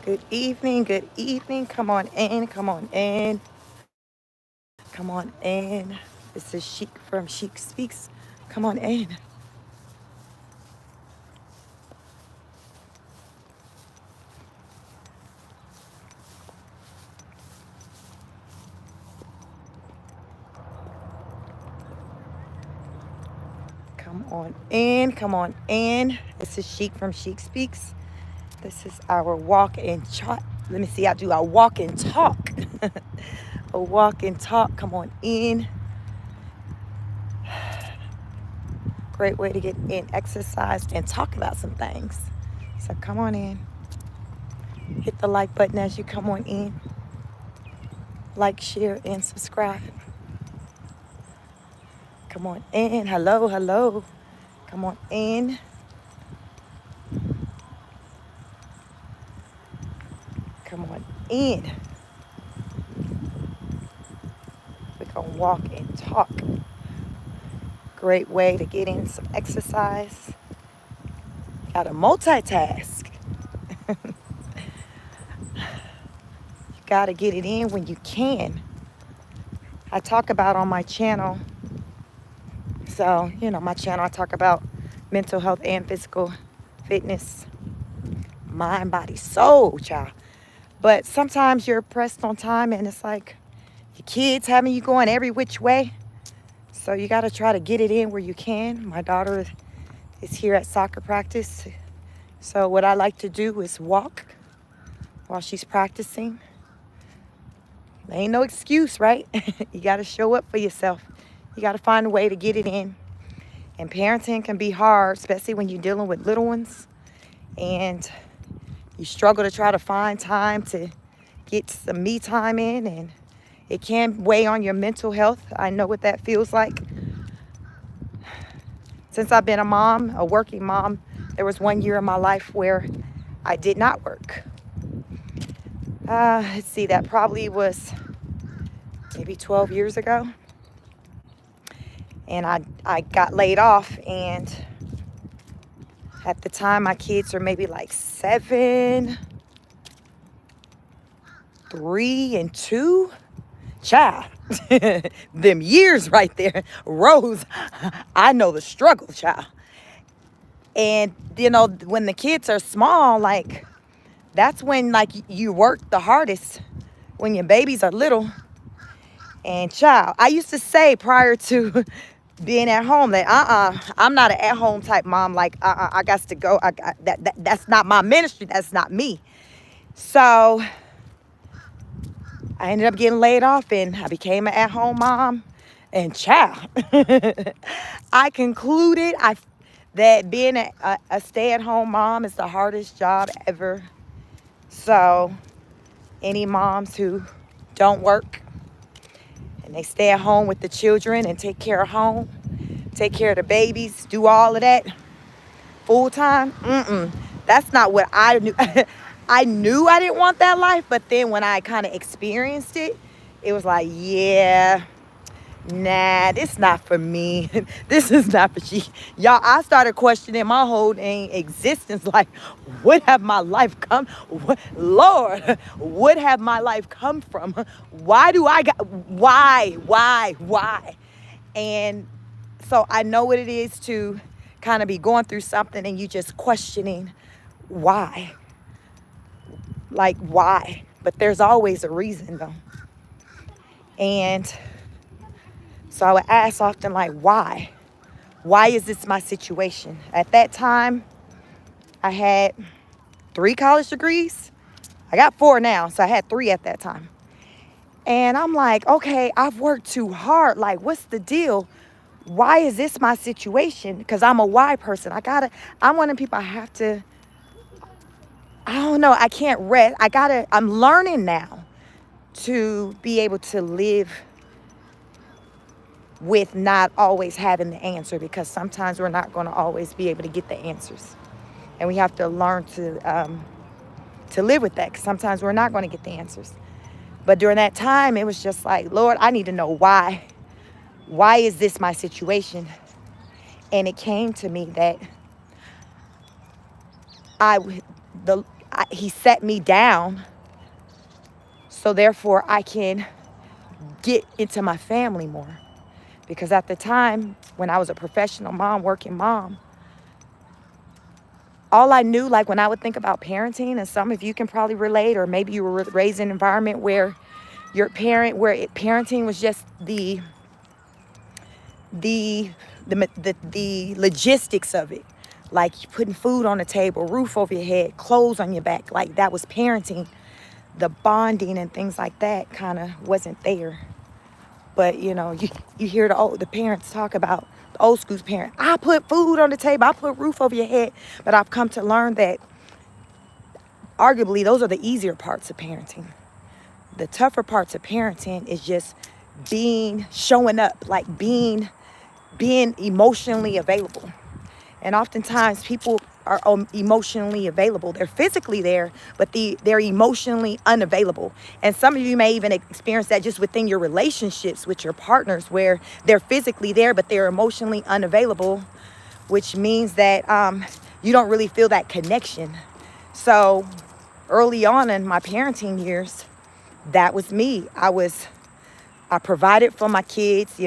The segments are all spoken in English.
Good evening, good evening. Come on in, come on in, come on in. This is Chic from Chic Speaks. Come on in. Come on in, come on in. This is Chic from Chic Speaks. This is our walk and chat. Let me see, I do a walk and talk. A walk and talk. Come on in. Great way to get in exercise and talk about some things. So come on in. Hit the like button as you come on in. Like, share, and subscribe. Come on in. Hello, hello. Come on in. Come on in. We're going to walk and talk. Great way to get in some exercise. Got to multitask. You got to get it in when you can. I talk about on my channel. So, my channel, I talk about mental health and physical fitness. Mind, body, soul, child. But sometimes you're pressed on time and it's like your kids having you going every which way. So you got to try to get it in where you can. My daughter is here at soccer practice. So what I like to do is walk while she's practicing. There ain't no excuse, right? You got to show up for yourself. You got to find a way to get it in. And parenting can be hard, especially when you're dealing with little ones. And you struggle to try to find time to get some me time in. And it can weigh on your mental health. I know what that feels like. Since I've been a mom, a working mom, there was one year in my life where I did not work. Let's see, that probably was maybe 12 years ago. And I got laid off, and at the time my kids were maybe like 7, 3, and 2. Child, them years right there, Rose, I know the struggle, child. And, when the kids are small, like, that's when, like, you work the hardest, when your babies are little. And, child, I used to say prior to being at home that, I'm not an at-home type mom. Like, I got to go. That's not my ministry. That's not me. So I ended up getting laid off, and I became an at-home mom. And, child, I concluded that being a stay-at-home mom is the hardest job ever. So any moms who don't work and they stay at home with the children and take care of home, take care of the babies, do all of that full time, that's not what I knew. I knew I didn't want that life, but then when I kind of experienced it, it was like, yeah, nah, this not for me. This is not for she. Y'all, I started questioning my whole dang existence. Like, what have my life come? Lord, what have my life come from? Why do I got, why? And so I know what it is to kind of be going through something and you just questioning why. Like, why? But there's always a reason, though. And so I would ask often, like, why? Why is this my situation? At that time, I had 3 college degrees. I got 4 now, so I had 3 at that time. And I'm like, okay, I've worked too hard. Like, what's the deal? Why is this my situation? Because I'm a why person. I'm one of the people I don't know, I can't rest. I'm learning now to be able to live with not always having the answer, because sometimes we're not going to always be able to get the answers. And we have to learn to live with that, because sometimes we're not going to get the answers. But during that time, it was just like, Lord, I need to know why. Why is this my situation? And it came to me that he set me down so therefore I can get into my family more. Because at the time when I was a professional mom, working mom, all I knew, like when I would think about parenting, and some of you can probably relate, or maybe you were raised in an environment where parenting was just the logistics of it, like putting food on the table, roof over your head, clothes on your back, like that was parenting. The bonding and things like that kind of wasn't there. But you hear the parents talk about the old school parent. I put food on the table, I put roof over your head. But I've come to learn that arguably those are the easier parts of parenting. The tougher parts of parenting is just showing up, like being emotionally available. And oftentimes people are emotionally available. They're physically there, but they're emotionally unavailable. And some of you may even experience that just within your relationships with your partners, where they're physically there, but they're emotionally unavailable, which means that you don't really feel that connection. So early on in my parenting years, that was me. I provided for my kids.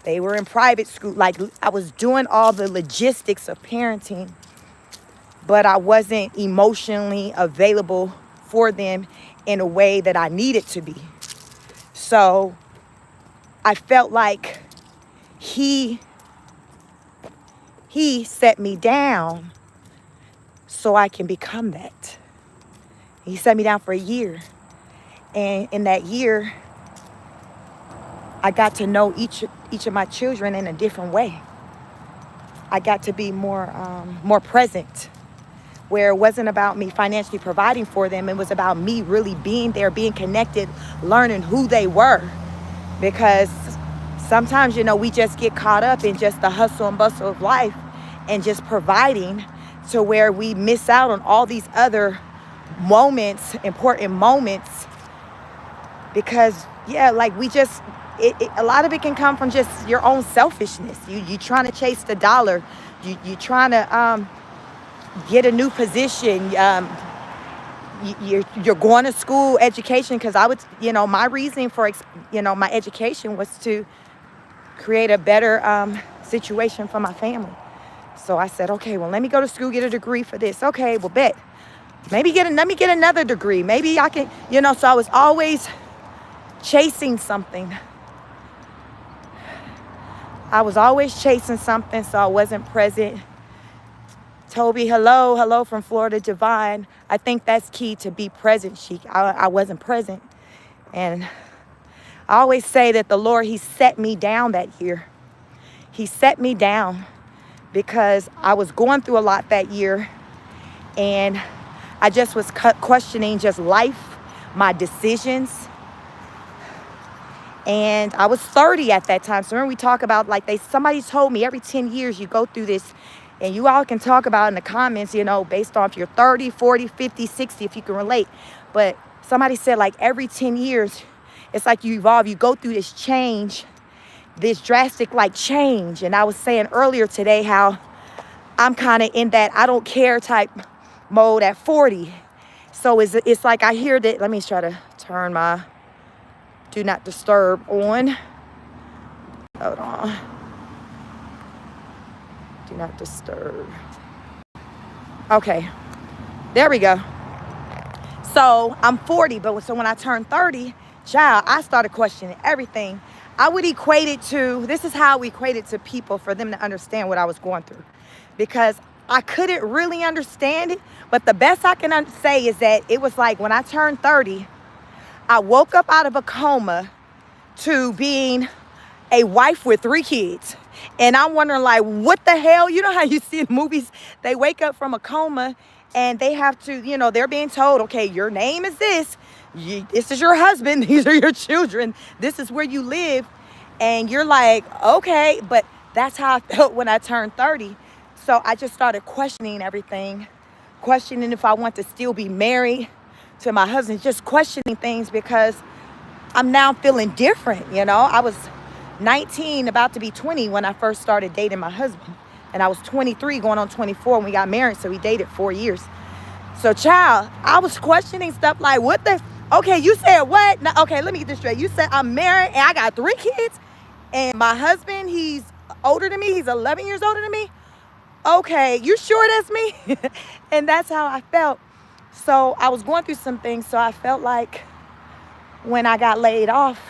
They were in private school. Like I was doing all the logistics of parenting, but I wasn't emotionally available for them in a way that I needed to be. So I felt like he set me down so I can become that. He set me down for a year. And in that year, I got to know each of my children in a different way. I got to be more present, where it wasn't about me financially providing for them. It was about me really being there, being connected, learning who they were. Because sometimes, we just get caught up in just the hustle and bustle of life and just providing, to where we miss out on all these other moments, important moments. Because, a lot of it can come from just your own selfishness. You trying to chase the dollar. You trying to get a new position. You're going to school, education. Because my reasoning for my education was to create a better situation for my family. So I said, okay, well, let me go to school, get a degree for this. Okay, well, bet. Let me get another degree. Maybe I can, so I was always chasing something. So I wasn't present. Toby, hello from Florida, Divine. I think that's key, to be present, Sheik. I wasn't present. And I always say that the Lord, he set me down that year. He set me down because I was going through a lot that year. And I just was questioning just life, my decisions. And I was 30 at that time. So remember we talk about, somebody told me every 10 years you go through this, and you all can talk about in the comments, based on if you're 30, 40, 50, 60, if you can relate. But somebody said every 10 years, it's like you evolve, you go through this change, this drastic change. And I was saying earlier today how I'm kind of in that I don't care type mode at 40. So it's like I hear that. Let me try to turn my do not disturb on. Hold on. Do not disturb. Okay. There we go. So I'm 40, but when I turned 30, child, I started questioning everything. I would equate it to, this is how I equate it to people for them to understand what I was going through. Because I couldn't really understand it, but the best I can say is that it was like when I turned 30, I woke up out of a coma to being a wife with 3 kids. And I'm wondering, what the hell? You know how you see in movies, they wake up from a coma and they have to, they're being told, okay, your name is this. This is your husband. These are your children. This is where you live. And you're like, okay, but that's how I felt when I turned 30. So I just started questioning everything, questioning if I want to still be married to my husband, just questioning things because I'm now feeling different. I was 19, about to be 20 when I first started dating my husband. And I was 23 going on 24 when we got married. So we dated 4 years. So, child, I was questioning stuff like, what the? Okay, you said what? No, okay, let me get this straight. You said I'm married and I got 3 kids, and my husband, he's older than me. He's 11 years older than me. Okay, you sure that's me? And that's how I felt. So I was going through some things. So I felt like when I got laid off,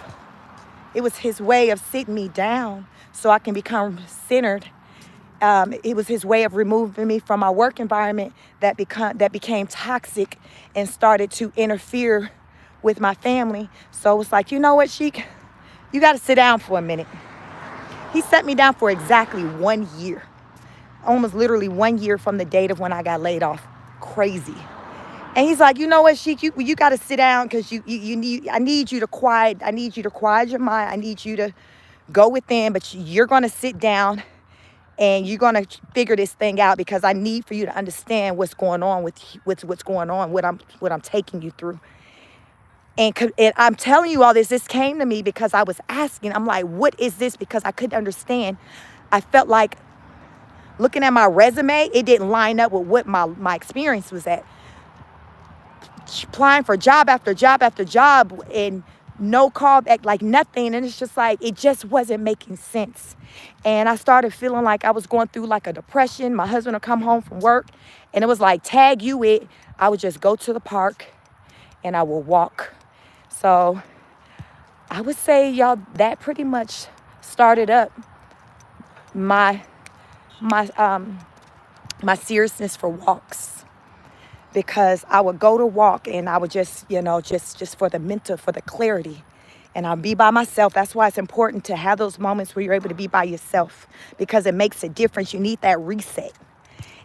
it was his way of sitting me down so I can become centered. It was his way of removing me from my work environment that became toxic and started to interfere with my family. So it was like, you know what, Sheik, you got to sit down for a minute. He set me down for exactly 1 year, almost literally 1 year from the date of when I got laid off. Crazy. And he's like, you know what, Sheik, you got to sit down because I need you to quiet your mind. I need you to go within, but you're going to sit down and you're going to figure this thing out because I need for you to understand what's going on what I'm taking you through. And I'm telling you all this. This came to me because I was asking. I'm like, what is this? Because I couldn't understand. I felt like looking at my resume, it didn't line up with what my experience was at. Applying for job after job after job and no callback, like nothing. And it's just like, it just wasn't making sense. And I started feeling like I was going through like a depression. My husband would come home from work and it was like, tag you it. I would just go to the park and I would walk. So I would say, y'all, that pretty much started up my seriousness for walks, because I would go to walk and I would just for the clarity, and I'll be by myself. That's why it's important to have those moments where you're able to be by yourself, because it makes a difference. You need that reset.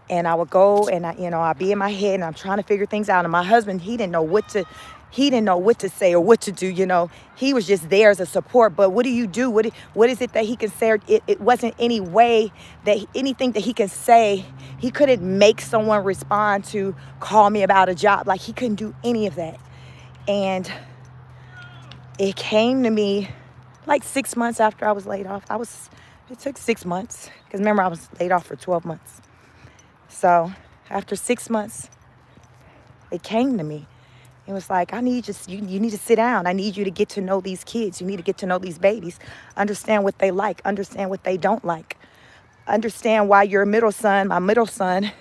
And I would go and I'd be in my head and I'm trying to figure things out. And my husband, he didn't know what to say or what to do. He was just there as a support. But what do you do? What is it that he can say? It wasn't anything that he can say. He couldn't make someone respond to call me about a job. Like, he couldn't do any of that. And it came to me like 6 months after I was laid off. It took 6 months, because remember, I was laid off for 12 months. So after 6 months, it came to me. It was like, you need to sit down. I need you to get to know these kids. You need to get to know these babies. Understand what they like. Understand what they don't like. Understand why my middle son,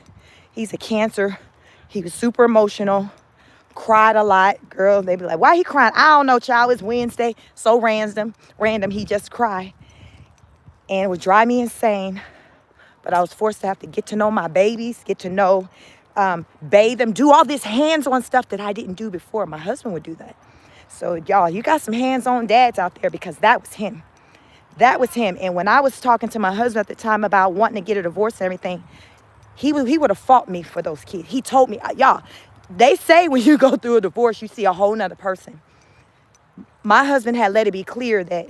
he's a Cancer. He was super emotional, cried a lot. Girl, they be like, why he crying? I don't know, child. It's Wednesday. So random. He just cried. And it would drive me insane. But I was forced to have to get to know my babies, get to know, bathe them, do all this hands-on stuff that I didn't do before. My husband would do that. So, y'all, you got some hands-on dads out there, because that was him. That was him. And when I was talking to my husband at the time about wanting to get a divorce and everything, he would have fought me for those kids. He told me, y'all, they say when you go through a divorce, you see a whole nother person. My husband had let it be clear that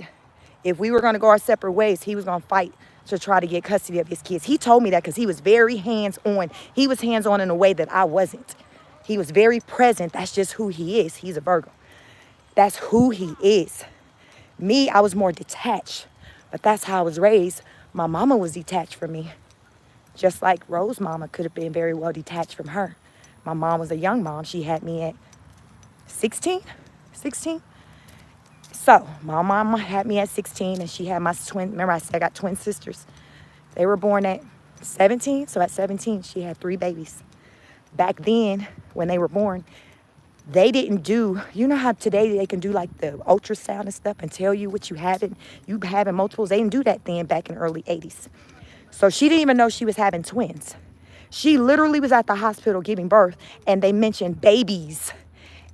if we were going to go our separate ways, he was going to fight to try to get custody of his kids. He told me that because he was very hands-on. He was hands-on in a way that I wasn't. He was very present. That's just who he is. He's a Virgo. That's who he is. Me, I was more detached, but that's how I was raised. My mama was detached from me, just like Rose's mama could have been very well detached from her. My mom was a young mom. She had me at 16. So my mama had me at 16, and she had my twin. Remember, I said I got twin sisters. They were born at 17. So at 17, she had 3 babies. Back then, when they were born, they didn't do, you know how today they can do like the ultrasound and stuff and tell you what you having multiples. They didn't do that then back in the early 80s. So she didn't even know she was having twins. She literally was at the hospital giving birth, and they mentioned babies.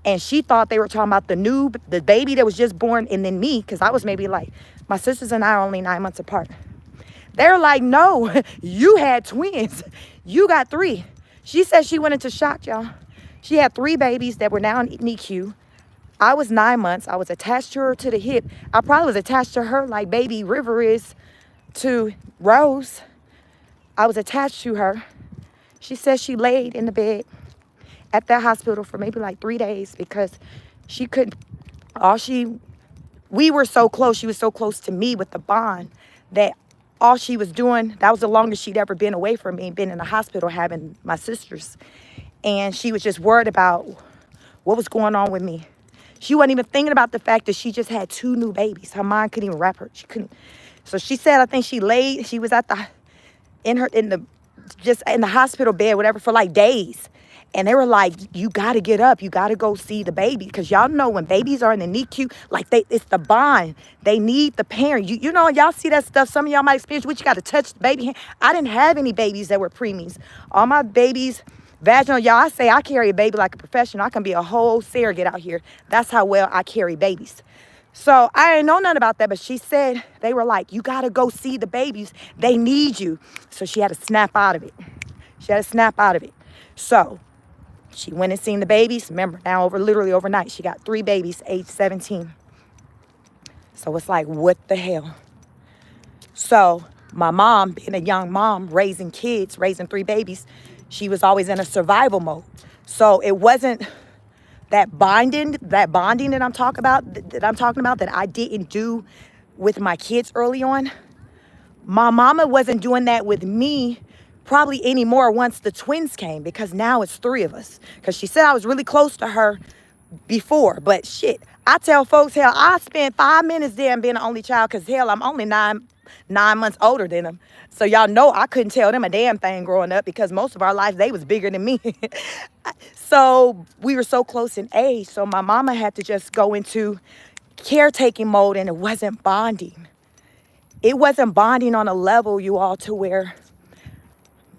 And she thought they were talking about the baby that was just born, and then me, because I was maybe like, my sisters and I are only 9 months apart. They're like, no, you had twins. You got 3. She said she went into shock, y'all. She had 3 babies that were now in NICU. I was 9 months. I was attached to her to the hip. I probably was attached to her like baby River is to Rose. I was attached to her. She said she laid in the bed at that hospital for maybe like 3 days because she couldn't, we were so close. She was so close to me with the bond that all she was doing, that was the longest she'd ever been away from me, been in the hospital having my sisters. And she was just worried about what was going on with me. She wasn't even thinking about the fact that she just had 2 new babies. Her mind couldn't even wrap her. She couldn't. So she said, I think she was at the, just in the hospital bed, whatever, for like days. And they were like, you got to get up. You got to go see the baby. Because y'all know when babies are in the NICU, like it's the bond. They need the parent. You know, y'all see that stuff. Some of y'all might experience what you got to touch the baby hand. I didn't have any babies that were preemies. All my babies, vaginal, y'all, I say I carry a baby like a professional. I can be a whole surrogate out here. That's how well I carry babies. So I didn't know nothing about that, but she said, they were like, you got to go see the babies. They need you. So she had to snap out of it. So she went and seen the babies. Remember, now literally overnight, she got 3 babies, age 17. So it's like, what the hell? So my mom, being a young mom, raising kids, raising 3 babies, she was always in a survival mode. So it wasn't that bonding that I'm talking about that I didn't do with my kids early on. My mama wasn't doing that with me probably anymore once the twins came, because now it's 3 of us. Because she said I was really close to her before, but shit, I tell folks, hell, I spent 5 minutes there and being the only child, because hell, I'm only nine months older than them. So y'all know I couldn't tell them a damn thing growing up, because most of our lives they was bigger than me. So we were so close in age. So my mama had to just go into caretaking mode, and it wasn't bonding. It wasn't bonding on a level, you all, to where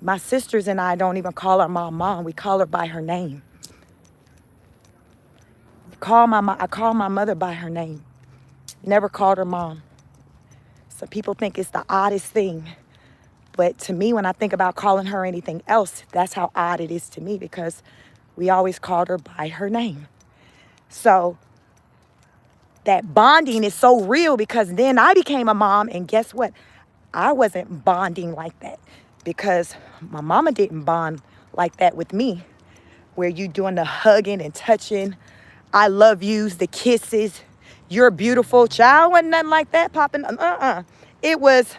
my sisters and I don't even call her mom. We call her by her name. I call my mother by her name. Never called her mom. So people think it's the oddest thing. But to me, when I think about calling her anything else, that's how odd it is to me, because we always called her by her name. So that bonding is so real, because then I became a mom, and guess what? I wasn't bonding like that, because my mama didn't bond like that with me, where you doing the hugging and touching, I love yous, the kisses, you're beautiful. Child, wasn't nothing like that popping. It was,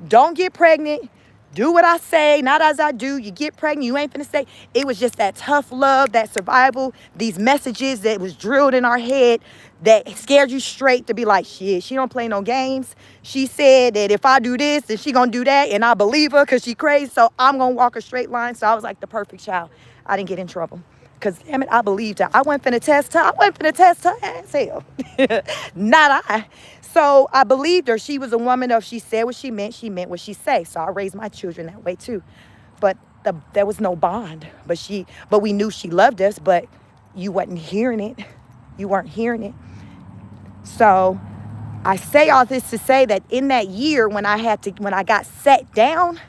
don't get pregnant. Do what I say, not as I do. You get pregnant, you ain't finna stay. It was just that tough love, that survival, these messages that was drilled in our head that scared you straight to be like, shit, she don't play no games. She said that if I do this, then she gonna do that, and I believe her because she crazy, so I'm gonna walk a straight line. So I was like the perfect child. I didn't get in trouble, because damn it, I believed her. I wasn't finna test her as hell. Not I. So I believed her. She was a woman of, she said what she meant what she say. So I raised my children that way too. But there was no bond. But we knew she loved us, but you wasn't hearing it. You weren't hearing it. So I say all this to say that in that year when I got set down,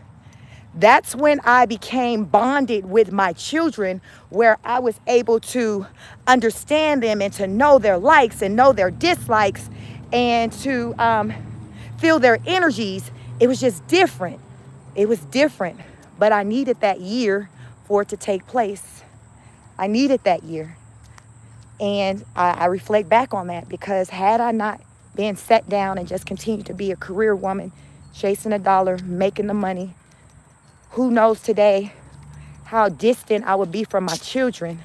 that's when I became bonded with my children, where I was able to understand them and to know their likes and know their dislikes, and to feel their energies. It was just different. It was different. But I needed that year for it to take place. I needed that year. And I reflect back on that, because had I not been set down and just continued to be a career woman, chasing a dollar, making the money, who knows today how distant I would be from my children,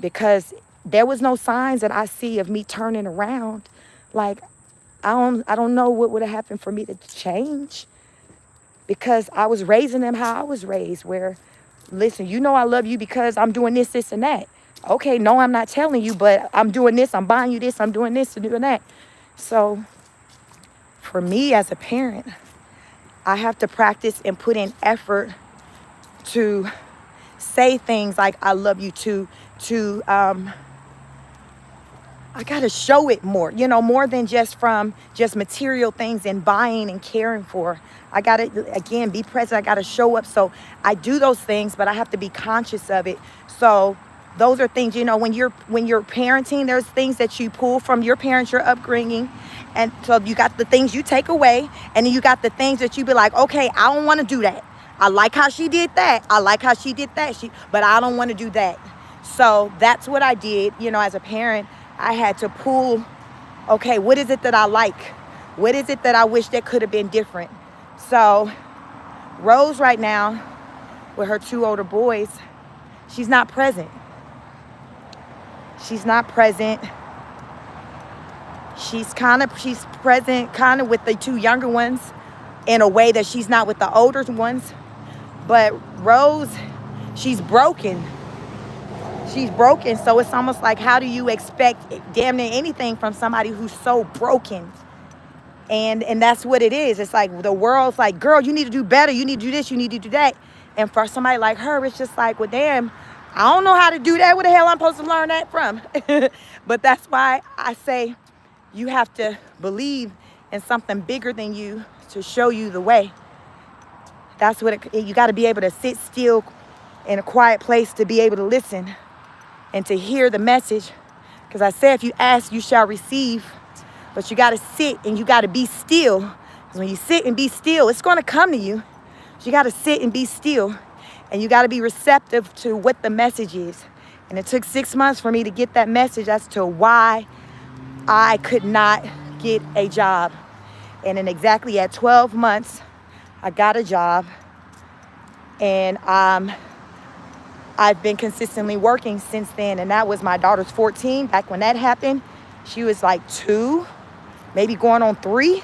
because there was no signs that I see of me turning around. Like, I don't know what would have happened for me to change, because I was raising them how I was raised, where, listen, you know I love you because I'm doing this, this, and that. Okay, no, I'm not telling you, but I'm doing this, I'm buying you this, I'm doing this and doing that. So for me as a parent, I have to practice and put in effort to say things like I love you, I got to show it more, more than just from just material things and buying and caring for. I got to, again, be present. I got to show up. So I do those things, but I have to be conscious of it. So those are things, when you're parenting, there's things that you pull from your parents, your upbringing. And so you got the things you take away, and then you got the things that you be like, okay, I don't want to do that. I like how she did that. I like how she did that. But I don't want to do that. So that's what I did, as a parent. I had to pull, okay, what is it that I like? What is it that I wish that could have been different? So Rose right now, with her 2 older boys, She's not present. She's not present. She's present kind of with the two younger ones in a way that she's not with the older ones. But Rose, she's broken. She's broken. So it's almost like, how do you expect damn near anything from somebody who's so broken? And that's what it is. It's like the world's like, girl, you need to do better. You need to do this. You need to do that. And for somebody like her, it's just like, well, damn, I don't know how to do that. Where the hell I'm supposed to learn that from? But that's why I say you have to believe in something bigger than you to show you the way. That's what you got to be able to sit still in a quiet place to be able to listen and to hear the message. Because I said, if you ask, you shall receive. But you got to sit and you got to be still. Because when you sit and be still, it's going to come to you. So you got to sit and be still. And you got to be receptive to what the message is. And it took 6 months for me to get that message as to why I could not get a job. And then exactly at 12 months, I got a job. And I've been consistently working since then. And that was my daughter's 14. Back when that happened, she was like 2, maybe going on 3.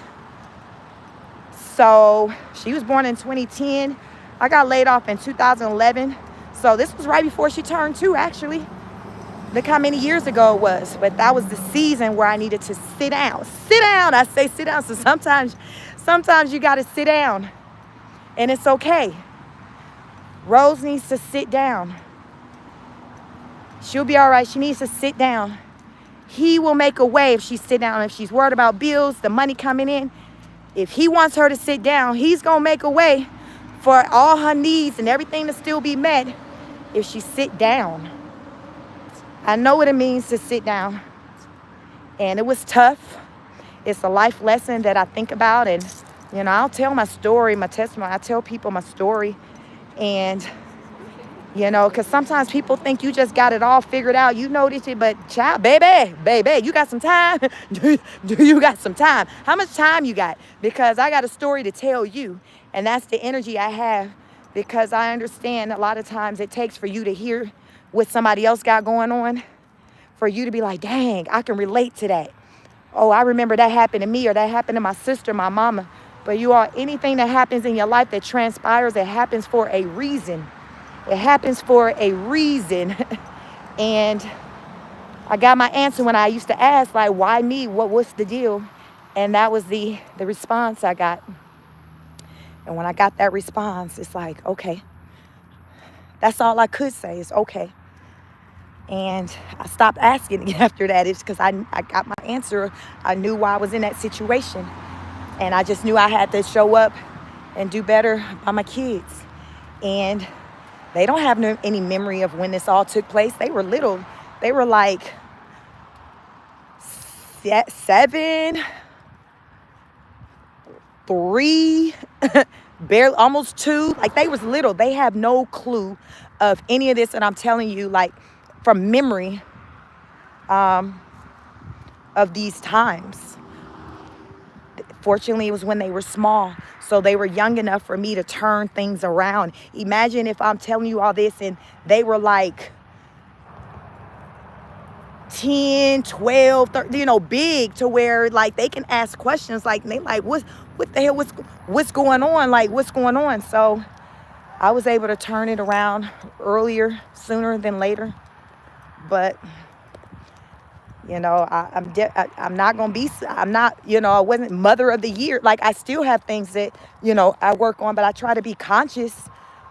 So she was born in 2010. I got laid off in 2011. So this was right before she turned 2, actually. Look how many years ago it was. But that was the season where I needed to sit down. Sit down. I say sit down. So sometimes you got to sit down. And it's okay. Rose needs to sit down. She'll be all right. She needs to sit down. He will make a way if she sit down. If she's worried about bills, the money coming in, if he wants her to sit down, he's going to make a way for all her needs and everything to still be met if she sit down. I know what it means to sit down. And it was tough. It's a life lesson that I think about. And, I'll tell my story, my testimony. I tell people my story. And, because sometimes people think you just got it all figured out. You know this shit, but child, baby, you got some time? Do you got some time? How much time you got? Because I got a story to tell you. And that's the energy I have. Because I understand a lot of times it takes for you to hear what somebody else got going on, for you to be like, dang, I can relate to that. Oh, I remember that happened to me, or that happened to my sister, my mama. But anything that happens in your life that transpires, it happens for a reason. It happens for a reason. And I got my answer when I used to ask, like, why me? What's the deal? And that was the response I got. And when I got that response, it's like, okay. That's all I could say is okay. And I stopped asking after that. It's because I got my answer. I knew why I was in that situation. And I just knew I had to show up and do better by my kids. And they don't have any memory of when this all took place. They were little. They were like 7, 3, barely, almost 2. Like, they was little. They have no clue of any of this. And I'm telling you, like, from memory of these times. Fortunately, it was when they were small. So they were young enough for me to turn things around. Imagine if I'm telling you all this and they were like 10, 12, 13, big, to where like they can ask questions, like they like, what the hell, what's going on? Like, what's going on? So I was able to turn it around sooner than later. But I'm not going to be, I wasn't mother of the year. Like, I still have things that, I work on, but I try to be conscious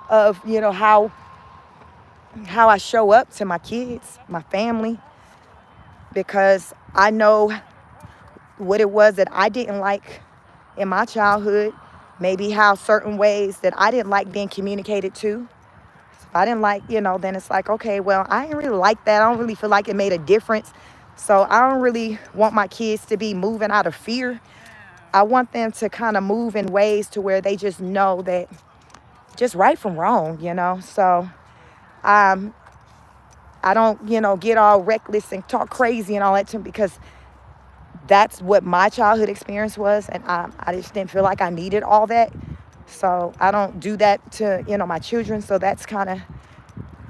of, how I show up to my kids, my family, because I know what it was that I didn't like in my childhood, maybe how certain ways that I didn't like being communicated to. If I didn't like, then it's like, okay, well, I didn't really like that. I don't really feel like it made a difference. So I don't really want my kids to be moving out of fear. I want them to kind of move in ways to where they just know that just right from wrong, So I don't, get all reckless and talk crazy and all that to them, because that's what my childhood experience was. And I just didn't feel like I needed all that. So I don't do that to, my children. So that's kind of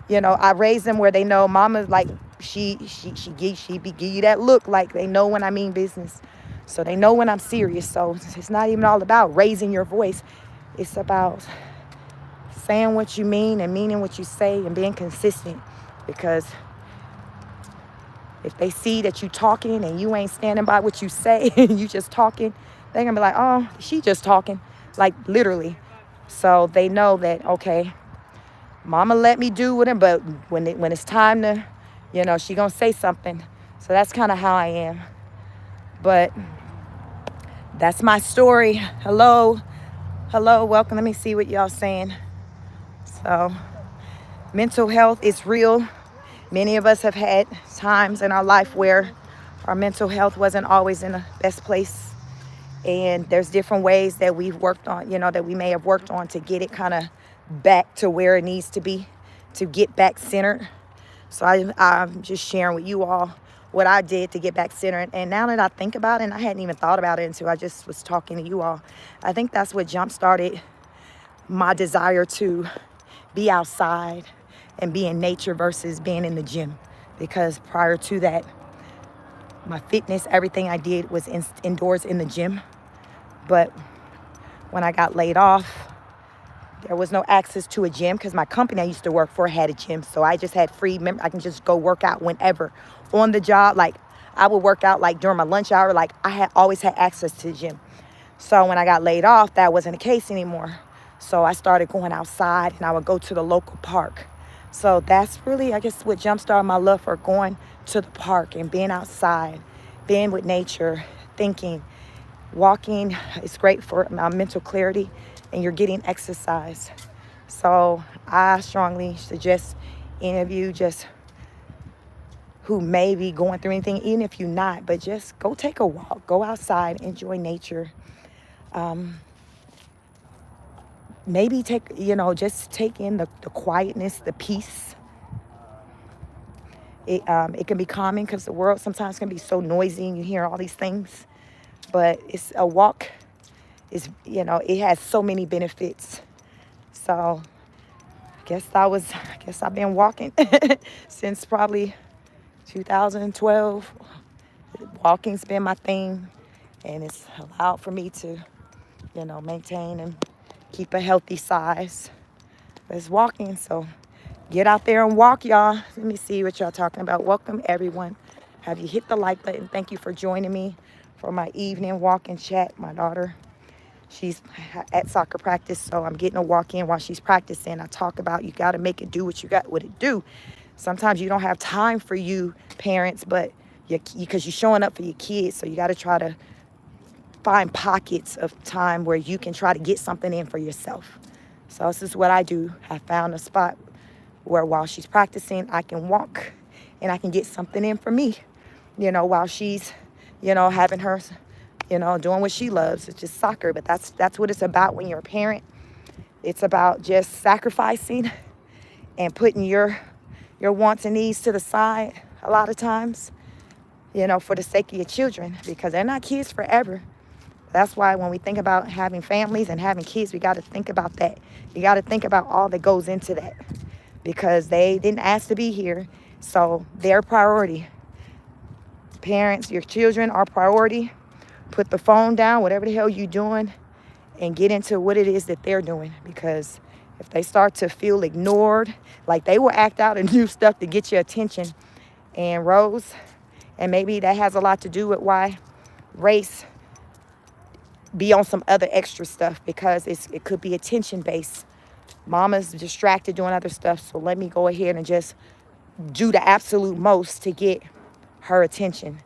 I raised them where they know mama's like, she be give you that look, like they know when I mean business. So they know when I'm serious. So it's not even all about raising your voice. It's about saying what you mean and meaning what you say and being consistent. Because if they see that you talking and you ain't standing by what you say and you just talking, they're going to be like, oh, she just talking. Like literally. So they know that, okay, mama let me do with him, but when it's time to, she going to say something. So that's kind of how I am. But that's my story. Hello, welcome. Let me see what y'all saying. So mental health is real. Many of us have had times in our life where our mental health wasn't always in the best place. And there's different ways that we've worked on, that we may have worked on to get it kind of back to where it needs to be, to get back centered. So I'm just sharing with you all what I did to get back centered. And now that I think about it, and I hadn't even thought about it until I just was talking to you all, I think that's what jump-started my desire to be outside and be in nature versus being in the gym. Because prior to that, my fitness, everything I did was indoors in the gym. But when I got laid off, there was no access to a gym because my company I used to work for had a gym. So I just had free, I can just go work out whenever on the job. Like I would work out like during my lunch hour. Like I had always had access to the gym. So when I got laid off, that wasn't the case anymore. So I started going outside and I would go to the local park. So that's really, I guess, what jumpstarted my love for going to the park and being outside, being with nature, thinking. Walking is great for my mental clarity, and you're getting exercise. So I strongly suggest any of you just who may be going through anything, even if you're not, but just go take a walk, go outside, enjoy nature. Maybe just take in the quietness, the peace. It can be calming because the world sometimes can be so noisy and you hear all these things. But it's a walk. It has so many benefits. So I guess I've been walking since probably 2012. Walking's been my thing, and it's allowed for me to, maintain and keep a healthy size. But it's walking, so get out there and walk, y'all. Let me see what y'all talking about. Welcome, everyone. Have you hit the like button? Thank you for joining me for my evening walk and chat. My daughter, she's at soccer practice, so I'm getting a walk in while she's practicing. I talk about you got to make it do what it do. Sometimes you don't have time for you parents, but because you're showing up for your kids, so you got to try to find pockets of time where you can try to get something in for yourself. So this is what I do. I found a spot where while she's practicing, I can walk and I can get something in for me, while she's, having her, doing what she loves. It's just soccer, but that's what it's about when you're a parent. It's about just sacrificing and putting your wants and needs to the side a lot of times, for the sake of your children, because they're not kids forever. That's why when we think about having families and having kids, we got to think about that. You got to think about all that goes into that, because they didn't ask to be here. So their priority. Parents, your children are priority. Put the phone down, whatever the hell you're doing, and get into what it is that they're doing. Because if they start to feel ignored, like they will act out and do stuff to get your attention. And Rose, and maybe that has a lot to do with why race be on some other extra stuff, because it could be attention based. Mama's distracted doing other stuff, so let me go ahead and just do the absolute most to get her attention.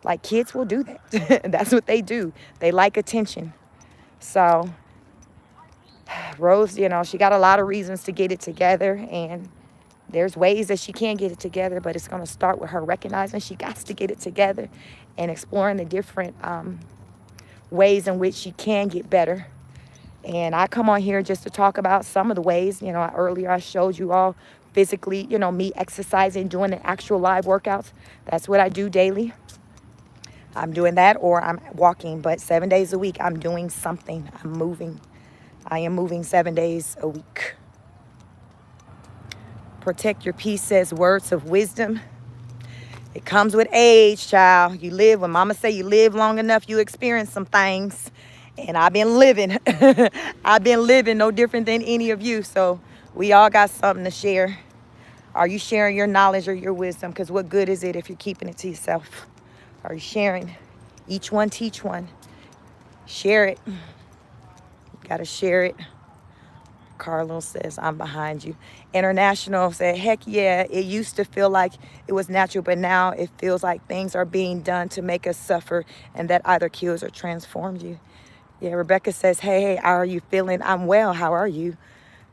Like kids will do that. That's what they do. They like attention. So Rose, she got a lot of reasons to get it together, and there's ways that she can get it together, but it's going to start with her recognizing she got to get it together and exploring the different ways in which she can get better. And I come on here just to talk about some of the ways. Earlier I showed you all physically, me exercising, doing the actual live workouts. That's what I do daily. I'm doing that, or I'm walking, but 7 days a week I'm doing something. I'm moving. I am moving 7 days a week. Protect your peace says words of wisdom. It comes with age, child. You live, when mama say you live long enough, you experience some things. And I've been living. I've been living no different than any of you. So we all got something to share. Are you sharing your knowledge or your wisdom? Because what good is it if you're keeping it to yourself? Are you sharing? Each one teach one. Share it. You got to share it. Carlos says, I'm behind you. International said, heck yeah, it used to feel like it was natural, but now it feels like things are being done to make us suffer, and that either kills or transforms you. Yeah, Rebecca says, hey, how are you feeling? I'm well. How are you?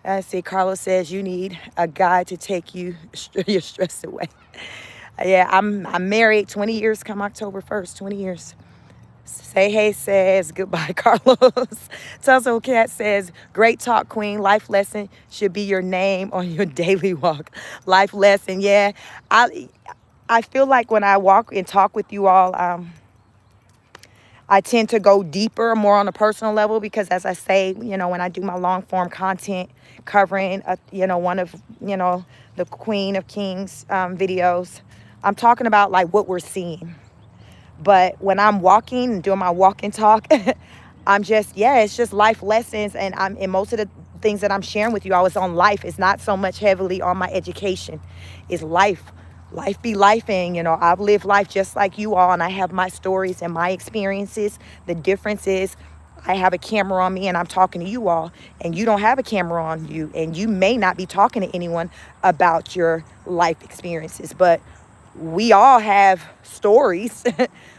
I see Carlos says, you need a guy to take your stress away. Yeah, I'm married 20 years come October 1st, 20 years. Say hey says goodbye, Carlos. Tussle Cat says, great talk, queen. Life lesson should be your name on your daily walk. Life lesson, yeah. I feel like when I walk and talk with you all, I tend to go deeper, more on a personal level, because as I say, when I do my long form content covering, one of, the Queen of Kings videos, I'm talking about like what we're seeing. But when I'm walking and doing my walk and talk, it's just life lessons. And most of the things that I'm sharing with you all is on life. It's not so much heavily on my education. It's life. Life be lifing. I've lived life just like you all, and I have my stories and my experiences. The difference is I have a camera on me and I'm talking to you all, and you don't have a camera on you, and you may not be talking to anyone about your life experiences, but we all have stories.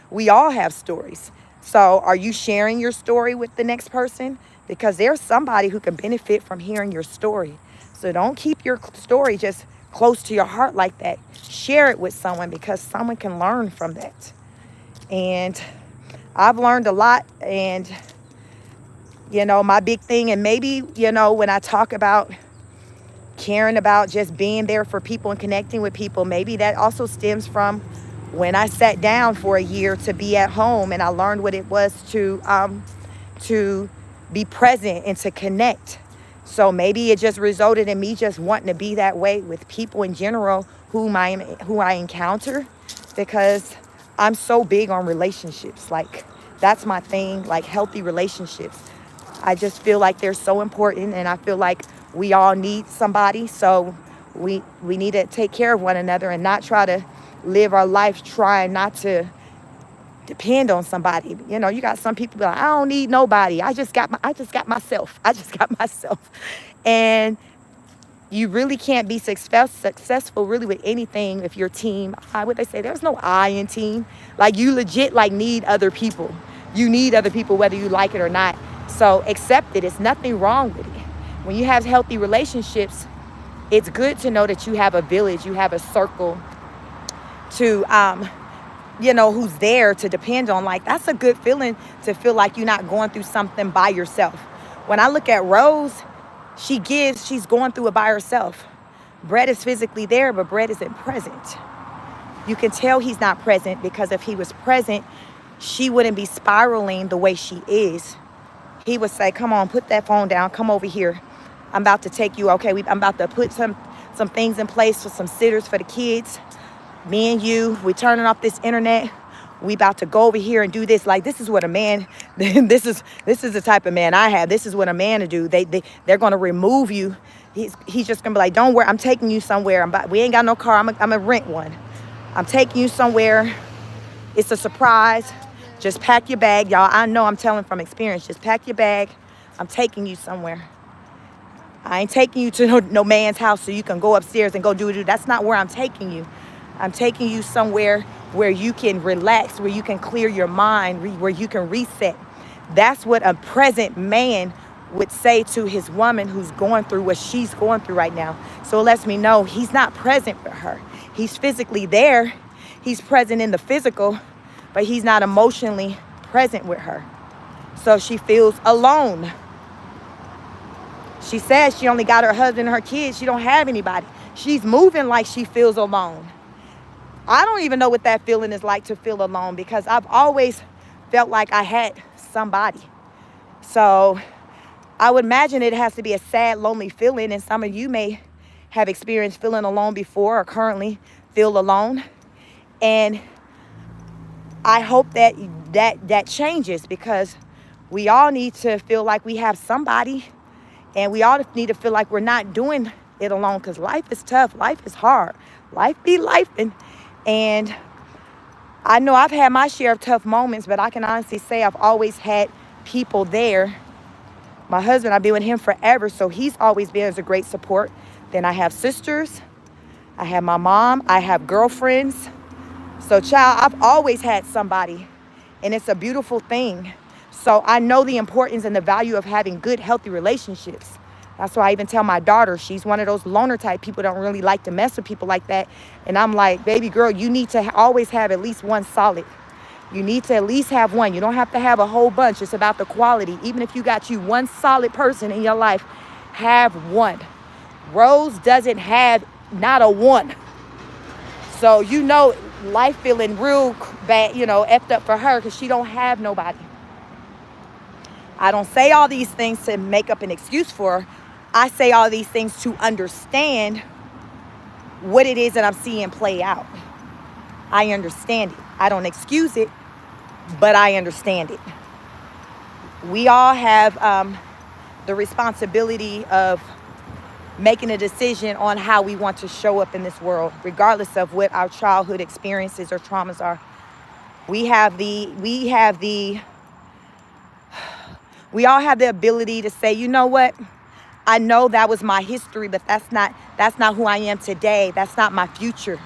We all have stories. So are you sharing your story with the next person? Because there's somebody who can benefit from hearing your story. So don't keep your story just close to your heart like that. Share it with someone, because someone can learn from that. And I've learned a lot. And, my big thing, and maybe, when I talk about caring about just being there for people and connecting with people, maybe that also stems from when I sat down for a year to be at home, and I learned what it was to be present and to connect. So maybe it just resulted in me just wanting to be that way with people in general who I encounter, because I'm so big on relationships. Like, that's my thing, like healthy relationships. I just feel like they're so important, and I feel like we all need somebody. So we need to take care of one another and not try to live our life trying not to depend on somebody. You got some people be like, I don't need nobody. I just got myself. And you really can't be successful really with anything if your team, what they say, there's no I in team. Like, you legit need other people. You need other people whether you like it or not. So accept it. It's nothing wrong with it. When you have healthy relationships, it's good to know that you have a village, you have a circle to, who's there to depend on. Like, that's a good feeling, to feel like you're not going through something by yourself. When I look at Rose, she's going through it by herself. Brett is physically there, but Brett isn't present. You can tell he's not present, because if he was present, she wouldn't be spiraling the way she is. He would say, come on, put that phone down, come over here. I'm about to take you, okay, I'm about to put some things in place for some sitters for the kids. Me and you, we turning off this internet. We about to go over here and do this. Like, this is what a man, this is the type of man I have. This is what a man to do. They're going to remove you. He's just going to be like, don't worry, I'm taking you somewhere. We ain't got no car. I'm going to rent one. I'm taking you somewhere. It's a surprise. Just pack your bag, y'all. I know I'm telling from experience. Just pack your bag. I'm taking you somewhere. I ain't taking you to no man's house so you can go upstairs and go do. That's not where I'm taking you. I'm taking you somewhere where you can relax, where you can clear your mind, where you can reset. That's what a present man would say to his woman who's going through what she's going through right now. So it lets me know he's not present for her. He's physically there. He's present in the physical, but he's not emotionally present with her. So she feels alone. She says she only got her husband and her kids. She don't have anybody. She's moving like she feels alone. I don't even know what that feeling is like, to feel alone, because I've always felt like I had somebody. So I would imagine it has to be a sad, lonely feeling, and some of you may have experienced feeling alone before or currently feel alone. And I hope that changes, because we all need to feel like we have somebody, and we all need to feel like we're not doing it alone, because life is tough. Life is hard. Life be lifing. And I know I've had my share of tough moments, but I can honestly say I've always had people there. My husband, I've been with him forever, so he's always been as a great support. Then I have sisters. I have my mom. I have girlfriends. So, child, I've always had somebody, and it's a beautiful thing. So I know the importance and the value of having good, healthy relationships. That's why I even tell my daughter, she's one of those loner type people, don't really like to mess with people like that. And I'm like, baby girl, you need to always have at least one solid. You need to at least have one. You don't have to have a whole bunch. It's about the quality. Even if you got you one solid person in your life, have one. Rose doesn't have not a one. So, you know, life feeling real bad, effed up for her, because she don't have nobody. I don't say all these things to make up an excuse for her. I say all these things to understand what it is that I'm seeing play out. I understand it. I don't excuse it, but I understand it. We all have the responsibility of making a decision on how we want to show up in this world, regardless of what our childhood experiences or traumas are. We all have the ability to say, you know what? I know that was my history, but that's not who I am today. That's not my future.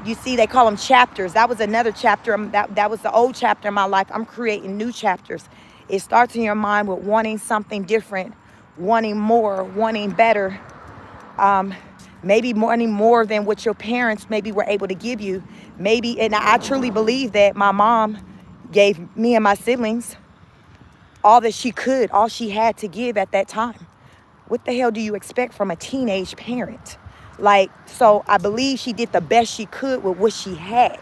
You see, they call them chapters. That was another chapter. That was the old chapter in my life. I'm creating new chapters. It starts in your mind with wanting something different, wanting more, wanting better, maybe wanting more than what your parents maybe were able to give you. Maybe, and I truly believe that my mom gave me and my siblings all that she could, all she had to give at that time. What the hell do you expect from a teenage parent? So I believe she did the best she could with what she had.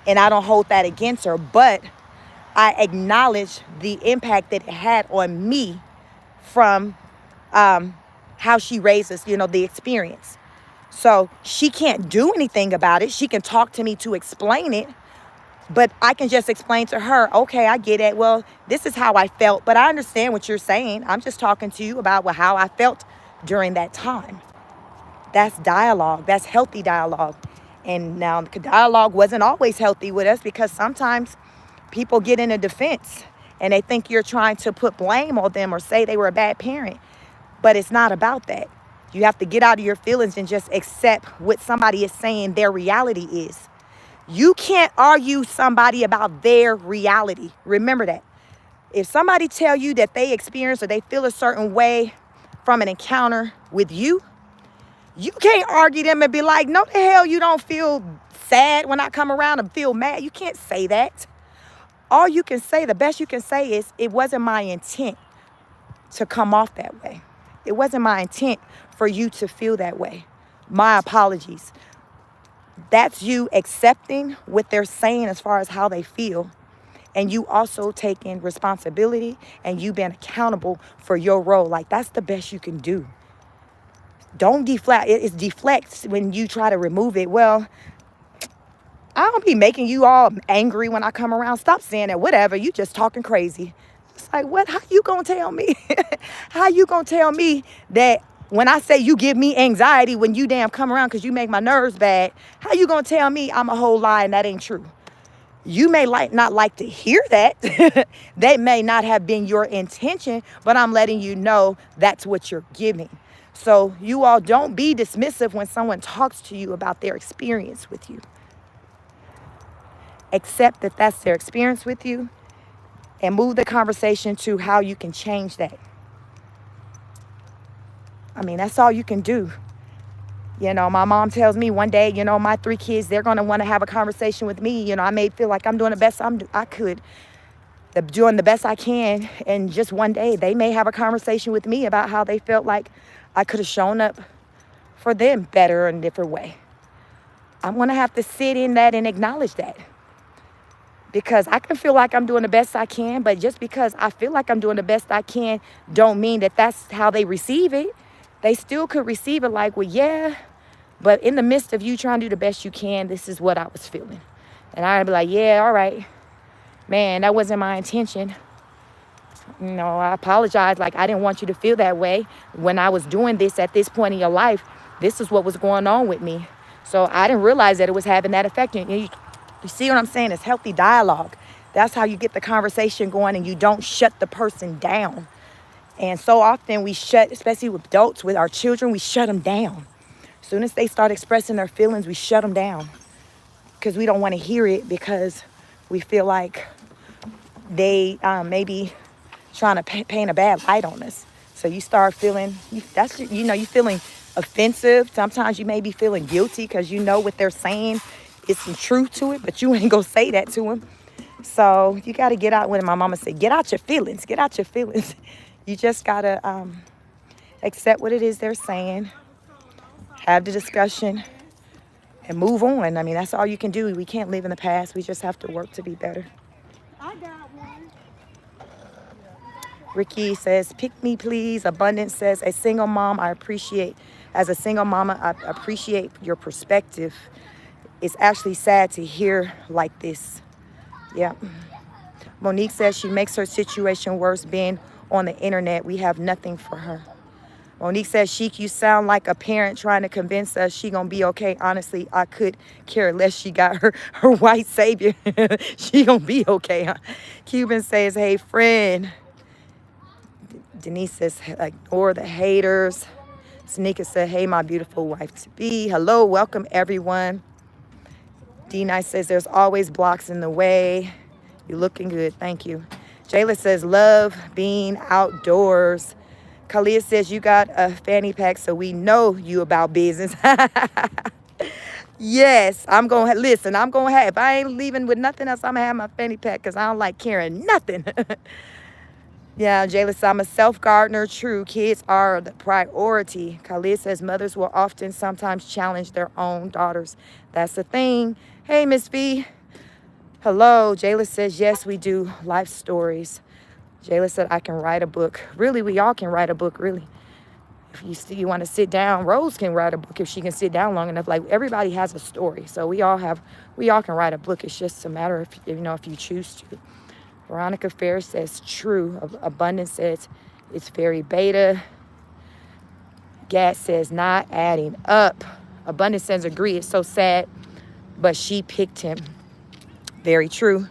And I don't hold that against her, but I acknowledge the impact that it had on me from how she raised us, the experience. So she can't do anything about it. She can talk to me to explain it, but I can just explain to her, okay, I get it. Well, this is how I felt, but I understand what you're saying. I'm just talking to you about how I felt during that time. That's dialogue. That's healthy dialogue. And now the dialogue wasn't always healthy with us, because sometimes people get in a defense and they think you're trying to put blame on them or say they were a bad parent. But it's not about that. You have to get out of your feelings and just accept what somebody is saying their reality is. You can't argue somebody about their reality. Remember that. If somebody tell you that they experience or they feel a certain way from an encounter with you, you can't argue them and be like, no, the hell you don't feel sad when I come around and feel mad. You can't say that. All you can say, the best you can say is, it wasn't my intent to come off that way. It wasn't my intent for you to feel that way. My apologies. That's you accepting what they're saying as far as how they feel. And you also taking responsibility and you being accountable for your role. That's the best you can do. Don't deflect. It deflects when you try to remove it. Well, I don't be making you all angry when I come around. Stop saying that. Whatever. You just talking crazy. It's like, what? How you gonna tell me? How you gonna tell me that when I say you give me anxiety when you damn come around because you make my nerves bad? How you gonna tell me I'm a whole lie and that ain't true? You may not like to hear that. That may not have been your intention, but I'm letting you know that's what you're giving. So you all don't be dismissive when someone talks to you about their experience with you. Accept that that's their experience with you and move the conversation to how you can change that. I mean, that's all you can do. My mom tells me one day, my 3 kids, they're going to want to have a conversation with me. I may feel like I'm doing the best I could, doing the best I can. And just one day they may have a conversation with me about how they felt like I could have shown up for them better in a different way. I'm going to have to sit in that and acknowledge that. Because I can feel like I'm doing the best I can, but just because I feel like I'm doing the best I can don't mean that that's how they receive it. they still could receive it like, well, yeah, but in the midst of you trying to do the best you can, this is what I was feeling. And I'd be like, yeah, all right, man, that wasn't my intention. I apologize. Like, I didn't want you to feel that way. When I was doing this at this point in your life, this is what was going on with me. So I didn't realize that it was having that effect. You see what I'm saying? It's healthy dialogue. That's how you get the conversation going, and you don't shut the person down. And so often we shut, especially with adults, with our children, we shut them down. As soon as they start expressing their feelings, we shut them down because we don't want to hear it, because we feel like they maybe trying to paint a bad light on us. So you start feeling, you feeling offensive. Sometimes you may be feeling guilty because you know what they're saying is some truth to it, but you ain't gonna say that to them. So you got to get out. When my mama said, get out your feelings, get out your feelings. You just got to accept what it is they're saying, have the discussion, and move on. I mean, that's all you can do. We can't live in the past. We just have to work to be better. I got one. Ricky says, pick me, please. Abundance says, as a single mama, I appreciate your perspective. It's actually sad to hear like this. Yeah. Monique says she makes her situation worse being on the internet. We have nothing for her. Monique says, Sheik, you sound like a parent trying to convince us she gonna be okay. Honestly, I could care less. She got her white savior. She gonna be okay, huh? Cuban says, hey, friend. Denise says, ignore the haters. Sneaker said, hey, my beautiful wife to be. Hello, welcome everyone. D-Nice says, there's always blocks in the way. You're looking good, thank you. Jayla says, love being outdoors. Kalia says, you got a fanny pack, so we know you about business. Yes, I'm going to listen. I'm going to have, if I ain't leaving with nothing else, I'm going to have my fanny pack because I don't like carrying nothing. Yeah, Jayla says, I'm a self-gardener. True, kids are the priority. Kalia says, mothers will often sometimes challenge their own daughters. That's the thing. Hey, Miss B. Hello. Jayla says, yes, we do life stories. Jayla said, I can write a book. Really, we all can write a book, really. If you want to sit down, Rose can write a book if she can sit down long enough. Like, everybody has a story. So we all can write a book. It's just a matter of, if you choose to. Veronica Fair says, true. Abundance says, it's very beta. Gat says, not adding up. Abundance says, agree. It's so sad, but she picked him. Very true.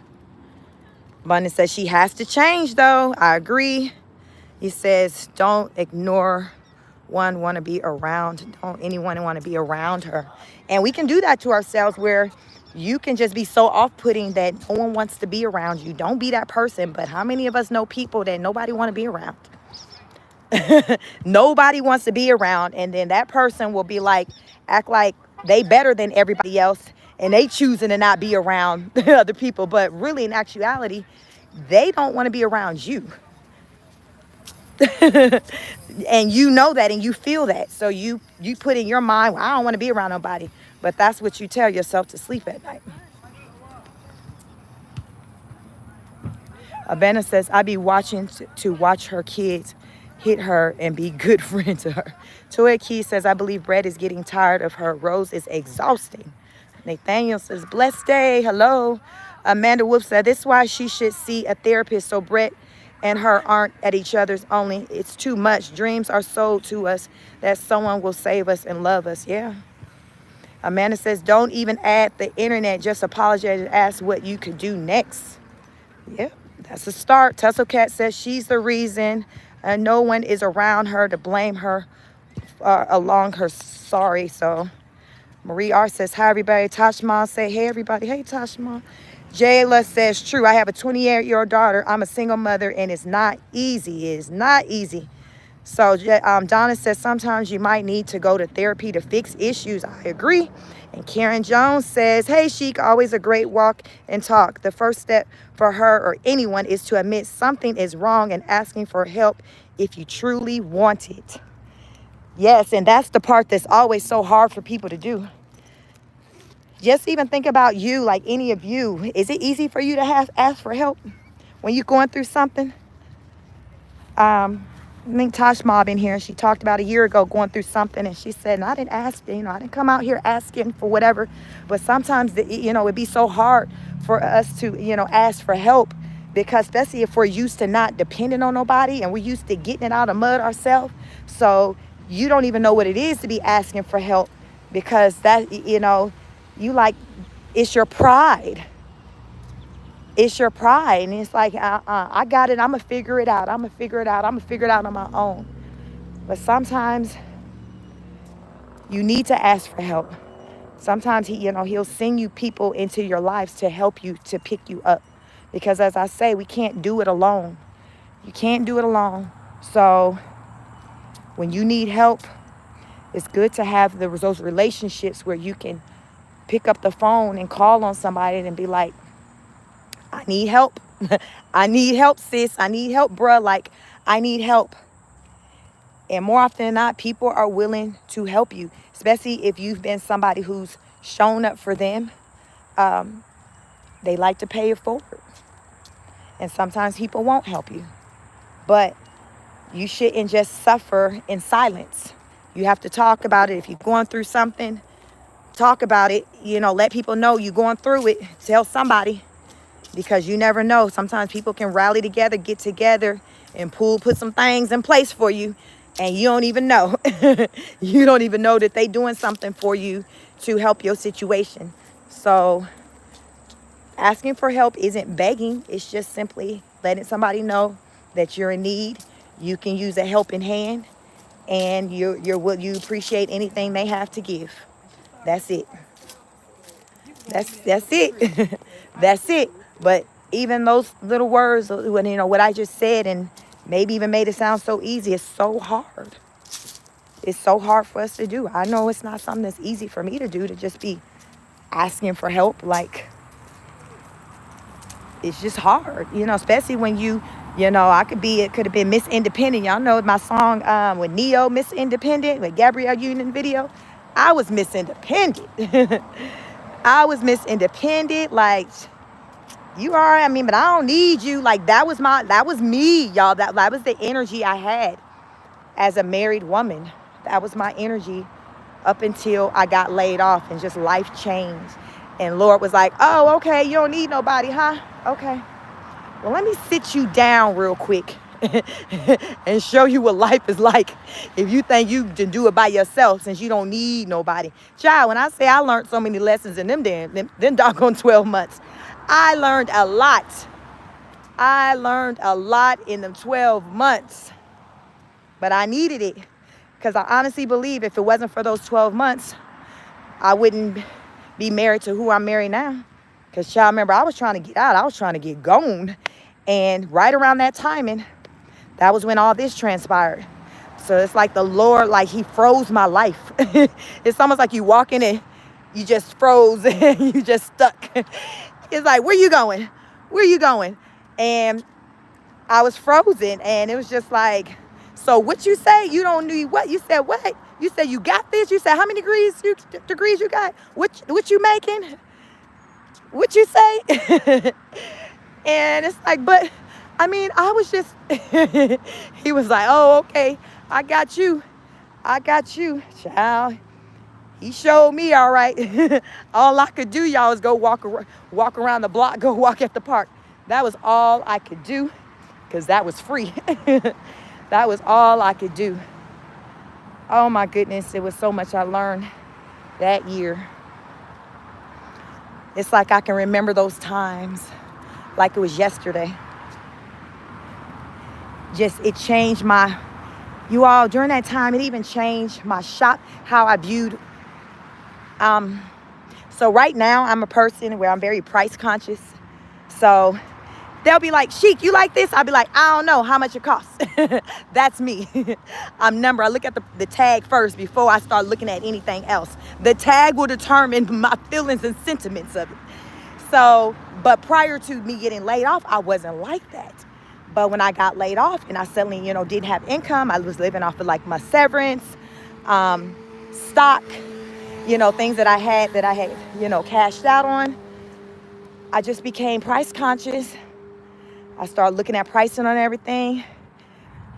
Abundance says, she has to change, though. I agree. He says, don't ignore one want to be around. Don't anyone want to be around her. And we can do that to ourselves, where you can just be so off-putting that no one wants to be around you. Don't be that person. But how many of us know people that nobody want to be around? Nobody wants to be around. And then that person will be like, act like they better than everybody else. And they choosing to not be around other people. But really, in actuality, they don't want to be around you. And you know that, and you feel that. So you put in your mind, well, I don't want to be around nobody. But that's what you tell yourself to sleep at night. Abena says, I be watching to watch her kids hit her and be good friend to her. Toya Key says, I believe Brett is getting tired of her. Rose is exhausting. Nathaniel says, blessed day. Hello. Amanda Wolf said, this is why she should see a therapist, so Brett and her aren't at each other's only. It's too much. Dreams are sold to us that someone will save us and love us. Yeah. Amanda says, don't even add the internet. Just apologize and ask what you could do next. Yeah, that's a start. Tussle Cat says she's the reason. No one is around her to blame her along her sorry. So Marie R says, hi, everybody. Tashma say, hey, everybody. Hey, Tashma. Jayla says, true. I have a 28-year-old daughter. I'm a single mother, and it's not easy. It's not easy. So Donna says, sometimes you might need to go to therapy to fix issues. I agree. And Karen Jones says, hey, Sheik, always a great walk and talk. The first step for her or anyone is to admit something is wrong and asking for help if you truly want it. Yes, and that's the part that's always so hard for people to do. Just even think about you, like any of you. Is it easy for you to ask for help when you're going through something? I think Tosh Mob in here, she talked about a year ago going through something, and she said, and I didn't ask, I didn't come out here asking for whatever, but sometimes, it'd be so hard for us to, ask for help, because especially if we're used to not depending on nobody and we're used to getting it out of mud ourselves. So you don't even know what it is to be asking for help, because that, you like, it's your pride. It's your pride. And it's like, I got it. I'm going to figure it out. I'm going to figure it out. I'm going to figure it out on my own. But sometimes you need to ask for help. Sometimes he'll send you people into your lives to help you, to pick you up. Because as I say, we can't do it alone. You can't do it alone. So when you need help, it's good to have those relationships where you can pick up the phone and call on somebody and be like, I need help. I need help, sis. I need help, bruh. Like, I need help. And more often than not, people are willing to help you, especially if you've been somebody who's shown up for them. They like to pay it forward. And sometimes people won't help you. But you shouldn't just suffer in silence. You have to talk about it. If you're going through something, talk about it. Let people know you're going through it. Tell somebody. Because you never know. Sometimes people can rally together, get together, and put some things in place for you. And you don't even know. You don't even know that they doing something for you to help your situation. So asking for help isn't begging. It's just simply letting somebody know that you're in need. You can use a helping hand. And you appreciate anything they have to give. That's it. That's it. That's it. But even those little words, when what I just said, and maybe even made it sound so easy, it's so hard. It's so hard for us to do. I know it's not something that's easy for me to do, to just be asking for help. Like, it's just hard, especially when it could have been Miss Independent. Y'all know my song with Neo, Miss Independent, with Gabrielle Union video. I was Miss Independent. I was Miss Independent. Like, you are, but I don't need you. Like, that was me, y'all. That was the energy I had as a married woman. That was my energy up until I got laid off and just life changed. And Lord was like, oh, okay, you don't need nobody, huh? Okay. Well, let me sit you down real quick and show you what life is like if you think you can do it by yourself, since you don't need nobody. Child, when I say I learned so many lessons in them doggone 12 months, I learned a lot. I learned a lot in them 12 months. But I needed it, because I honestly believe if it wasn't for those 12 months, I wouldn't be married to who I'm married now. Because, child, remember, I was trying to get out. I was trying to get gone. And right around that timing, that was when all this transpired. So it's like the Lord, like, he froze my life. It's almost like you walk in and you just froze and you just stuck. It's like, where you going? Where you going? And I was frozen, and it was just like, so what you say? You don't need what? You said what? You said you got this? You said how many degrees you got? What you making? What you say? And it's like, but I was just, he was like, oh, okay, I got you, child. He showed me, all right. All I could do, y'all, is go walk around the block, go walk at the park. That was all I could do, because that was free. That was all I could do. Oh, my goodness. It was so much I learned that year. It's like I can remember those times like it was yesterday. It changed you all, during that time, it even changed my how I viewed. So right now, I'm a person where I'm very price conscious. So they'll be like, Sheik, you like this? I'll be like, I don't know how much it costs. That's me. I look at the tag first before I start looking at anything else. The tag will determine my feelings and sentiments of it. So, but prior to me getting laid off, I wasn't like that. But when I got laid off and I suddenly, didn't have income, I was living off of like my severance, stock, things that I had, cashed out on. I just became price conscious. I started looking at pricing on everything.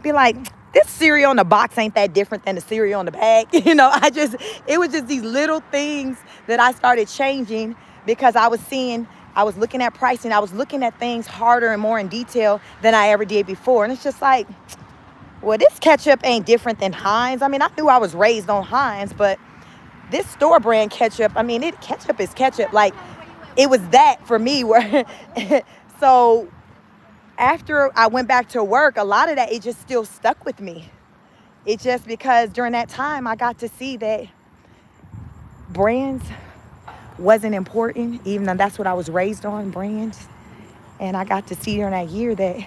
Be like, this cereal in the box ain't that different than the cereal in the bag. It was just these little things that I started changing because I was looking at pricing, I was looking at things harder and more in detail than I ever did before. And it's just like, well, this ketchup ain't different than Heinz. I mean, I knew I was raised on Heinz, but this store brand ketchup, I mean, ketchup is ketchup. Like, it was that for me where, so after I went back to work, a lot of that, it just still stuck with me. It's just because during that time, I got to see that brands wasn't important, even though that's what I was raised on, brands. And I got to see during that year that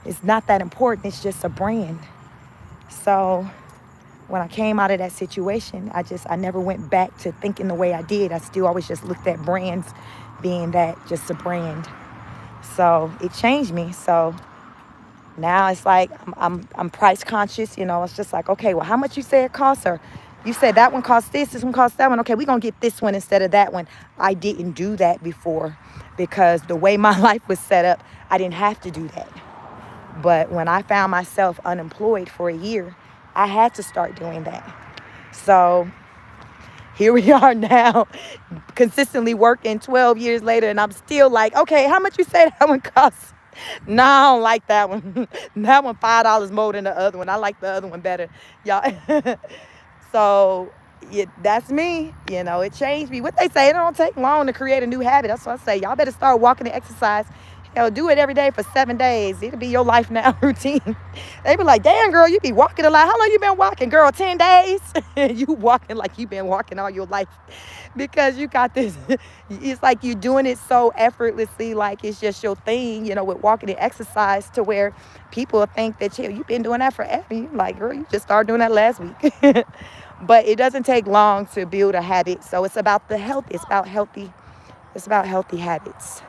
it's not that important. It's just a brand. So when I came out of that situation, I never went back to thinking the way I did. I still always just looked at brands being that just a brand. So it changed me. So now it's like I'm price conscious. It's just like, okay, well, how much you say it costs, or you said that one costs this one costs that one. Okay, we're gonna get this one instead of that one. I didn't do that before because the way my life was set up, I didn't have to do that. But when I found myself unemployed for a year, I had to start doing that. So here we are now, consistently working 12 years later, and I'm still like, okay, how much you say that one costs? No, I don't like that one. That one $5 more than the other one. I like the other one better, y'all. So yeah, that's me. It changed me. What they say, it don't take long to create a new habit. That's what I say. Y'all better start walking and exercise. Do it every day for 7 days. It'll be your life now routine. They be like, damn, girl, you be walking a lot. How long you been walking, girl? 10 days? You walking like you been walking all your life because you got this. It's like you're doing it so effortlessly, like it's just your thing, with walking and exercise, to where people think that you've been doing that forever. You like, girl, you just started doing that last week. But it doesn't take long to build a habit. So it's about the health. It's about healthy habits.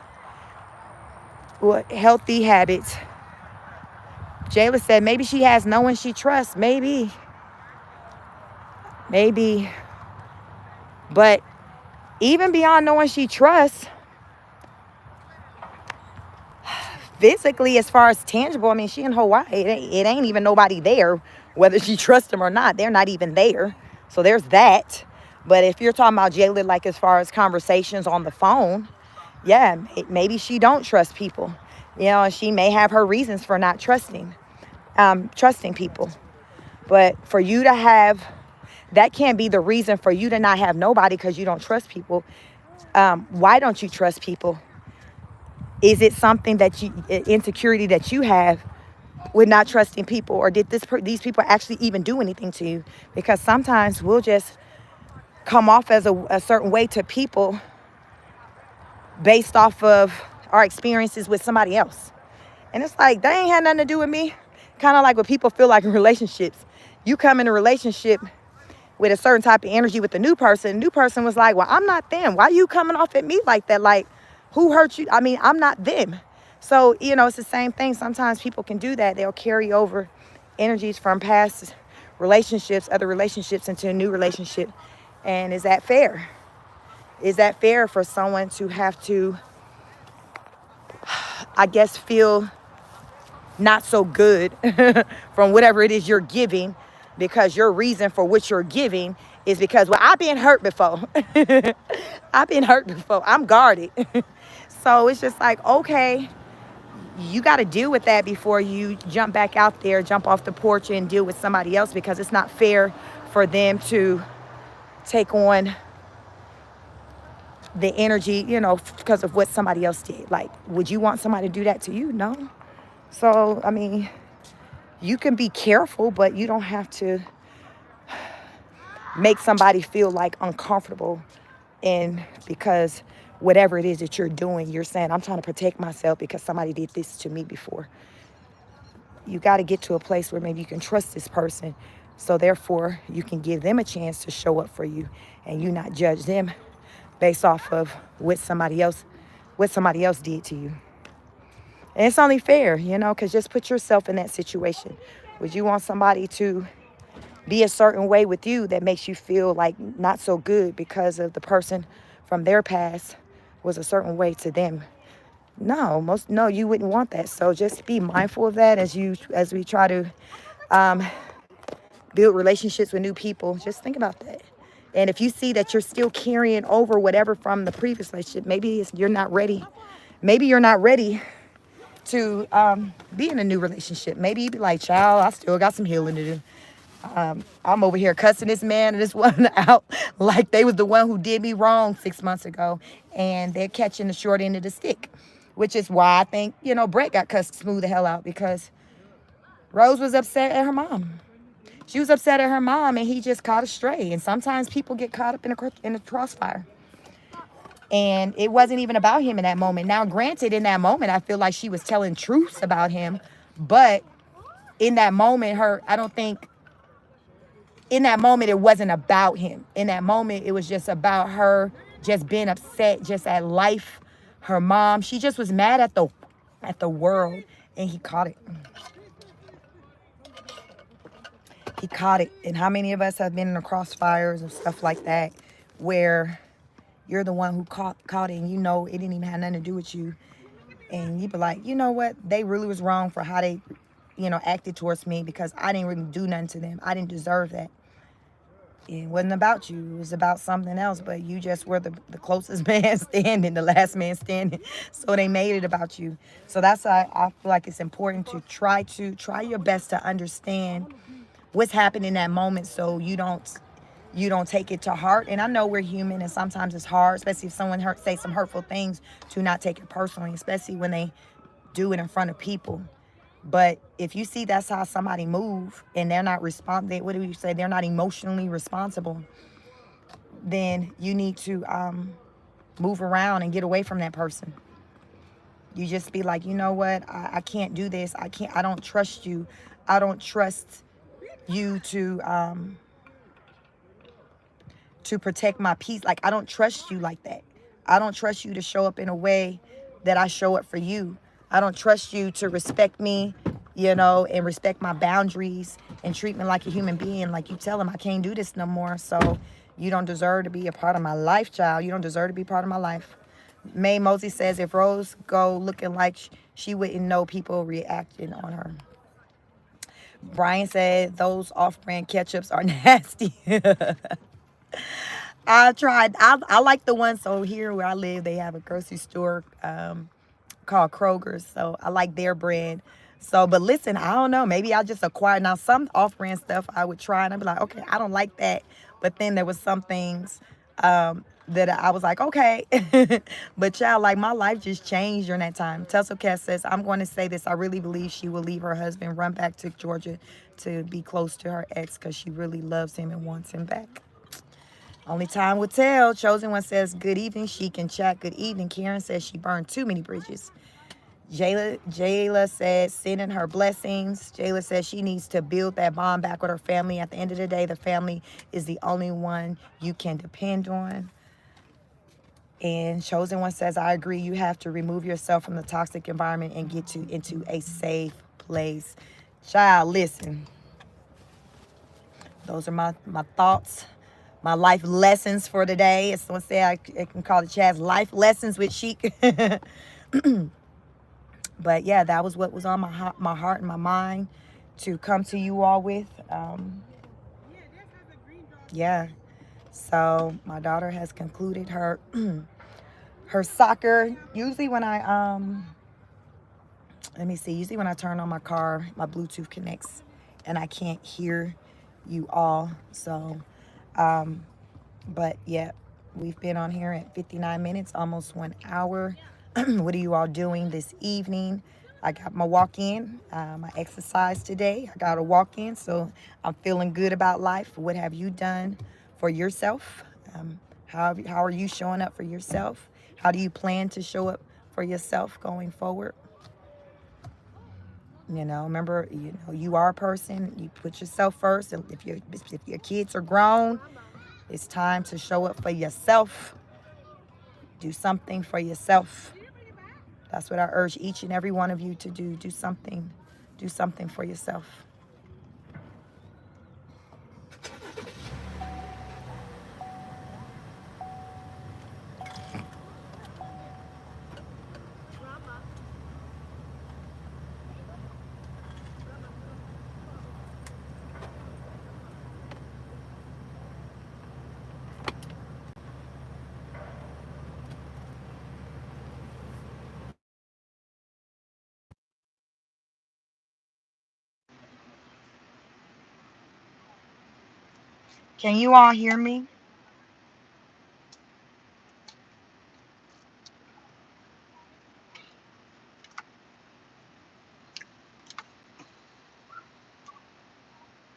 What healthy habits? Jayla said maybe she has no one she trusts. Maybe. But even beyond no one she trusts, physically, as far as tangible, I mean, she in Hawaii. It ain't even nobody there, whether she trusts them or not. They're not even there. So there's that. But if you're talking about Jayla, like as far as conversations on the phone, yeah, maybe she don't trust people. And she may have her reasons for not trusting people. But for you to have, that can't be the reason for you to not have nobody because you don't trust people. Why don't you trust people? Is it something that insecurity that you have with not trusting people, or did these people actually even do anything to you? Because sometimes we'll just come off as a certain way to people based off of our experiences with somebody else. And it's like, they ain't had nothing to do with me. Kind of like what people feel like in relationships. You come in a relationship with a certain type of energy with the new person. The new person was like, well, I'm not them. Why are you coming off at me like that? Like, who hurt you? I mean, I'm not them. So, it's the same thing. Sometimes people can do that. They'll carry over energies from past relationships, other relationships, into a new relationship. And is that fair? Is that fair for someone to have to, I guess, feel not so good from whatever it is you're giving, because your reason for what you're giving is because, well, I've been hurt before. I've been hurt before. I'm guarded. So it's just like, okay, you got to deal with that before you jump back out there, jump off the porch and deal with somebody else, because it's not fair for them to take on the energy, because of what somebody else did. Like, would you want somebody to do that to you? No. So, I mean, you can be careful, but you don't have to make somebody feel like uncomfortable. And because whatever it is that you're doing, you're saying, I'm trying to protect myself because somebody did this to me before. You got to get to a place where maybe you can trust this person. So therefore, you can give them a chance to show up for you, and you not judge them based off of what somebody else did to you. And it's only fair, because just put yourself in that situation. Would you want somebody to be a certain way with you that makes you feel like not so good because of the person from their past was a certain way to them? No, you wouldn't want that. So just be mindful of that as we try to Um, build relationships with new people. Just think about that. And if you see that you're still carrying over whatever from the previous relationship, maybe you're not ready. Maybe you're not ready to be in a new relationship. Maybe you be like, child, I still got some healing to do. I'm over here cussing this man and this one out like they was the one who did me wrong 6 months ago. And they're catching the short end of the stick, which is why I think, Brett got cussed smooth the hell out, because Rose was upset at her mom. She was upset at her mom, and he just caught astray. And sometimes people get caught up in a crossfire. And it wasn't even about him in that moment. Now, granted, in that moment, I feel like she was telling truths about him. But in that moment, I don't think, in that moment, it wasn't about him. In that moment, it was just about her just being upset, just at life, her mom. She just was mad at the world, and he caught it. He caught it. And how many of us have been in the crossfires and stuff like that, where you're the one who caught it, and it didn't even have nothing to do with you. And you be like, you know what? They really was wrong for how they, acted towards me, because I didn't really do nothing to them. I didn't deserve that. It wasn't about you. It was about something else. But you just were the closest man standing, the last man standing. So they made it about you. So that's why I feel like it's important to try your best to understand what's happening in that moment, so you don't take it to heart. And I know we're human, and sometimes it's hard, especially if someone say some hurtful things, to not take it personally, especially when they do it in front of people. But if you see that's how somebody move, and they're not responding, what do you say? They're not emotionally responsible. Then you need to move around and get away from that person. You just be like, you know what? I can't do this. I don't trust you. I don't trust you to protect my peace. Like, I don't trust you like that. I don't trust you to show up in a way that I show up for you. I don't trust you to respect me, and respect my boundaries and treat me like a human being. Like, you tell him, I can't do this no more. So you don't deserve to be a part of my life, child. You don't deserve to be part of my life. May Mosey says, if Rose go looking like she wouldn't know people reacting on her. Brian said, those off-brand ketchups are nasty. I tried. I like the ones. So here where I live, they have a grocery store called Kroger's. So I like their brand. So, but listen, I don't know. Maybe I just acquired. Now, some off-brand stuff I would try, and I'd be like, okay, I don't like that. But then there was some things that I was like, okay. But child, like, my life just changed during that time. Tessa Cass says, I'm going to say this. I really believe she will leave her husband, run back to Georgia to be close to her ex, because she really loves him and wants him back. Only time will tell. Chosen One says, good evening, Chic and Chat. Good evening. Karen says she burned too many bridges. Jayla says, sending her blessings. Jayla says she needs to build that bond back with her family. At the end of the day, the family is the only one you can depend on. And Chosen One says, I agree. You have to remove yourself from the toxic environment and get into a safe place. Child, listen. Those are my thoughts. My life lessons for today. As someone said, I can call it Chad's life lessons with Chic. But yeah, that was what was on my heart and my mind to come to you all with. Yeah. So my daughter has concluded her her soccer. Usually when I let me see. Usually when I turn on my car, my Bluetooth connects, and I can't hear you all. So, but yeah, we've been on here at 59 minutes, almost 1 hour. What are you all doing this evening? I got my walk-in, my exercise today. I got a walk-in, so I'm feeling good about life. What have you done for yourself? How are you showing up for yourself? How do you plan to show up for yourself going forward? Remember, you are a person. You put yourself first. And if your kids are grown, it's time to show up for yourself. Do something for yourself. That's what I urge each and every one of you to do. Do something. Do something for yourself. Can you all hear me?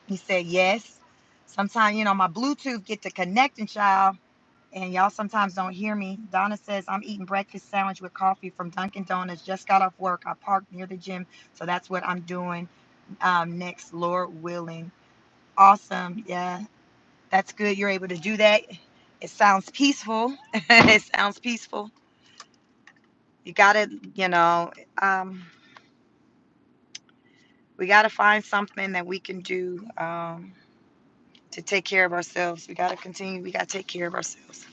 He said yes. Sometimes, my Bluetooth get to connecting, child, and y'all sometimes don't hear me. Donna says, I'm eating breakfast sandwich with coffee from Dunkin' Donuts. Just got off work. I parked near the gym, so that's what I'm doing next, Lord willing. Awesome. Yeah, that's good. You're able to do that. It sounds peaceful. It sounds peaceful. You got to, um, we got to find something that we can do to take care of ourselves. We got to continue. We got to take care of ourselves.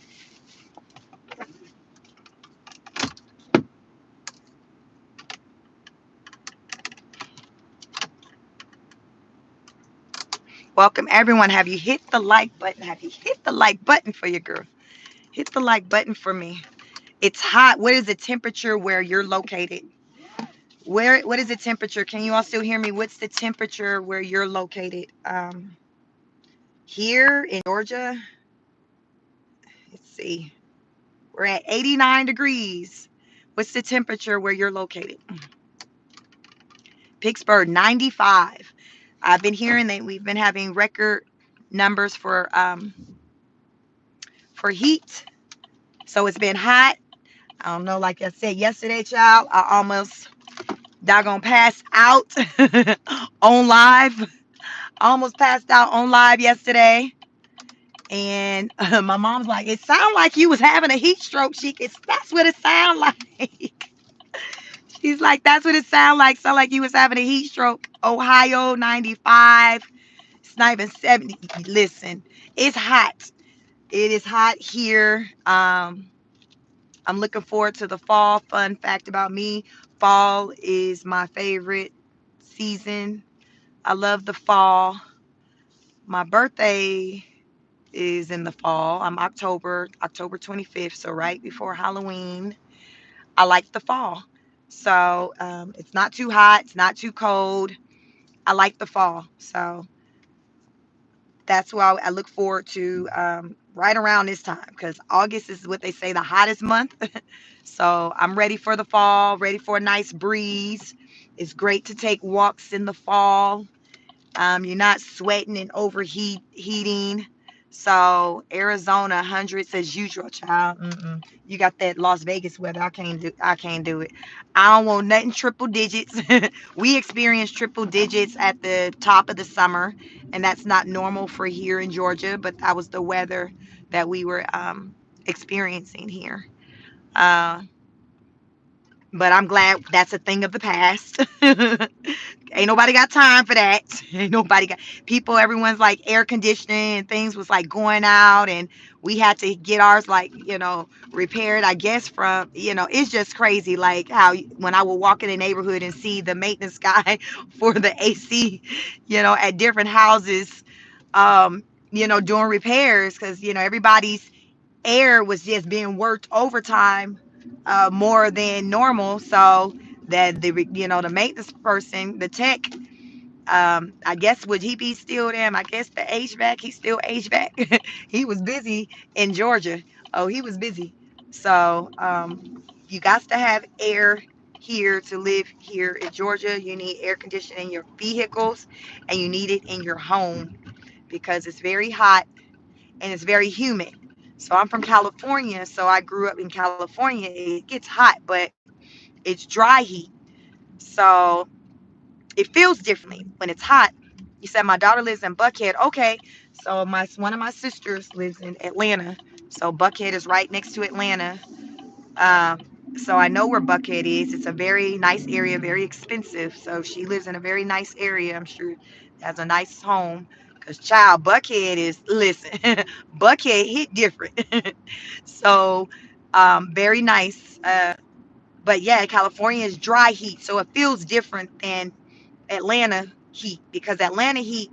Welcome, everyone. Have you hit the like button? Have you hit the like button for your girl? Hit the like button for me. It's hot. What is the temperature where you're located? What is the temperature? Can you all still hear me? What's the temperature where you're located? Here in Georgia, let's see. We're at 89 degrees. What's the temperature where you're located? Pittsburgh, 95. I've been hearing that we've been having record numbers for heat. So it's been hot. I don't know, like I said yesterday, child, I almost doggone passed out on live. Almost passed out on live yesterday. And my mom's like, it sounded like you was having a heat stroke, Sheik. That's what it sounded like. She's like, that's what it sounded like. Sound like you was having a heat stroke. Ohio, 95. It's not even 70. Listen, it's hot. It is hot here. I'm looking forward to the fall. Fun fact about me, fall is my favorite season. I love the fall. My birthday is in the fall. I'm October 25th, so right before Halloween. I like the fall. So it's not too hot, it's not too cold. I like the fall. So that's why I look forward to right around this time because August is what they say the hottest month. So I'm ready for the fall, ready for a nice breeze. It's great to take walks in the fall. You're not sweating and overheating. So Arizona hundreds as usual, child. You got that Las Vegas weather. I can't do it. I don't want nothing triple digits. We experienced triple digits at the top of the summer, and that's not normal for here in Georgia. But that was the weather that we were experiencing here. Uh, but I'm glad that's a thing of the past. Ain't nobody got time for that. Ain't nobody got people. Everyone's like air conditioning and things was like going out, and we had to get ours like repaired. I guess from it's just crazy. Like how when I would walk in the neighborhood and see the maintenance guy for the AC, at different houses, doing repairs because everybody's air was just being worked overtime more than normal. So that the maintenance person, the tech, I guess would he be still there? I guess the HVAC, he's still HVAC. He was busy in Georgia. Oh, he was busy. So you got to have air here to live here in Georgia. You need air conditioning in your vehicles and you need it in your home because it's very hot and it's very humid. So I'm from California, so I grew up in California. It gets hot, but it's dry heat. So it feels differently when it's hot. You said my daughter lives in Buckhead. Okay. So my one of my sisters lives in Atlanta. So Buckhead is right next to Atlanta. Um, so I know where Buckhead is. It's a very nice area, very expensive. So she lives in a very nice area. I'm sure has a nice home. Cause child, Buckhead is listen, Buckhead hit different. So very nice. But yeah, California is dry heat, so it feels different than Atlanta heat because Atlanta heat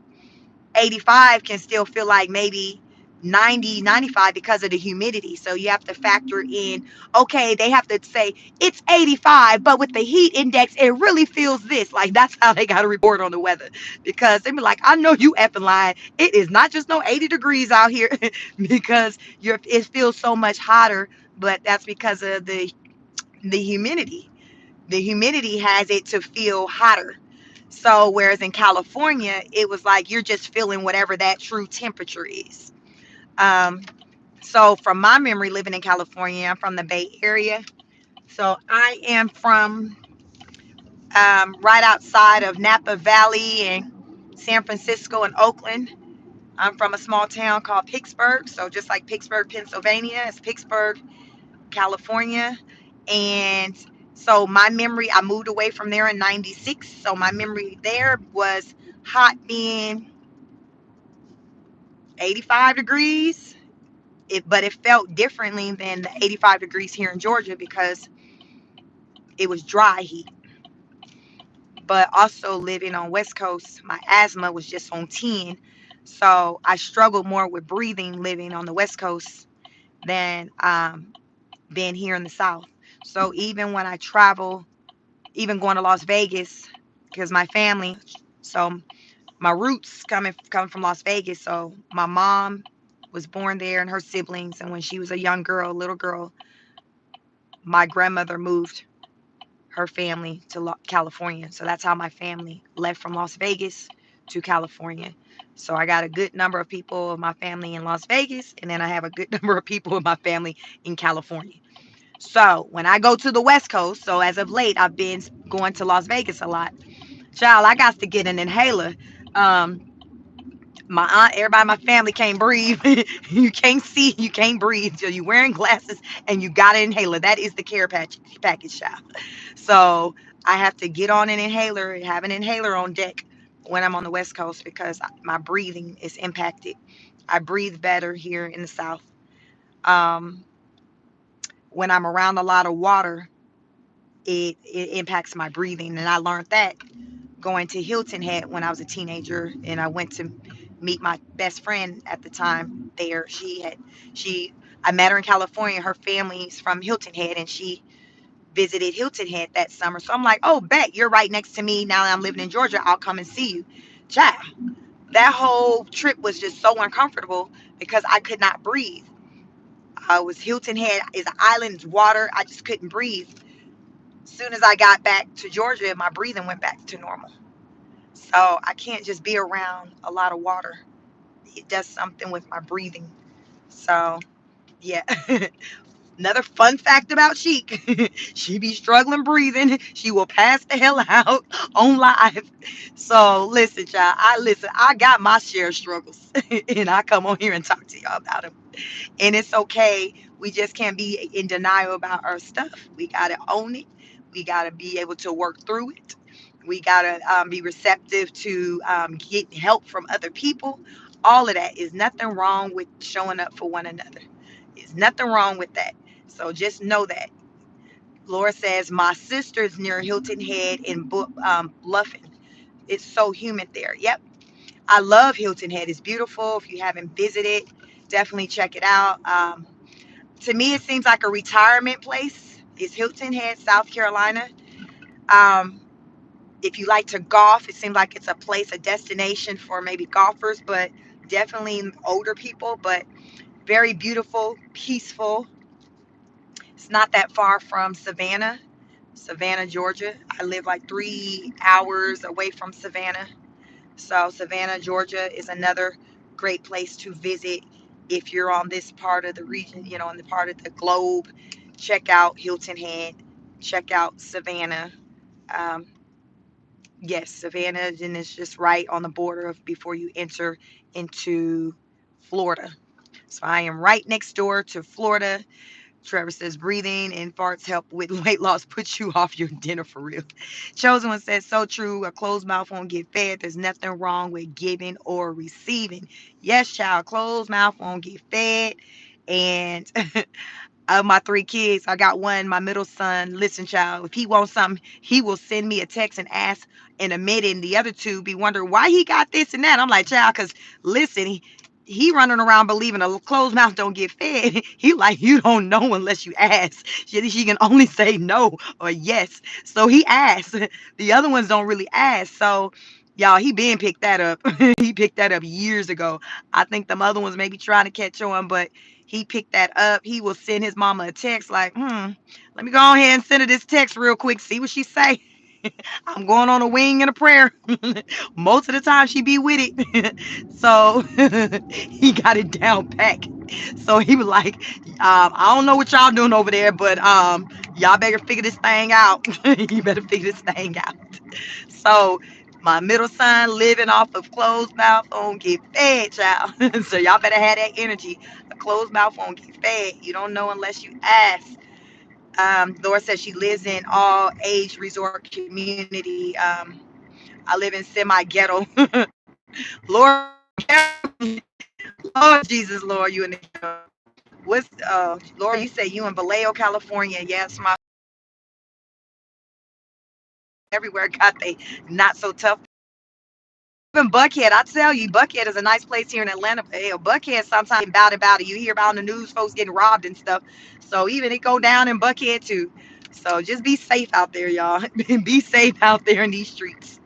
85 can still feel like maybe 90, 95 because of the humidity. So you have to factor in, okay, they have to say it's 85, but with the heat index, it really feels this. Like that's how they got to report on the weather because they be like, I know you effing lying. It is not just no 80 degrees out here because it feels so much hotter, but that's because of the humidity. The humidity has it to feel hotter. So whereas in California, it was like you're just feeling whatever that true temperature is. Um, so from my memory living in California, I'm from the Bay Area. So I am from right outside of Napa Valley and San Francisco and Oakland. I'm from a small town called Pittsburgh. So just like Pittsburgh, Pennsylvania, it's Pittsburgh, California. And so my memory, I moved away from there in 96. So my memory there was hot being 85 degrees. But it felt differently than the 85 degrees here in Georgia because it was dry heat. But also living on West Coast, my asthma was just on 10. So I struggled more with breathing living on the West Coast than being here in the South. So even when I travel, even going to Las Vegas, because my family, so my roots coming from Las Vegas. So my mom was born there and her siblings. And when she was a young girl, little girl, my grandmother moved her family to California. So that's how my family left from Las Vegas to California. So I got a good number of people of my family in Las Vegas, and then I have a good number of people of my family in California. So when I go to the West Coast, so as of late, I've been going to Las Vegas a lot. Child, I got to get an inhaler. Um, my aunt, everybody in my family can't breathe. You can't see, you can't breathe. So you're wearing glasses and you got an inhaler. That is the care package, child. So I have to get on an inhaler and have an inhaler on deck when I'm on the West Coast because my breathing is impacted. I breathe better here in the South. Um, when I'm around a lot of water, it impacts my breathing. And I learned that going to Hilton Head when I was a teenager. And I went to meet my best friend at the time there. She, I met her in California. Her family's from Hilton Head and she visited Hilton Head that summer. So I'm like, oh, bet you're right next to me. Now that I'm living in Georgia, I'll come and see you. Child, that whole trip was just so uncomfortable because I could not breathe. I was Hilton Head is an island, it's water. I just couldn't breathe. As soon as I got back to Georgia, my breathing went back to normal. So I can't just be around a lot of water. It does something with my breathing. So yeah. Another fun fact about Sheik, she be struggling breathing. She will pass the hell out on live. So listen, child, I got my share of struggles, and I come on here and talk to y'all about them. And it's okay. We just can't be in denial about our stuff. We gotta own it. We gotta be able to work through it. We gotta be receptive to get help from other people. All of that is nothing wrong with showing up for one another. There's nothing wrong with that. So just know that. Laura says, my sister's near Hilton Head in Bluffing. It's so humid there. Yep. I love Hilton Head. It's beautiful. If you haven't visited, definitely check it out. To me, it seems like a retirement place. It's Hilton Head, South Carolina. Um, if you like to golf, it seems like it's a place, a destination for maybe golfers, but definitely older people, but very beautiful, peaceful. It's not that far from Savannah, Georgia. I live like 3 hours away from Savannah. So, Savannah, Georgia is another great place to visit if you're on this part of the region, in the part of the globe. Check out Hilton Head, check out Savannah. Um, yes, Savannah, and it's just right on the border of before you enter into Florida. So, I am right next door to Florida. Trevor says breathing and farts help with weight loss, puts you off your dinner for real. Chosen one says so true. A closed mouth won't get fed. There's nothing wrong with giving or receiving. Yes, child, closed mouth won't get fed. And of my 3 kids, I got one, my middle son. Listen, child, if he wants something, he will send me a text and ask in a minute. And the other two be wondering why he got this and that. I'm like, child, because listen, he running around believing a closed mouth don't get fed. He like, you don't know unless you ask. She can only say no or yes. So he asked. The other ones don't really ask. So y'all, he been picked that up. He picked that up years ago. I think the other ones may be trying to catch on, but he picked that up. He will send his mama a text like, let me go ahead and send her this text real quick, see what she say. I'm going on a wing and a prayer. Most of the time she be with it. So he got it down pack. So he was like, I don't know what y'all doing over there, but y'all better figure this thing out. You better figure this thing out. So my middle son living off of closed mouth on get fed, child. So y'all better have that energy. A closed mouth on get fed. You don't know unless you ask. Laura says she lives in all age resort community. I live in semi ghetto. Lord, Lord Jesus, Lord, you in the ghetto. What's Laura? You say you in Vallejo, California? Yes, my everywhere got they not so tough. Even Buckhead, I tell you, Buckhead is a nice place here in Atlanta. Hell, Buckhead sometimes about it. You hear about on the news, folks getting robbed and stuff. So even it go down in Buckhead too. So just be safe out there, y'all. Be safe out there in these streets.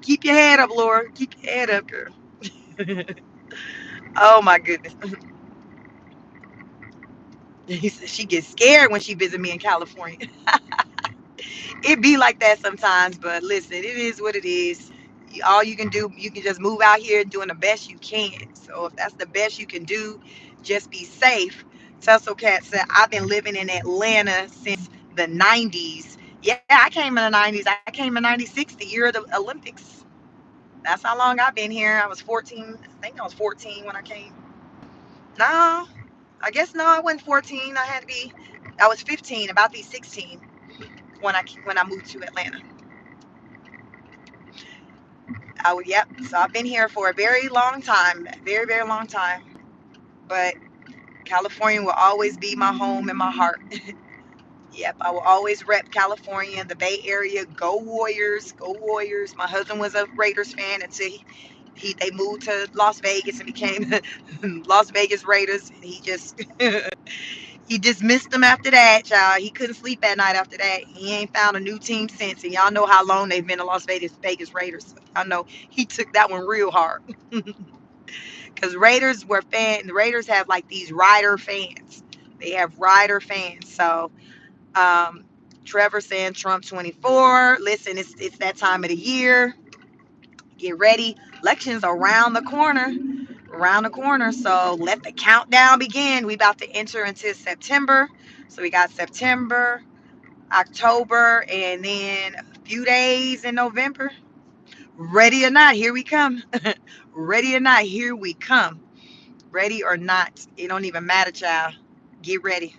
Keep your head up, Laura. Keep your head up, girl. Oh my goodness. He said she gets scared when she visit me in California. It be like that sometimes, but listen, it is what it is. All you can do, you can just move out here doing the best you can. So if that's the best you can do, just be safe. Tussle Cat said, I've been living in Atlanta since the 90s. Yeah, I came in the 90s. I came in 96, the year of the Olympics. That's how long I've been here. I was 14. I think I was 14 when I came. No, I guess no, I wasn't 14. I was 15, about to be 16 when I moved to Atlanta. Yep. So I've been here for a very long time, very, very long time. But California will always be my home and my heart. Yep, I will always rep California, the Bay Area. Go Warriors, go Warriors. My husband was a Raiders fan until they moved to Las Vegas and became Las Vegas Raiders. And he dismissed them after that, child. He couldn't sleep at night after that. He ain't found a new team since. And y'all know how long they've been the Las Vegas Raiders. So I know he took that one real hard. Because the Raiders have like these rider fans. They have rider fans. So um, Trevor saying Trump 24. Listen, it's that time of the year. Get ready. Elections around the corner. Around the corner. So let the countdown begin. We about to enter into September. So we got September, October, and then a few days in November. Ready or not, here we come. Ready or not, here we come. Ready or not, it don't even matter, child. Get ready.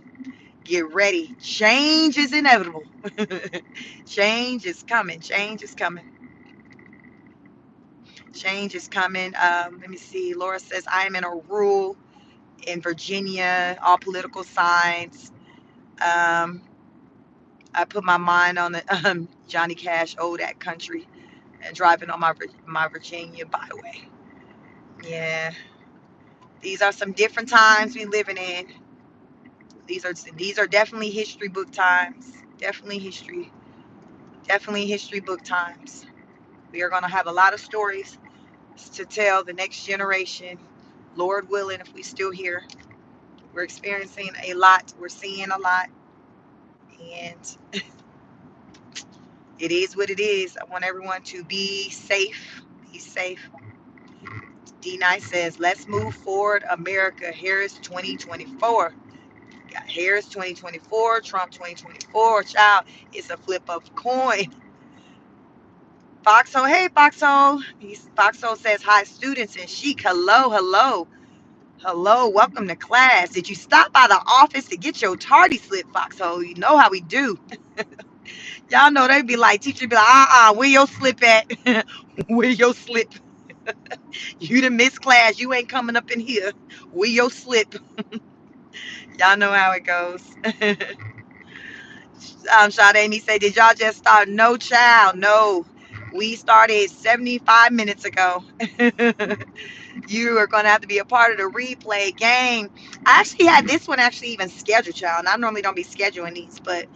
Get ready. Change is inevitable. Change is coming. Change is coming. Change is coming. Let me see. Laura says, I am in a rural in Virginia, all political signs. Um, I put my mind on the Johnny Cash, Oh That Country, and driving on my Virginia byway. Yeah, these are some different times we living in. These are definitely history book times. Definitely history book times. We are gonna have a lot of stories to tell the next generation. Lord willing, if we still here, we're experiencing a lot. We're seeing a lot, and it is what it is. I want everyone to be safe. Be safe. D Nice says, let's move forward, America. Harris 2024. Got Harris 2024, Trump 2024. Child, it's a flip of a coin. Foxhole, hey Foxhole. Foxhole says, hi students and chic. Hello, hello. Hello, welcome to class. Did you stop by the office to get your tardy slip, Foxhole? You know how we do. Y'all know they be like, teacher be like, where your slip at? Where your slip? You done missed class. You ain't coming up in here. Where your slip? Y'all know how it goes. Sade, he say, did y'all just start? No, child, no. We started 75 minutes ago. You are going to have to be a part of the replay game. I actually had this one actually even scheduled, y'all. And I normally don't be scheduling these, but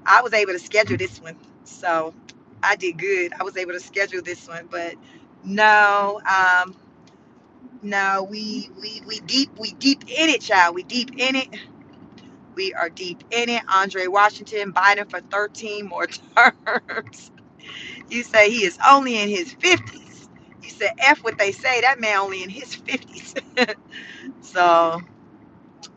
I was able to schedule this one. So I did good. I was able to schedule this one, but no, no, we deep in it, child. We deep in it. We are deep in it. Andre Washington, Biden for 13 more terms. You say he is only in his 50s. You said F what they say. That man only in his 50s. So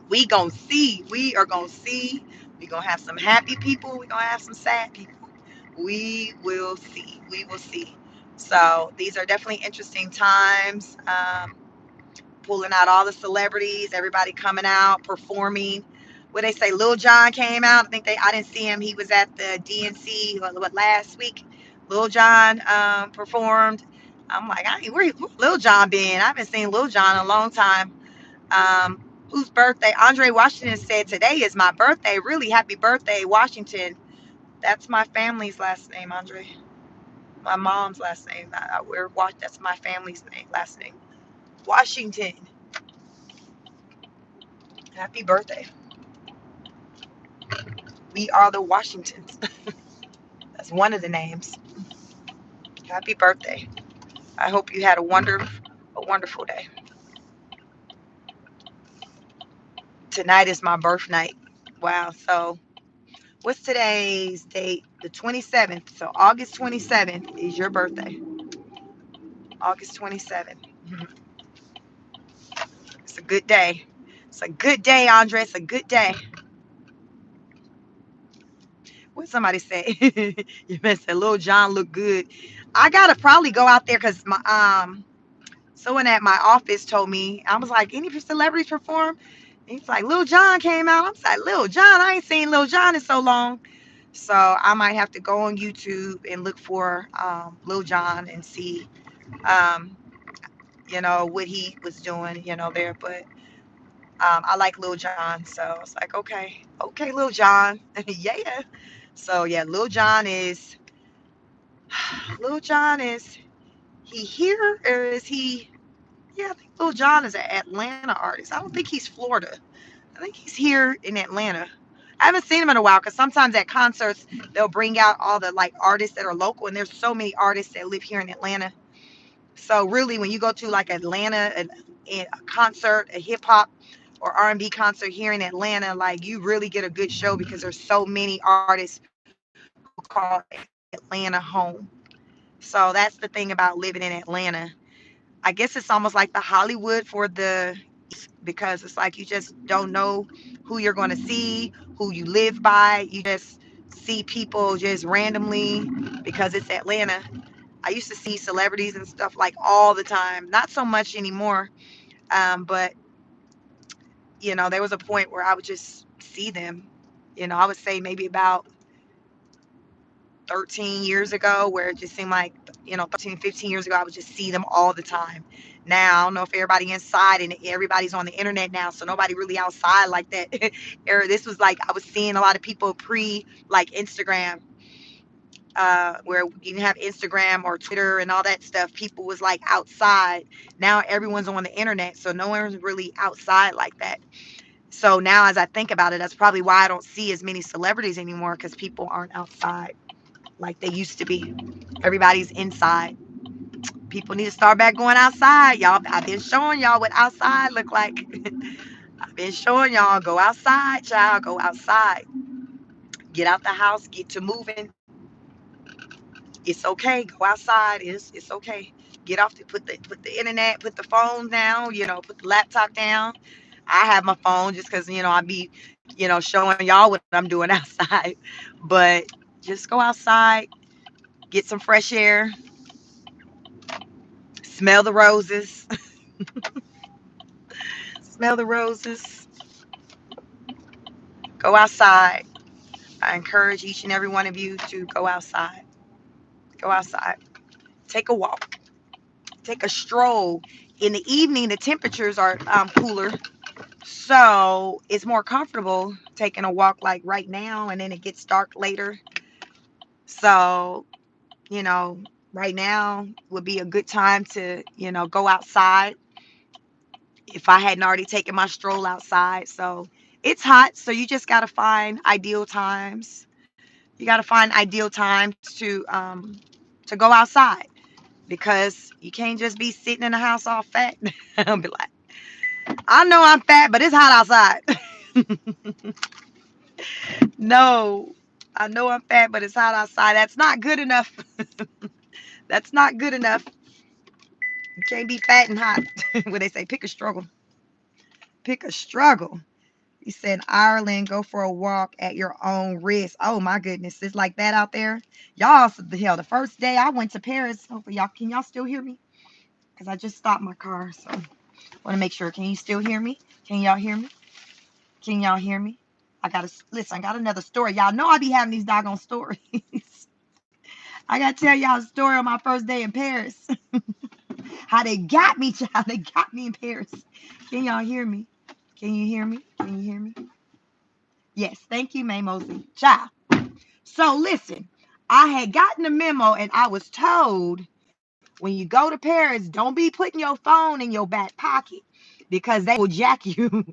we gonna see. We are gonna see. We gonna have some happy people. We gonna have some sad people. We will see. We will see. So these are definitely interesting times. Pulling out all the celebrities, everybody coming out, performing. What they say, Lil Jon came out. I didn't see him. He was at the DNC last week. Lil Jon performed. I'm like, where Lil Jon been? I haven't seen Lil Jon in a long time. Whose birthday? Andre Washington said today is my birthday. Really, happy birthday, Washington. That's my family's last name, Andre. My mom's last name. That's my family's name, last name. Washington. Happy birthday. We are the Washingtons. That's one of the names. Happy birthday. I hope you had a wonderful day. Tonight is my birth night. Wow. So what's today's date? The 27th. So August 27th is your birthday. August 27th. It's a good day. It's a good day, Andre. It's a good day. What somebody say? You better say Lil Jon look good. I gotta probably go out there because my someone at my office told me, I was like, any celebrities perform? And he's like, Lil Jon came out. I was like, Lil Jon? I ain't seen Lil Jon in so long. So I might have to go on YouTube and look for Lil Jon and see, um, what he was doing, there. But I like Lil Jon. So I was like, okay, Lil Jon. Yeah. So yeah, Lil Jon is he here or is he? Yeah, I think Lil Jon is an Atlanta artist. I don't think he's Florida. I think he's here in Atlanta. I haven't seen him in a while because sometimes at concerts they'll bring out all the like artists that are local, and there's so many artists that live here in Atlanta. So really, when you go to like Atlanta, a concert, a hip hop or R&B concert here in Atlanta, like you really get a good show because there's so many artists who call Atlanta home. So that's the thing about living in Atlanta. I guess it's almost like the Hollywood for the East because it's like you just don't know who you're going to see, who you live by. You just see people just randomly because it's Atlanta. I used to see celebrities and stuff like all the time. Not so much anymore, but there was a point where I would just see them. I would say maybe about 13 years ago where it just seemed like 13, 15 years ago I would just see them all the time. Now I don't know if everybody inside and everybody's on the internet now, so nobody really outside like that. Or this was like I was seeing a lot of people pre like Instagram, where you didn't have Instagram or Twitter and all that stuff. People was like outside. Now everyone's on the internet, so no one's really outside like that. So now as I think about it, that's probably why I don't see as many celebrities anymore, because people aren't outside like they used to be. Everybody's inside. People need to start back going outside, y'all. I've been showing y'all what outside look like. I've been showing y'all, go outside, child. Go outside. Get out the house. Get to moving. It's okay. Go outside. It's okay. Get off put the internet, put the phone down. Put the laptop down. I have my phone just because I be showing y'all what I'm doing outside. But just go outside. Get some fresh air. Smell the roses. Smell the roses. Go outside. I encourage each and every one of you to go outside. Go outside. Take a walk. Take a stroll. In the evening, the temperatures are cooler. So it's more comfortable taking a walk like right now, and then it gets dark later. So, you know, Right now would be a good time to, go outside if I hadn't already taken my stroll outside. So it's hot, so you just got to find ideal times. You got to find ideal times to go outside because you can't just be sitting in the house all fat. I'll be like, I know I'm fat, but it's hot outside. No, I know I'm fat, but it's hot outside. That's not good enough. That's not good enough. You can't be fat and hot. What they say, pick a struggle. Pick a struggle. He said, Ireland, go for a walk at your own risk. Oh my goodness, it's like that out there. Y'all, hell, the first day I went to Paris. Hopefully, can y'all still hear me? Because I just stopped my car, so I want to make sure. Can you still hear me? Can y'all hear me? Can y'all hear me? Listen. I got another story. Y'all know I be having these doggone stories. I gotta tell y'all a story on my first day in Paris. How they got me, child. They got me in Paris. Can y'all hear me? Can you hear me? Can you hear me? Yes, thank you, May Mosley. Child. So listen, I had gotten a memo and I was told when you go to Paris, don't be putting your phone in your back pocket because they will jack you.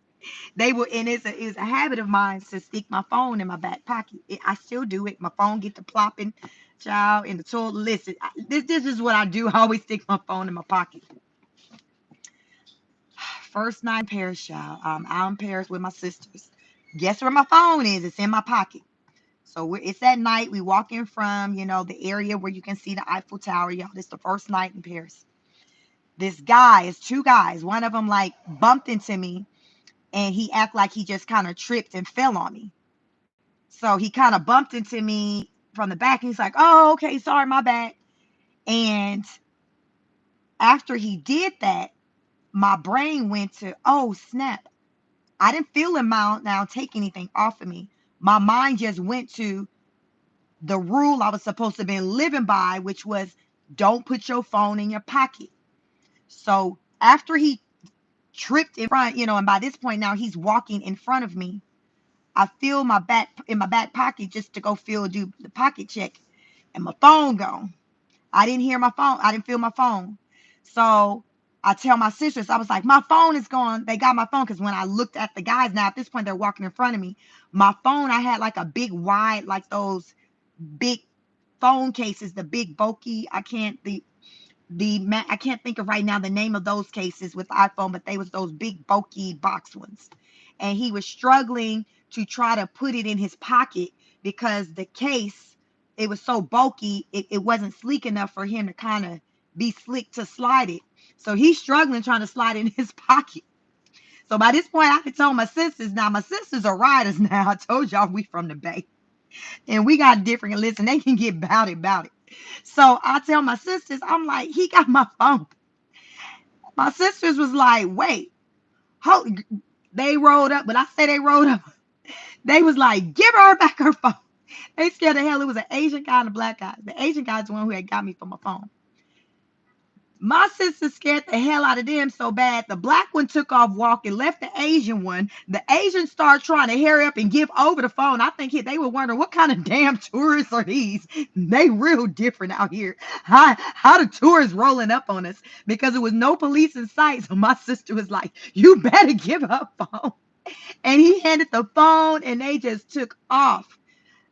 They will, and it's a habit of mine to stick my phone in my back pocket. I still do it. My phone get to plopping, child, in the toilet. Listen, this is what I do. I always stick my phone in my pocket. First night in Paris, child. I'm out in Paris with my sisters. Guess where my phone is? It's in my pocket. So it's at night. We walk in from, the area where you can see the Eiffel Tower. Y'all, this is the first night in Paris. This guy, it's two guys. One of them like bumped into me and he act like he just kind of tripped and fell on me. So he kind of bumped into me from the back and he's like, oh, okay, sorry, my bad. And after he did that, my brain went to, oh, snap. I didn't feel him now take anything off of me. My mind just went to the rule I was supposed to have been living by, which was don't put your phone in your pocket. So after he tripped in front, and by this point now he's walking in front of me, I feel my back pocket just to go do the pocket check, and my phone gone. I didn't hear my phone. I didn't feel my phone. So I tell my sisters, I was like, my phone is gone. They got my phone because when I looked at the guys, now at this point they're walking in front of me. My phone, I had like a big wide, like those big phone cases, the big bulky. I can't think of right now the name of those cases with iPhone, but they was those big bulky box ones. And he was struggling to try to put it in his pocket because the case, it was so bulky, it wasn't sleek enough for him to kind of be slick to slide it. So he's struggling trying to slide it in his pocket. So by this point, I could tell my sisters, now my sisters are riders now. I told y'all we from the Bay. And we got different, listen, they can get about it. So I tell my sisters, I'm like, he got my phone. My sisters was like, wait, hold. They rolled up, but I say they rolled up. They was like, give her back her phone. They scared the hell. It was an Asian guy and a black guy. The Asian guy's the one who had got me for my phone. My sister scared the hell out of them so bad. The black one took off walking, left the Asian one. The Asian started trying to hurry up and give over the phone. I think they were wondering what kind of damn tourists are these. They real different out here. How the tourists rolling up on us because there was no police in sight. So my sister was like, "You better give her phone." And he handed the phone, and they just took off.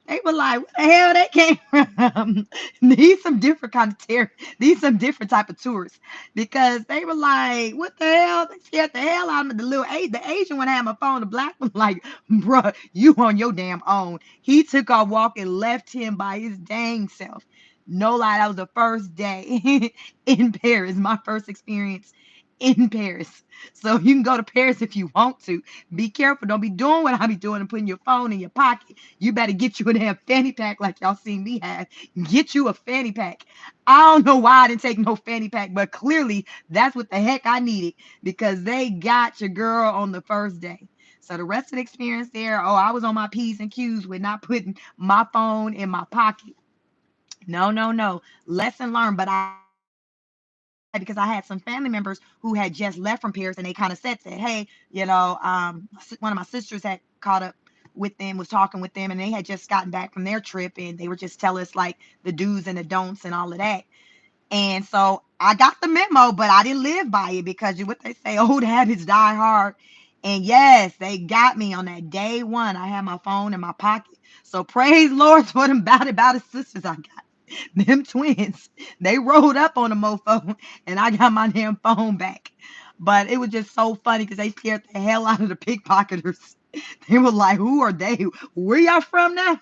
They were like, "What the hell they came from?" These some different kind of these some different type of tourists because they were like, "What the hell?" They scared the hell out of me. The Asian one had my phone. The black one like, "Bruh, you on your damn own." He took off walking, left him by his dang self. No lie, that was the first day in Paris. My first experience in Paris. So you can go to Paris if you want to. Be careful. Don't be doing what I be doing and putting your phone in your pocket. You better get you a damn fanny pack like y'all seen me have. Get you a fanny pack. I don't know why I didn't take no fanny pack, but clearly that's what the heck I needed because they got your girl on the first day. So the rest of the experience there, oh, I was on my P's and Q's with not putting my phone in my pocket. No, no, no. Lesson learned. But I did try because I had some family members who had just left from Paris and they kind of said that, hey, one of my sisters had caught up with them, was talking with them, and they had just gotten back from their trip and they were just telling us like the do's and the don'ts and all of that. And so I got the memo, but I didn't live by it because what they say, old habits die hard. And yes, they got me on that day one. I had my phone in my pocket. So praise Lord for them about sisters I got. Them twins. They rolled up on the mofo and I got my damn phone back. But it was just so funny because they scared the hell out of the pickpocketers. They were like, who are they? Where y'all from now?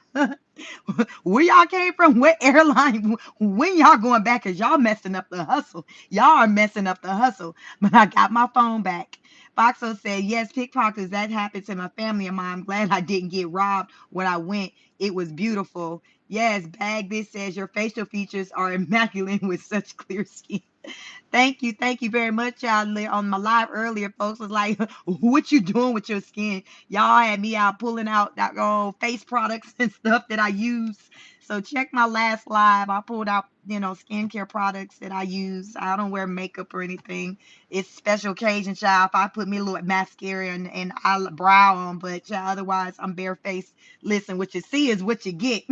Where y'all came from? What airline? When y'all going back? Cause y'all messing up the hustle. Y'all are messing up the hustle. But I got my phone back. Foxo said, yes, pickpockets, that happened to my family and mine. I'm glad I didn't get robbed when I went. It was beautiful. Yes, Bag This says your facial features are immaculate with such clear skin. Thank you very much, y'all. On my live earlier, folks was like, "What you doing with your skin?" Y'all had me out pulling out that face products and stuff that I use. So check my last live. I pulled out, skincare products that I use. I don't wear makeup or anything. It's special occasion, child. If I put me a little mascara and eyebrow on, but child, otherwise I'm barefaced. Listen, what you see is what you get.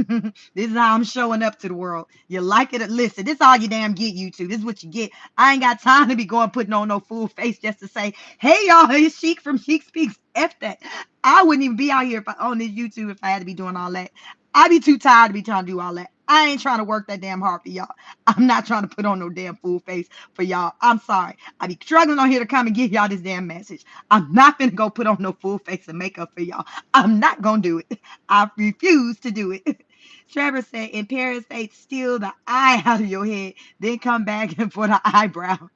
This is how I'm showing up to the world. You like it? Listen, this is all you damn get, YouTube. This is what you get. I ain't got time to be going putting on no full face just to say, hey y'all, it's Chic from Chic Speaks. F that. I wouldn't even be out here on this YouTube if I had to be doing all that. I'd be too tired to be trying to do all that. I ain't trying to work that damn hard for y'all. I'm not trying to put on no damn full face for y'all. I'm sorry. I be struggling on here to come and give y'all this damn message. I'm not gonna go put on no full face of makeup for y'all. I'm not gonna do it. I refuse to do it. Trevor said, in Paris, they steal the eye out of your head, then come back for the eyebrow.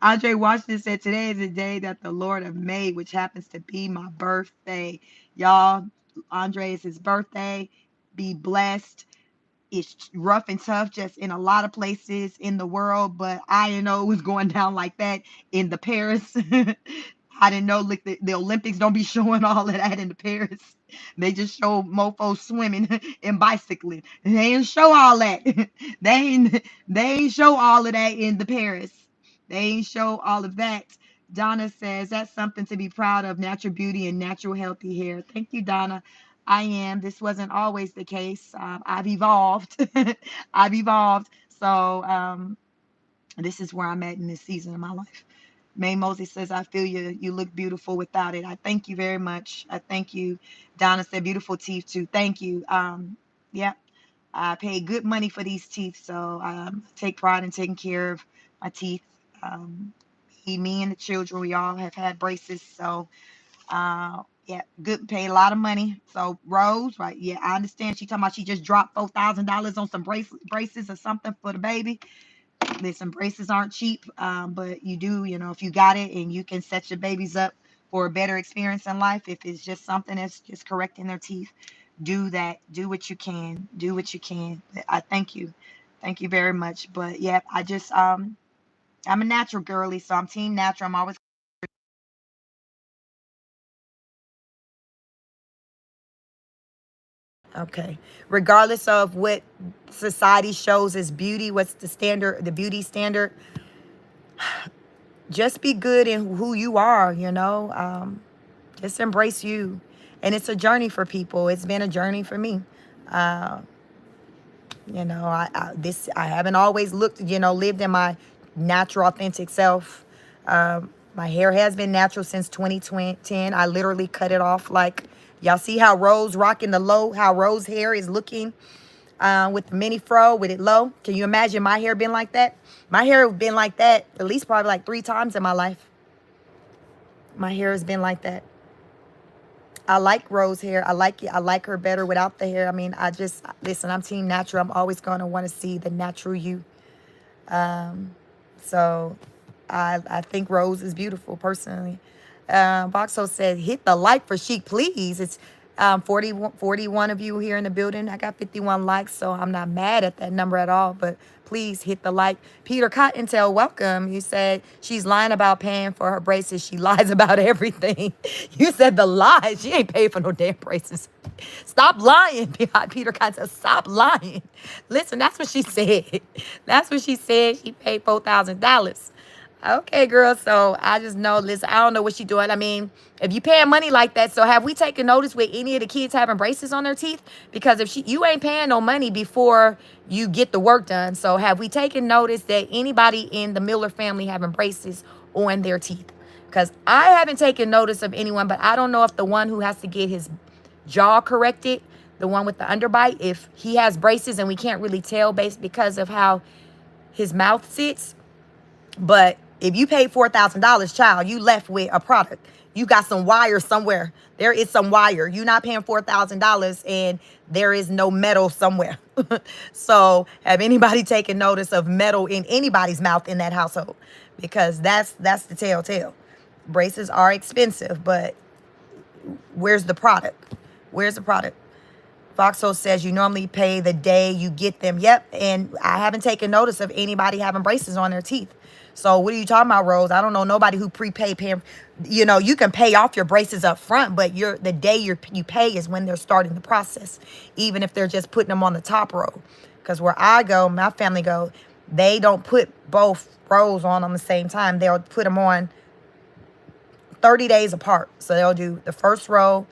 Andre Washington said, today is the day that the Lord have made, which happens to be my birthday. Y'all, Andre, is his birthday. Be blessed. It's rough and tough just in a lot of places in the world, but I didn't know it was going down like that in the Paris. I didn't know like the Olympics don't be showing all of that in the Paris. They just show mofos swimming and bicycling. They ain't show all that. They ain't show all of that in the Paris. They ain't show all of that. Donna says that's something to be proud of, natural beauty and natural healthy hair. Thank you, Donna. I am. This wasn't always the case. I've evolved. I've evolved. So this is where I'm at in this season of my life. May Mosey says, I feel you. You look beautiful without it. I thank you very much. I thank you. Donna said, beautiful teeth too. Thank you. Yeah, I pay good money for these teeth. So I take pride in taking care of my teeth. Me and the children, we all have had braces. So yeah, good, paid a lot of money. So Rose, right? Yeah, I understand. She talking about she just dropped $4,000 on some braces or something for the baby. Listen, braces aren't cheap, but you do, if you got it and you can set your babies up for a better experience in life, if it's just something that's just correcting their teeth, do that. Do what you can. Do what you can. I thank you very much. But yeah, I'm a natural girly, so I'm team natural. I'm always okay. Regardless of what society shows as beauty, what's the standard, the beauty standard, just be good in who you are, just embrace you. And it's a journey for people. It's been a journey for me. Uh, I haven't always looked, lived in my natural, authentic self. My hair has been natural since 2010. I literally cut it off like y'all see how Rose rocking the low, how Rose hair is looking with the mini fro with it low. Can you imagine my hair been like that? My hair has been like that at least probably like 3 times in my life. My hair has been like that. I like Rose hair. I like it. I like her better without the hair. I mean, I just listen. I'm team natural. I'm always going to want to see the natural you. So I think Rose is beautiful personally. Boxo said, hit the like for Chic, please. It's 41 of you here in the building. I got 51 likes, so I'm not mad at that number at all. But please hit the like. Peter Cottontail, welcome. You said she's lying about paying for her braces. She lies about everything. You said the lies. She ain't paid for no damn braces. Stop lying, Peter Cottontail. Stop lying. Listen, that's what she said. That's what she said. She paid $4,000. Okay, girl. So I just know, listen, I don't know what she doing. I mean, if you paying money like that, so have we taken notice with any of the kids having braces on their teeth? Because if you ain't paying no money before you get the work done. So have we taken notice that anybody in the Miller family having braces on their teeth? Because I haven't taken notice of anyone, but I don't know if the one who has to get his jaw corrected, the one with the underbite, if he has braces and we can't really tell based because of how his mouth sits. But if you paid $4,000, child, you left with a product. You got some wire somewhere. There is some wire. You're not paying $4,000 and there is no metal somewhere. So have anybody taken notice of metal in anybody's mouth in that household? Because that's the telltale. Braces are expensive, but where's the product? Where's the product? Foxhole says you normally pay the day you get them. Yep. And I haven't taken notice of anybody having braces on their teeth. So what are you talking about, Rose? I don't know nobody who prepaid paying. You know, you can pay off your braces up front, but the day you pay is when they're starting the process, even if they're just putting them on the top row. Because where I go, my family go, they don't put both rows on the same time. They'll put them on 30 days apart. So they'll do the first row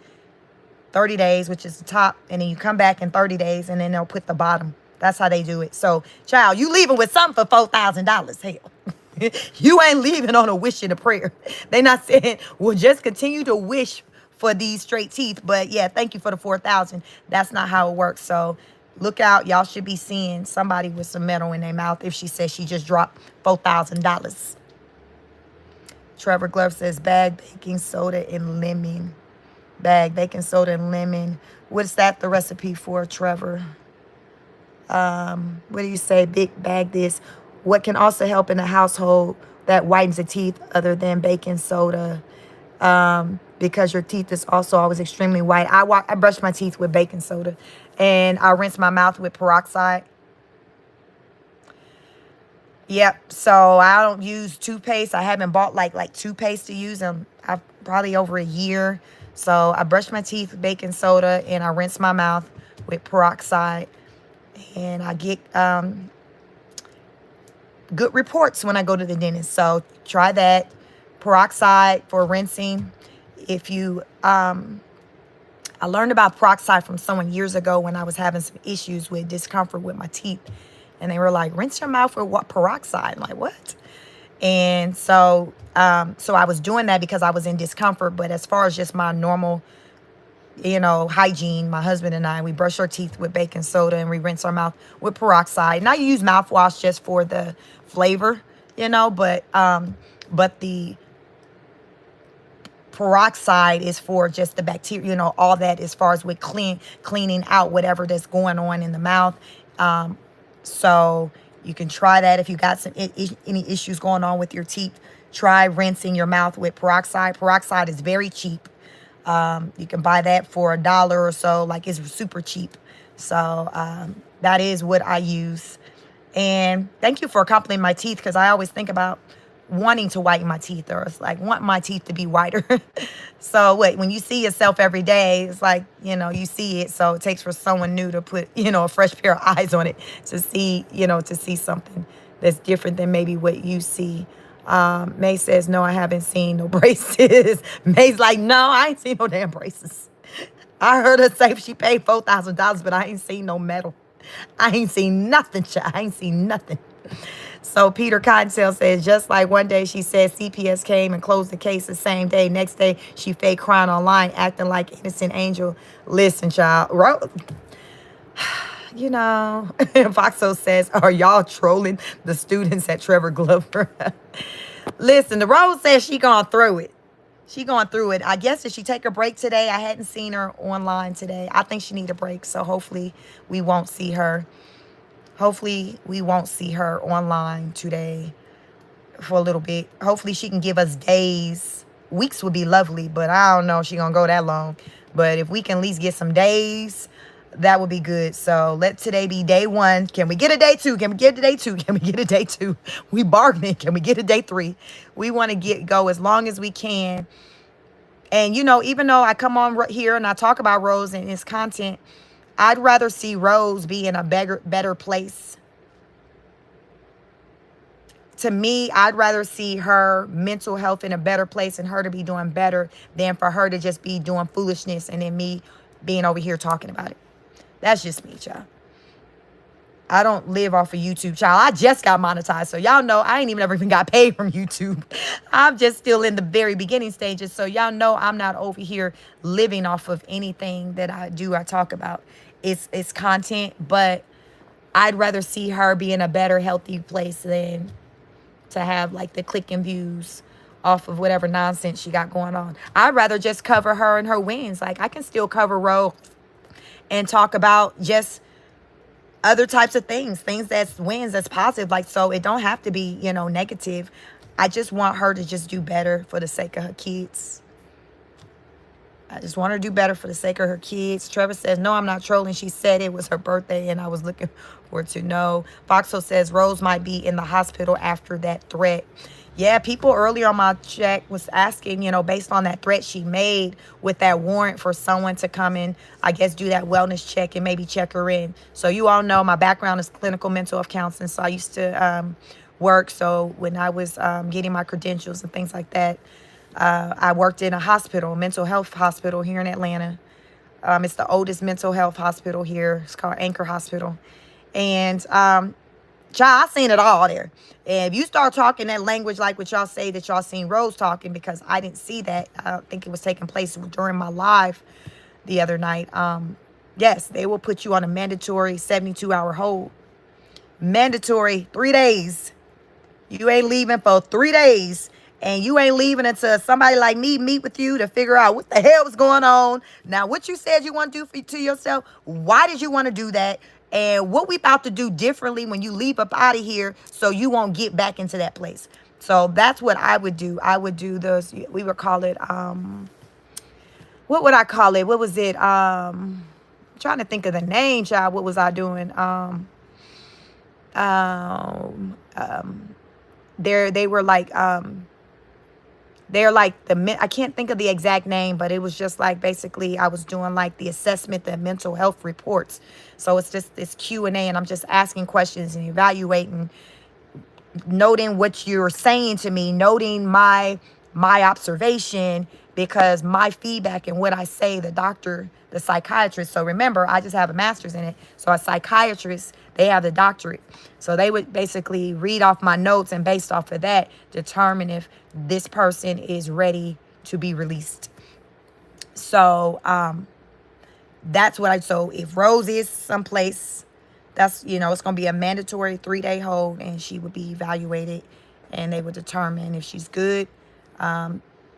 30 days, which is the top, and then you come back in 30 days, and then they'll put the bottom. That's how they do it. So, child, you leaving with something for $4,000. Hell, you ain't leaving on a wish and a prayer. They not saying, well, just continue to wish for these straight teeth. But, yeah, thank you for the $4,000. That's not how it works. So, look out. Y'all should be seeing somebody with some metal in their mouth if she says she just dropped $4,000. Trevor Glove says, bag baking soda and lemon. Bag baking soda and lemon. What's that the recipe for, Trevor? What do you say? Big bag this. What can also help in a household that whitens the teeth other than baking soda? Because your teeth is also always extremely white. I brush my teeth with baking soda, and I rinse my mouth with peroxide. Yep. So I don't use toothpaste. I haven't bought like toothpaste to use them. I've probably over a year. So I brush my teeth with baking soda and I rinse my mouth with peroxide. And I get good reports when I go to the dentist. So try that. Peroxide for rinsing. If you, I learned about peroxide from someone years ago when I was having some issues with discomfort with my teeth. And they were like, rinse your mouth with what peroxide? I'm like, what? And so I was doing that because I was in discomfort. But as far as just my normal, hygiene, my husband and I, we brush our teeth with baking soda and we rinse our mouth with peroxide. And I use mouthwash just for the flavor, but the peroxide is for just the bacteria, all that as far as with cleaning out whatever that's going on in the mouth. So you can try that if you got any issues going on with your teeth. Try rinsing your mouth with peroxide. Peroxide is very cheap. You can buy that for $1 or so. Like, it's super cheap. So that is what I use. And thank you for complimenting my teeth, because I always think about wanting to whiten my teeth, or it's like want my teeth to be whiter. So when you see yourself every day, it's like, you see it. So it takes for someone new to put, a fresh pair of eyes on it to see, to see something that's different than maybe what you see. May says, no, I haven't seen no braces. May's like, no, I ain't seen no damn braces. I heard her say she paid $4,000, but I ain't seen no metal. I ain't seen nothing, child. I ain't seen nothing. So Peter Cottontail says, just like one day she said CPS came and closed the case the same day. Next day, she fake crying online, acting like innocent angel. Listen, child. Foxo says, are y'all trolling the students at Trevor Glover? Listen, the Rose says she gone through it. She going through it. I guess, did she take a break today? I hadn't seen her online today. I think she need a break, so hopefully we won't see her. Hopefully we won't see her online today for a little bit. Hopefully she can give us days. Weeks would be lovely, but I don't know if she's going to go that long. But if we can at least get some days, that would be good. So let today be day 1. Can we get a day 2? Can we get a day 2? Can we get a day 2? We bargaining. Can we get a day 3? We want to go as long as we can. And, even though I come on here and I talk about Rose and his content, I'd rather see Rose be in a better place to me, I'd rather see her mental health in a better place and her to be doing better than for her to just be doing foolishness and then me being over here talking about it. That's just me, child. I don't live off of YouTube, child. I just got monetized. So y'all know I ain't even ever even got paid from YouTube. I'm just still in the very beginning stages. So y'all know I'm not over here living off of anything that I do or talk about. It's content, but I'd rather see her be in a better, healthy place than to have like the click and views off of whatever nonsense she got going on. I'd rather just cover her and her wins. Like I can still cover Ro and talk about just other types of things that's wins, that's positive. Like, so it don't have to be, negative. I just want her to just do better for the sake of her kids. I just want her to do better for the sake of her kids. Trevor says, no, I'm not trolling. She said it was her birthday and I was looking for her to know. Foxo says Rose might be in the hospital after that threat. Yeah, people earlier on my check was asking, based on that threat she made with that warrant for someone to come in, I guess, do that wellness check and maybe check her in. So you all know my background is clinical mental health counseling. So I used to work. So when I was getting my credentials and things like that, I worked in a hospital, mental health hospital here in Atlanta. It's the oldest mental health hospital here. It's called Anchor Hospital. And child, I seen it all there. And if you start talking that language like what y'all say that y'all seen Rose talking, because I didn't see that. I don't think it was taking place during my live the other night. Yes, they will put you on a mandatory 72-hour hold. Mandatory 3 days. You ain't leaving for 3 days. And you ain't leaving until somebody like me meet with you to figure out what the hell was going on. Now, what you said you want to do to yourself, why did you want to do that? And what we about to do differently when you leave up out of here so you won't get back into that place. So that's what I would do. I would do those, we would call it, what would I call it? What was it? Trying to think of the name, child. What was I doing? They were like, they're like I can't think of the exact name, but it was just like basically I was doing like the assessment, the mental health reports. So it's just this Q&A and I'm just asking questions and evaluating, noting what you're saying to me, noting my observation, because my feedback and what I say, the doctor, the psychiatrist. So remember, I just have a master's in it. So a psychiatrist, they have the doctorate. So they would basically read off my notes and based off of that, determine if this person is ready to be released. So that's what so if Rose is someplace, that's, it's going to be a mandatory 3-day hold and she would be evaluated and they would determine if she's good.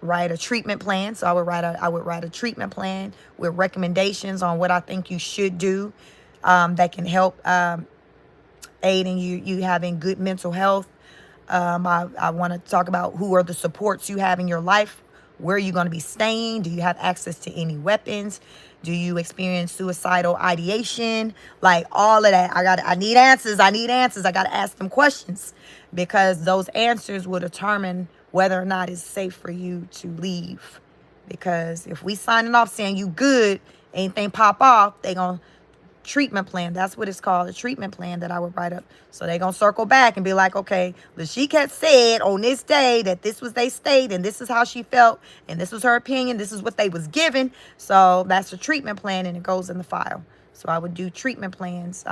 Write a treatment plan. So I would write a treatment plan with recommendations on what I think you should do that can help aid in you having good mental health. I want to talk about who are the supports you have in your life. Where are you going to be staying? Do you have access to any weapons? Do you experience suicidal ideation? Like all of that. I need answers. I got to ask them questions because those answers will determine whether or not it's safe for you to leave. Because if we signing off saying you good, anything pop off, they going to treatment plan. That's what it's called, a treatment plan that I would write up. So they going to circle back and be like, okay, Lashik had said on this day that this was they state and this is how she felt and this was her opinion. This is what they was given. So that's a treatment plan and it goes in the file. So I would do treatment plans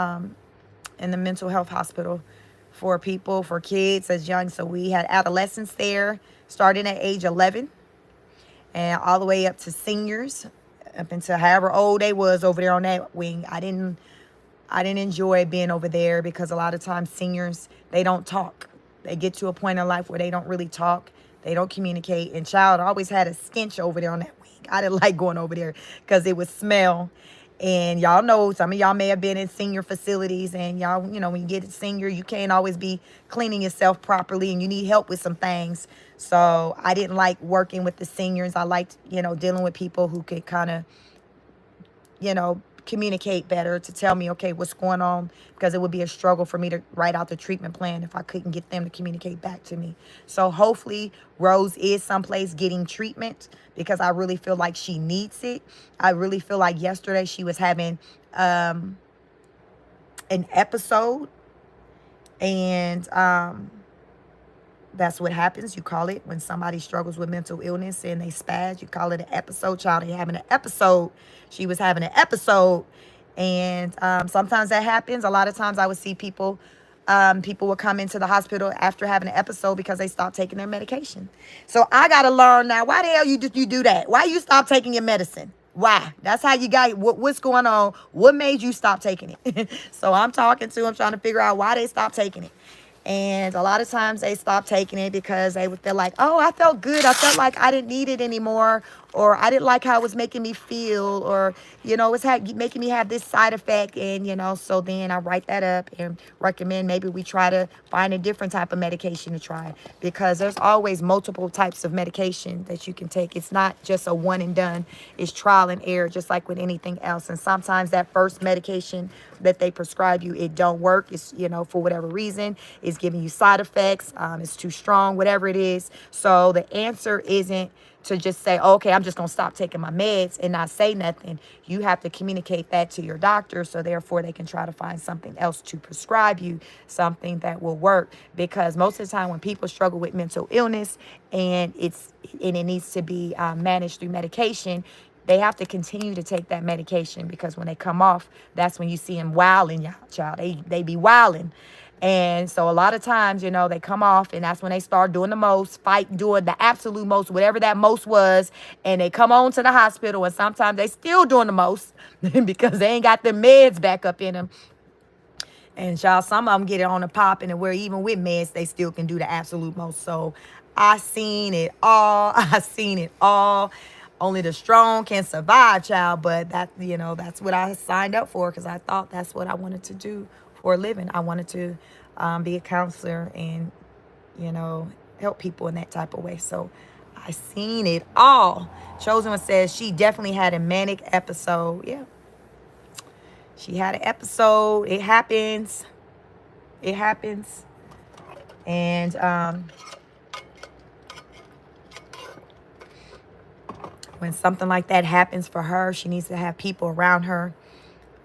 in the mental health hospital for people, for kids as young. So we had adolescents there starting at age 11 and all the way up to seniors, up until however old they was over there on that wing. I didn't enjoy being over there because a lot of times seniors, they don't talk. They get to a point in life where they don't really talk. They don't communicate. And child always had a stench over there on that wing. I didn't like going over there because it would smell. And y'all know, some of y'all may have been in senior facilities and y'all, when you get a senior, you can't always be cleaning yourself properly and you need help with some things. So I didn't like working with the seniors. I liked, dealing with people who could kind of, communicate better to tell me, okay, what's going on, because it would be a struggle for me to write out the treatment plan if I couldn't get them to communicate back to me. So hopefully Rose is someplace getting treatment because I really feel like she needs it. I really feel like yesterday she was having an episode and That's what happens. You call it when somebody struggles with mental illness and they spaz. You call it an episode. Child, they having an episode. She was having an episode, and sometimes that happens. A lot of times, I would see people. People will come into the hospital after having an episode because they stopped taking their medication. So I gotta learn now. Why the hell you do that? Why you stop taking your medicine? Why? That's how you got what's going on. What made you stop taking it? So I'm talking to them, trying to figure out why they stopped taking it. And a lot of times they stop taking it because they would feel like, oh, I felt good. I felt like I didn't need it anymore. Or I didn't like how it was making me feel. Or, it's making me have this side effect. And, so then I write that up and recommend maybe we try to find a different type of medication to try. Because there's always multiple types of medication that you can take. It's not just a one and done. It's trial and error, just like with anything else. And sometimes that first medication that they prescribe you, it don't work. It's, for whatever reason, it's giving you side effects. It's too strong, whatever it is. So the answer isn't to just say, oh, okay, I'm just going to stop taking my meds and not say nothing. You have to communicate that to your doctor. So therefore they can try to find something else to prescribe you, something that will work. Because most of the time when people struggle with mental illness and it needs to be managed through medication, they have to continue to take that medication because when they come off, that's when you see them wilding, y'all, child. They be wilding. And so a lot of times, they come off and that's when they start doing the most, doing the absolute most, whatever that most was. And they come on to the hospital and sometimes they still doing the most because they ain't got their meds back up in them. And y'all, some of them get it on the pop and where even with meds, they still can do the absolute most. So I seen it all. I seen it all. Only the strong can survive, child. But that's what I signed up for because I thought that's what I wanted to do for a living. I wanted to be a counselor and, help people in that type of way. So I seen it all. Chosen One says she definitely had a manic episode. Yeah. She had an episode. It happens. It happens. And when something like that happens for her, she needs to have people around her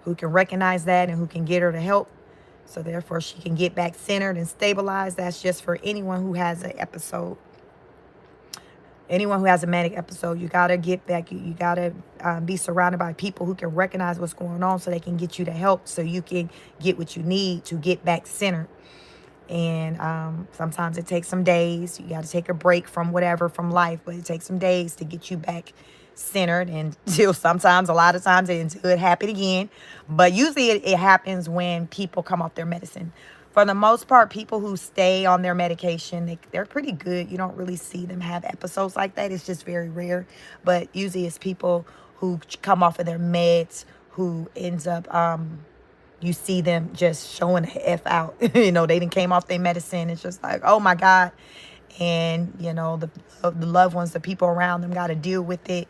who can recognize that and who can get her to help. So therefore she can get back centered and stabilized. That's just for anyone who has an episode. Anyone who has a manic episode, you got to get back. You got to be surrounded by people who can recognize what's going on so they can get you the help so you can get what you need to get back centered. And sometimes it takes some days. You got to take a break from whatever, from life, but it takes some days to get you back centered until sometimes, a lot of times, until it happen again. But usually it happens when people come off their medicine. For the most part, people who stay on their medication, they're pretty good. You don't really see them have episodes like that. It's just very rare. But usually it's people who come off of their meds who ends up, you see them just showing the F out. They done came off their medicine. It's just like, oh my God. And, the loved ones, the people around them got to deal with it.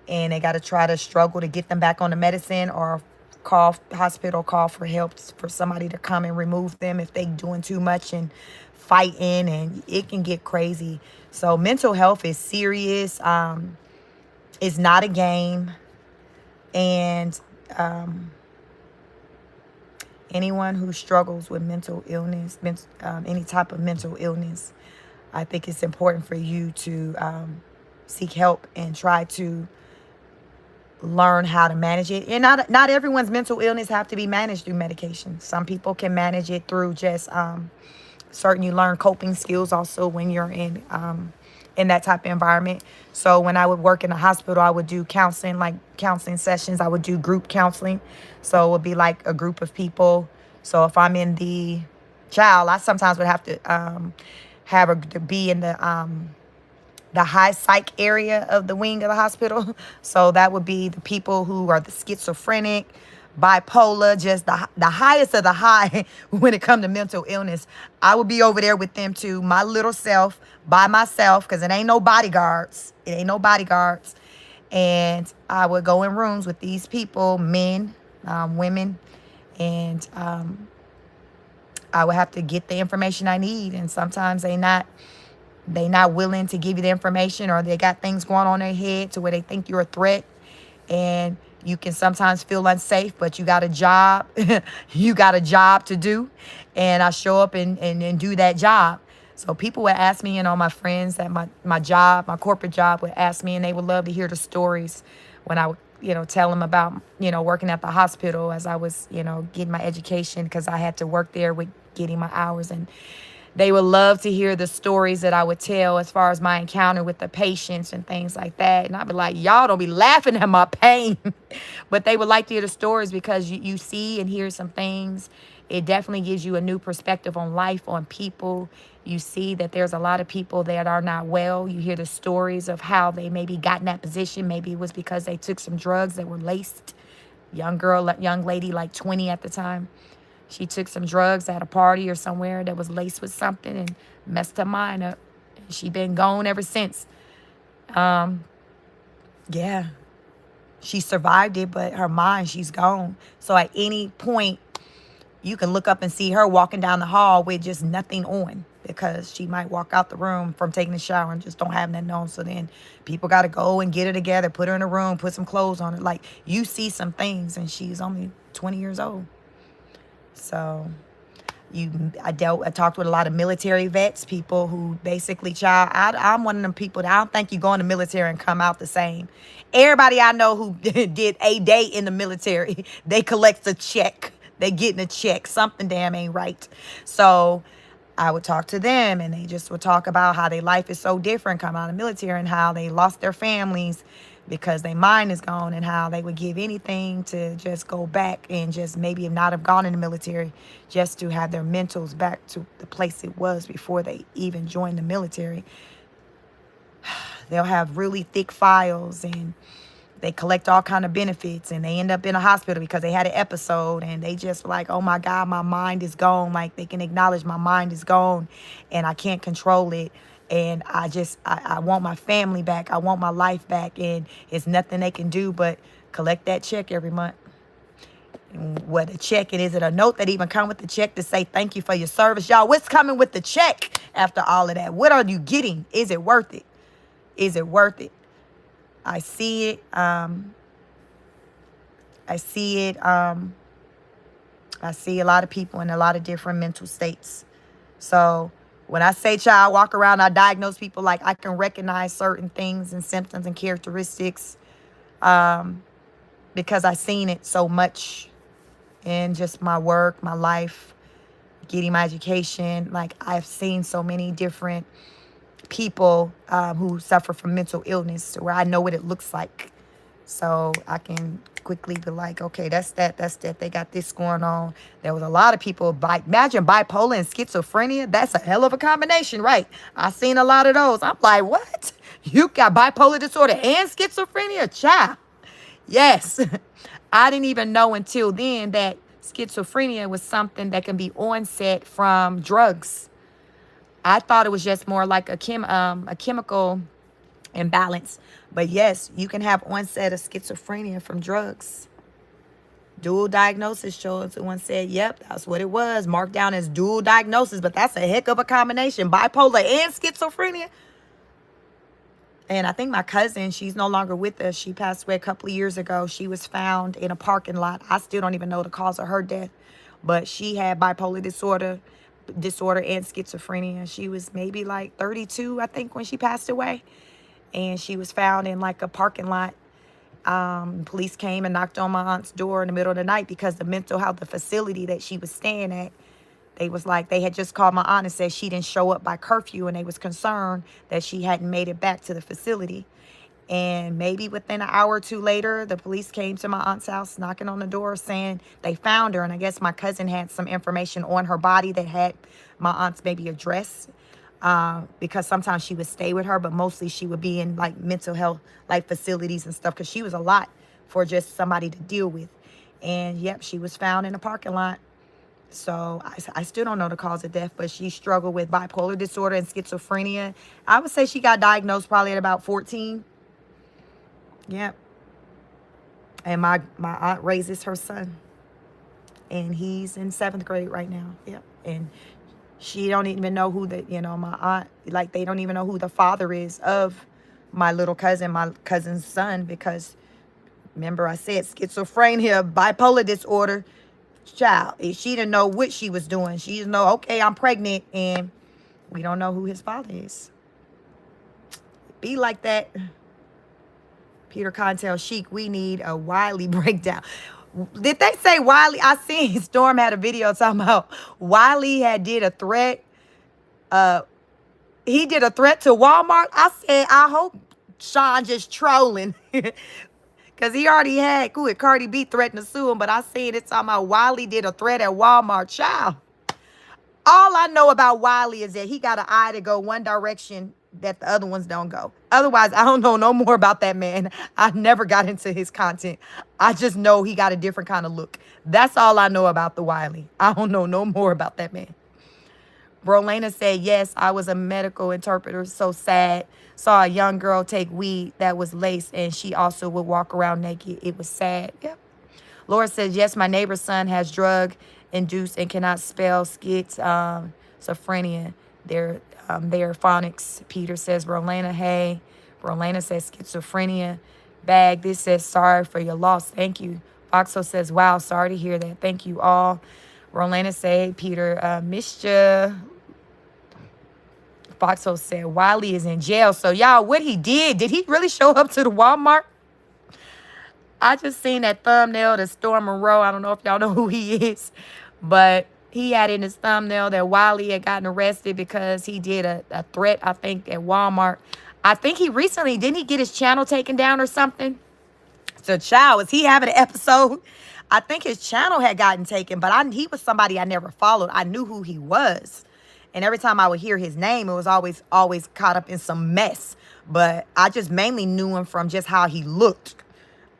And they got to try to struggle to get them back on the medicine or call hospital, call for help for somebody to come and remove them if they doing too much and fighting, and it can get crazy. So mental health is serious. It's not a game. And anyone who struggles with mental illness, any type of mental illness, I think it's important for you to seek help and try to learn how to manage it. And not everyone's mental illness have to be managed through medication. Some people can manage it through just certain, you learn coping skills also when you're in that type of environment. So when I would work in the hospital, I would do counseling, like counseling sessions. I would do group counseling. So it would be like a group of people. So if I'm in the child, I sometimes would have to be in the high psych area of the wing of the hospital. So that would be the people who are the schizophrenic, bipolar, just the highest of the high when it comes to mental illness. I would be over there with them too, my little self, by myself, because it ain't no bodyguards. It ain't no bodyguards. And I would go in rooms with these people, men, women, and I would have to get the information I need. And sometimes they not willing to give you the information, or they got things going on in their head to where they think you're a threat. And you can sometimes feel unsafe, but you got a job. You got a job to do. And I show up and do that job. So people would ask me, my friends at my job, my corporate job would ask me, and they would love to hear the stories when I would, tell them about, working at the hospital as I was, getting my education, because I had to work there with getting my hours. And they would love to hear the stories that I would tell as far as my encounter with the patients and things like that. And I'd be like, y'all don't be laughing at my pain. But they would like to hear the stories because you see and hear some things. It definitely gives you a new perspective on life, on people. You see that there's a lot of people that are not well. You hear the stories of how they maybe got in that position. Maybe it was because they took some drugs that were laced. Young lady, like 20 at the time. She took some drugs at a party or somewhere that was laced with something and messed her mind up. And she been gone ever since. Yeah, she survived it, but her mind, she's gone. So at any point, you can look up and see her walking down the hall with just nothing on, because she might walk out the room from taking a shower and just don't have nothing on. So then people got to go and get her together, put her in a room, put some clothes on her. Like, you see some things, and she's only 20 years old. So I talked with a lot of military vets, people who basically, I'm one of them people that I don't think you go in the military and come out the same. Everybody I know who did a day in the military, they collect a check. They getting a check. Something damn ain't right. So I would talk to them, and they just would talk about how their life is so different coming out of the military, and how they lost their families because their mind is gone, and how they would give anything to just go back and just maybe not have gone in the military, just to have their mentals back to the place it was before they even joined the military. They'll have really thick files, and they collect all kind of benefits, and they end up in a hospital because they had an episode, and they just like, oh my God, my mind is gone. Like, they can acknowledge my mind is gone and I can't control it. And I want my family back. I want my life back. And it's nothing they can do but collect that check every month. And what a check, and is it a note that even come with the check to say thank you for your service? Y'all, what's coming with the check after all of that? What are you getting? Is it worth it? Is it worth it? I see it. I see it. I see a lot of people in a lot of different mental states. So when I say, child, walk around, I diagnose people, like, I can recognize certain things and symptoms and characteristics, because I've seen it so much in just my work, my life, getting my education. Like, I've seen so many different people who suffer from mental illness, where I know what it looks like. So I can quickly be like, okay, that's that. They got this going on. There was a lot of people, imagine bipolar and schizophrenia. That's a hell of a combination, right? I seen a lot of those. I'm like, what? You got bipolar disorder and schizophrenia? Child. Yes. I didn't even know until then that schizophrenia was something that can be onset from drugs. I thought it was just more like a chemical imbalance. But yes, you can have onset of schizophrenia from drugs. Dual diagnosis shows one said, yep, that's what it was. Marked down as dual diagnosis, but that's a heck of a combination. Bipolar and schizophrenia. And I think my cousin, she's no longer with us. She passed away a couple of years ago. She was found in a parking lot. I still don't even know the cause of her death, but she had bipolar disorder and schizophrenia. She was maybe like 32, I think, when she passed away. And she was found in like a parking lot. Police came and knocked on my aunt's door in the middle of the night because the mental health, the facility that she was staying at, they had just called my aunt and said she didn't show up by curfew, and they was concerned that she hadn't made it back to the facility. And maybe within an hour or two later, the police came to my aunt's house knocking on the door saying they found her. And I guess my cousin had some information on her body that had my aunt's maybe address, because sometimes she would stay with her, but mostly she would be in like mental health like facilities and stuff, because she was a lot for just somebody to deal with. And yep, she was found in a parking lot. So I still don't know the cause of death, but she struggled with bipolar disorder and schizophrenia. I would say she got diagnosed probably at about 14. Yep. And my aunt raises her son, and he's in 7th grade right now. Yep. And she don't even know who my aunt, like, they don't even know who the father is of my cousin's son, because remember I said schizophrenia, bipolar disorder, child. She didn't know what she was doing. She didn't know, okay, I'm pregnant, and We don't know who his father is. Be like that. Peter Contel Chic, we need a Wiley breakdown. Did they say Wiley? I seen Storm had a video talking about Wiley had did a threat. Uh, he did a threat to Walmart. I said, I hope Sean just trolling. Because he already had Cardi B threatening to sue him. But I seen it talking about Wiley did a threat at Walmart. Child. All I know about Wiley is that he got an eye to go one direction that the other ones don't go. Otherwise, I don't know no more about that man. I never got into his content. I just know he got a different kind of look. That's all I know about the Wiley. I don't know no more about that man. Brolena said, yes, I was a medical interpreter. So sad. Saw a young girl take weed that was laced, and she also would walk around naked. It was sad. Yep. Laura says, yes, my neighbor's son has drug-induced and cannot spell schizophrenia. They're phonics. Peter says, Brolena, hey. Brolena says, schizophrenia. Bag, this says, sorry for your loss. Thank you. Foxo says, wow, sorry to hear that. Thank you all. Rolena said, hey, Peter, missed ya. Foxo said, Wiley is in jail. So, y'all, what he did he really show up to the Walmart? I just seen that thumbnail to Storm Monroe. I don't know if y'all know who he is, but he had in his thumbnail that Wiley had gotten arrested because he did a threat, I think, at Walmart. I think he recently, didn't he get his channel taken down or something? So, child, was he having an episode? I think his channel had gotten taken, but he was somebody I never followed. I knew who he was. And every time I would hear his name, it was always caught up in some mess. But I just mainly knew him from just how he looked.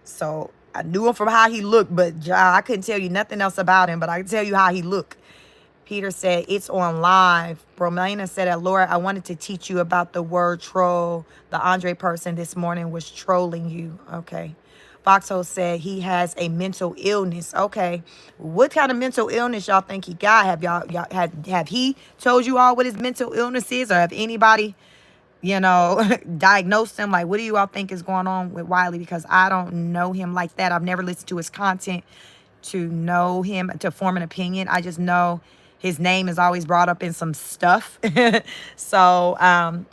So I knew him from how he looked, but I couldn't tell you nothing else about him, but I can tell you how he looked. Peter said, it's on live. Bromena said, Laura, I wanted to teach you about the word troll. The Andre person this morning was trolling you. Okay. Foxhole said he has a mental illness. Okay. What kind of mental illness y'all think he got? Have he told you all what his mental illness is? Or have anybody, diagnosed him? Like, what do you all think is going on with Wiley? Because I don't know him like that. I've never listened to his content to know him, to form an opinion. I just know his name is always brought up in some stuff. So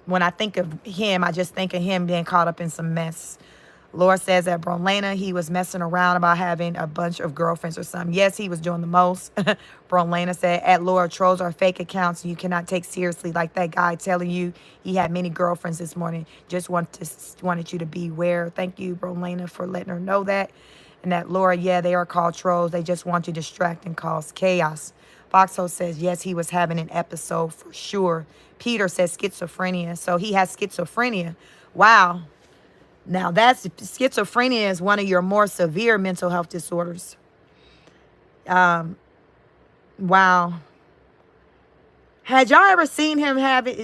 when I think of him, I just think of him being caught up in some mess. Laura says at Brolena, he was messing around about having a bunch of girlfriends or something. Yes, he was doing the most. Brolena said, at Laura, trolls are fake accounts. You cannot take seriously like that guy telling you he had many girlfriends this morning. Just wanted you to beware. Thank you, Brolena, for letting her know that. And that Laura, yeah, they are called trolls. They just want to distract and cause chaos. Foxhole says, yes, he was having an episode for sure. Peter says schizophrenia. So he has schizophrenia. Wow. Now, schizophrenia is one of your more severe mental health disorders. Wow. Had y'all ever seen him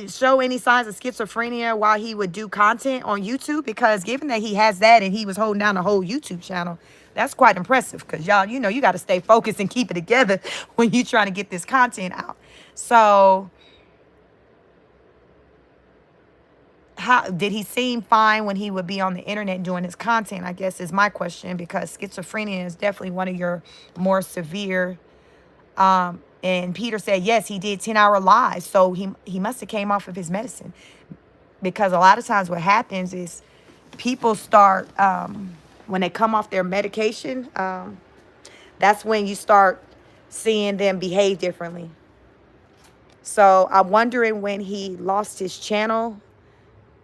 show any signs of schizophrenia while he would do content on YouTube? Because given that he has that and he was holding down a whole YouTube channel, that's quite impressive. Because y'all, you got to stay focused and keep it together when you're trying to get this content out. So how did he seem fine when he would be on the internet doing his content, I guess, is my question, because schizophrenia is definitely one of your more severe. And Peter said, yes, he did 10-hour lives. So he must have came off of his medicine, because a lot of times what happens is people start, when they come off their medication, that's when you start seeing them behave differently. So I'm wondering when he lost his channel,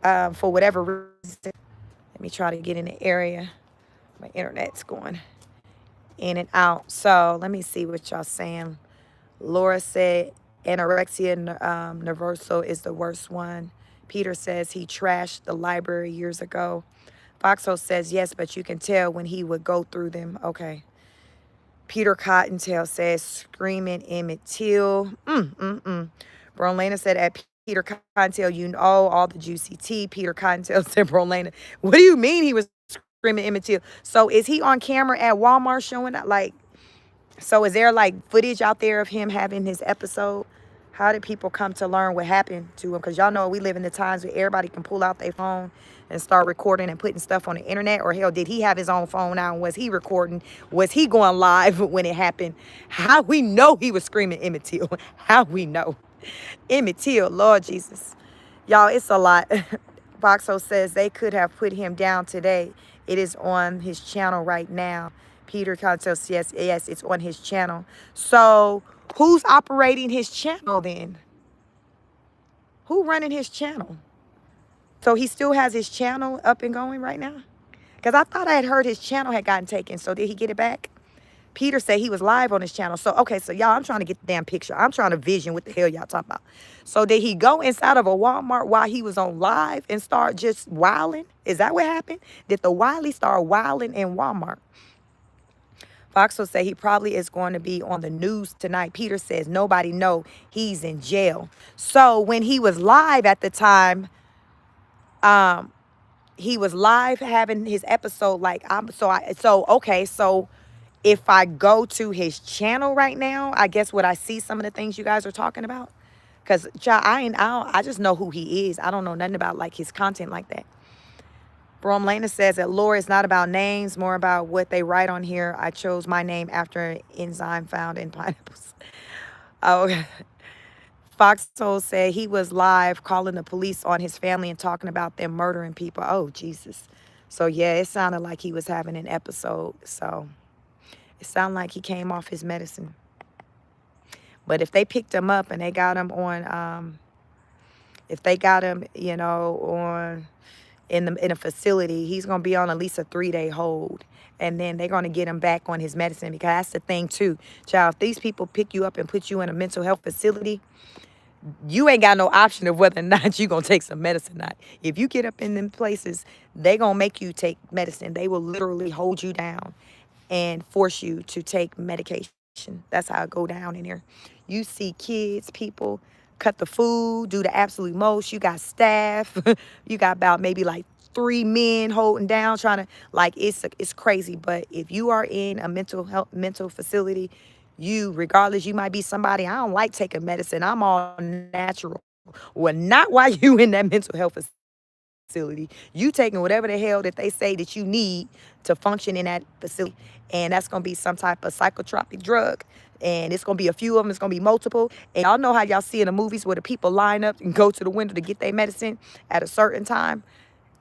for whatever reason. Let me try to get in the area. My internet's going in and out. So let me see what y'all saying. Laura said anorexia nervosa is the worst one. Peter says he trashed the library years ago. Foxhole says yes, but you can tell when he would go through them. Okay. Peter Cottontail says screaming Emmett Till. Brolena said at Peter Cottontail, all the juicy tea. Peter Cottontail said, Brolena, what do you mean he was screaming Emmett Till? So is he on camera at Walmart showing up? So is there footage out there of him having his episode? How did people come to learn what happened to him? Because y'all know we live in the times where everybody can pull out their phone and start recording and putting stuff on the internet. Or hell, did he have his own phone out and was he recording? Was he going live when it happened? How we know he was screaming Emmett Till? How we know? Emmett Till, Lord Jesus. Y'all, it's a lot. Boxo says they could have put him down today. It is on his channel right now. Peter Contos, yes, yes, it's on his channel. So who's operating his channel then? Who running his channel? So he still has his channel up and going right now? Because I thought I had heard his channel had gotten taken. So did he get it back? Peter said he was live on his channel. So, okay, so y'all, I'm trying to get the damn picture. I'm trying to vision what the hell y'all talking about. So did he go inside of a Walmart while he was on live and start just wilding? Is that what happened? Did the Wiley start wilding in Walmart? Fox will say he probably is going to be on the news tonight. Peter says nobody know he's in jail. So when he was live at the time, he was live having his episode like okay, so if I go to his channel right now, I guess would I see some of the things you guys are talking about? Cause child, I just know who he is. I don't know nothing about like his content like that. Brom Lena says that lore is not about names, more about what they write on here. I chose my name after an enzyme found in pineapples. Oh, Foxhole said he was live calling the police on his family and talking about them murdering people. Oh, Jesus. So, yeah, it sounded like he was having an episode. So, it sounded like he came off his medicine. But if they picked him up and they got him on, if they got him, you know, on in a facility, he's gonna be on at least a 3-day hold, and then they're gonna get him back on his medicine because that's the thing too, child. If these people pick you up and put you in a mental health facility, you ain't got no option of whether or not you gonna take some medicine or not. If you get up in them places, they gonna make you take medicine. They will literally hold you down and force you to take medication. That's how it go down in here. You see kids, people cut the food, do the absolute most. You got staff. You got about maybe like 3 men holding down, trying to like it's crazy. But if you are in a mental facility, you regardless, you might be somebody I don't like taking medicine. I'm all natural. Well, not while you in that mental health facility. You taking whatever the hell that they say that you need to function in that facility. And that's going to be some type of psychotropic drug. And it's going to be a few of them. It's going to be multiple. And y'all know how y'all see in the movies where the people line up and go to the window to get their medicine at a certain time.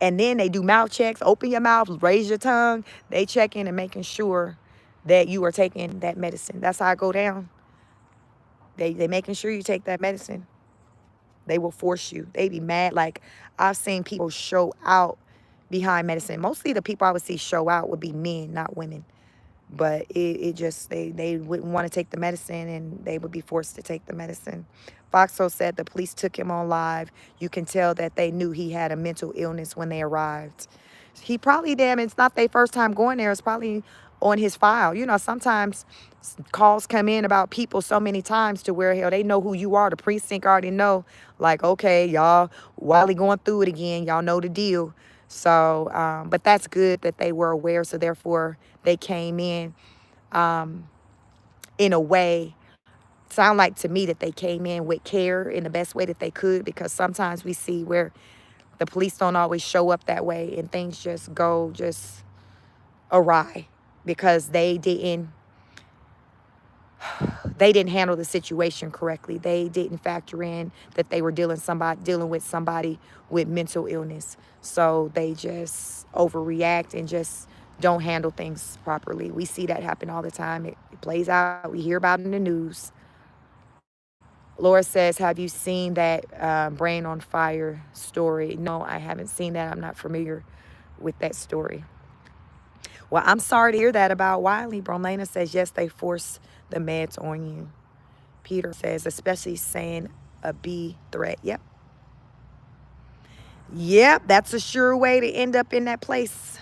And then they do mouth checks. Open your mouth, raise your tongue. They checking and making sure that you are taking that medicine. That's how it go down. They making sure you take that medicine. They will force you. They be mad. Like, I've seen people show out behind medicine. Mostly the people I would see show out would be men, not women. But it just, they wouldn't want to take the medicine and they would be forced to take the medicine. Foxo said the police took him on live. You can tell that they knew he had a mental illness when they arrived. He probably, damn, it's not their first time going there. It's probably on his file. You know, sometimes calls come in about people so many times to where, hell, they know who you are. The precinct already know, like, okay, y'all, Wiley going through it again. Y'all know the deal. So, but that's good that they were aware. So therefore, they came in a way, sound like to me that they came in with care in the best way that they could, because sometimes we see where the police don't always show up that way and things just go just awry because they didn't handle the situation correctly. They didn't factor in that they were dealing with somebody with mental illness. So they just overreact and just don't handle things properly. We see that happen all the time. It plays out. We hear about it in the news. Laura says, have you seen that Brain on Fire story? No, I haven't seen that. I'm not familiar with that story. Well, I'm sorry to hear that about Wiley. Bromlena says, yes, they force the meds on you. Peter says, especially saying a B threat. Yep. Yep, that's a sure way to end up in that place.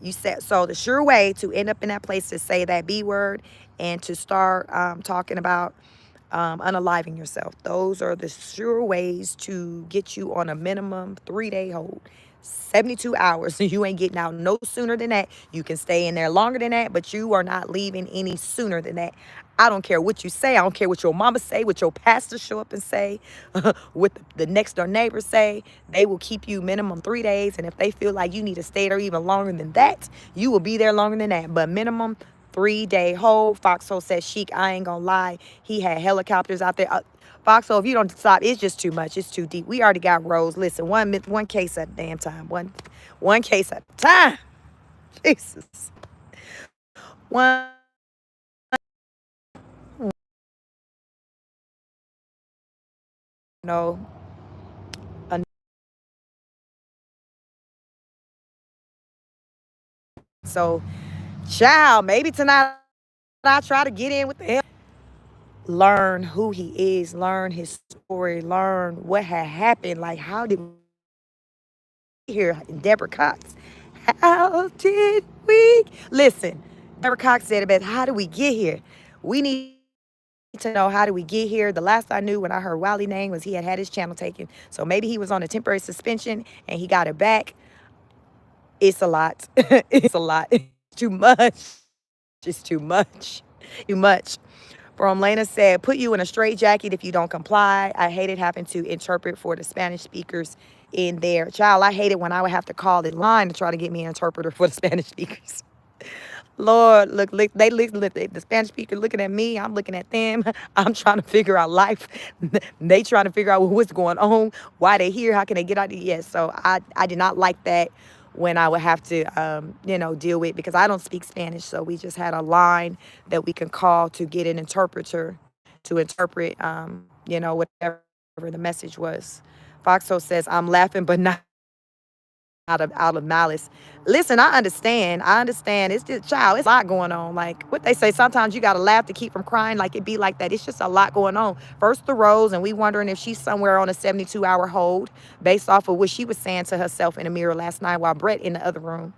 You said so. The sure way to end up in that place is say that B word and to start talking about unaliving yourself. Those are the sure ways to get you on a minimum 3-day hold. 72 hours. So you ain't getting out no sooner than that. You can stay in there longer than that, but you are not leaving any sooner than that. I don't care what you say. I don't care what your mama say, what your pastor show up and say, what the next door neighbors say. They will keep you minimum 3 days. And if they feel like you need to stay there even longer than that, you will be there longer than that. But minimum 3-day hold. Foxhole says, Sheik, I ain't gonna lie. He had helicopters out there. Foxhole, if you don't stop, it's just too much. It's too deep. We already got Rose. Listen, one case at a damn time. One case at a time. Jesus. One no. So, child, maybe tonight I try to get in with the hell. Learn who he is, learn his story, learn what had happened. Like, how did we get here? Deborah Cox. How did we? Listen, Deborah Cox said it best. How did we get here? We need to know how did we get here. The last I knew when I heard Wiley's name was he had his channel taken. So maybe he was on a temporary suspension and he got it back. It's a lot. It's a lot. It's too much. Just too much. Too much. From Lena said, put you in a straitjacket if you don't comply. I hate it having to interpret for the Spanish speakers in there. Child, I hate it when I would have to call the line to try to get me an interpreter for the Spanish speakers. Lord, look, the Spanish speaker looking at me. I'm looking at them. I'm trying to figure out life. They trying to figure out what's going on, why they here, how can they get out of here. Yes, so I did not like that when I would have to, deal with, because I don't speak Spanish. So we just had a line that we can call to get an interpreter to interpret, whatever the message was. Foxo says, I'm laughing, but not out of malice. Listen, I understand. I understand. It's just child, it's a lot going on. Like what they say, sometimes you gotta laugh to keep from crying. Like it be like that. It's just a lot going on. First the Rose, and we wondering if she's somewhere on a 72-hour hold based off of what she was saying to herself in the mirror last night while Brett in the other room.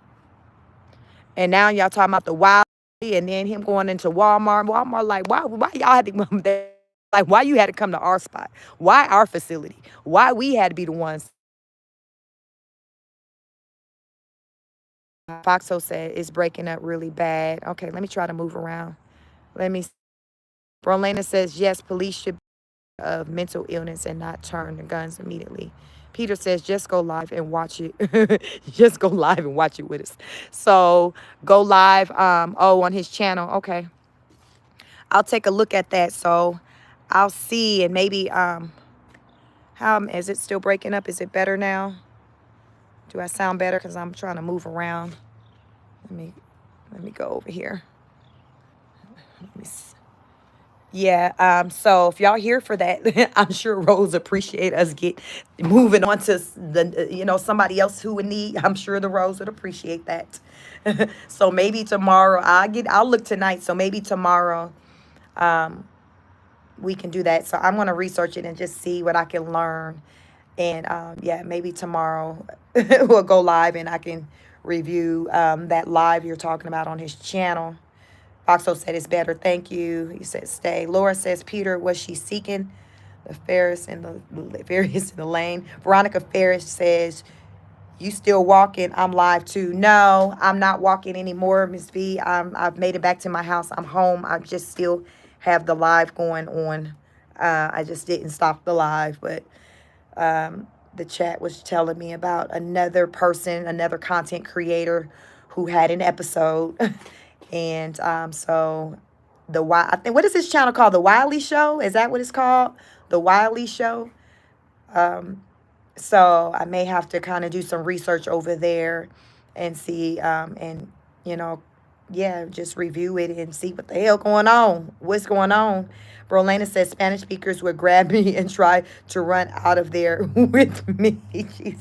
And now y'all talking about the wild and then him going into Walmart. Walmart, like, why y'all had to come there? Like, why you had to come to our spot? Why our facility? Why we had to be the ones? Foxo said it's breaking up really bad. Okay, let me try to move around. Let me. Brolena says yes, police should be of mental illness and not turn the guns immediately. Peter says just go live and watch it. Just go live and watch it with us. So go live. On his channel. Okay, I'll take a look at that. So I'll see, and maybe how is it still breaking up? Is it better now? Do I sound better? Because I'm trying to move around. Let me go over here. Let me see. Yeah, so if y'all here for that, I'm sure Rose appreciate us get moving on to somebody else who would need. I'm sure the Rose would appreciate that. So maybe tomorrow I'll look tonight. So maybe tomorrow we can do that. So I'm gonna research it and just see what I can learn. And yeah, maybe tomorrow we'll go live and I can review that live you're talking about on his channel. Foxo said it's better. Thank you. He said stay. Laura says, Peter, was she seeking the Ferris in the lane? Veronica Ferris says, you still walking? I'm live too. No, I'm not walking anymore, Miss V. I've made it back to my house. I'm home. I just still have the live going on. I just didn't stop the live, but the chat was telling me about another person, another content creator who had an episode. And so I think, what is this channel called? The Wiley Show? Is that what it's called? The Wiley Show? So I may have to kind of do some research over there and see, and, yeah, just review it and see what the hell going on. What's going on? Brolena says Spanish speakers would grab me and try to run out of there with me. Jesus.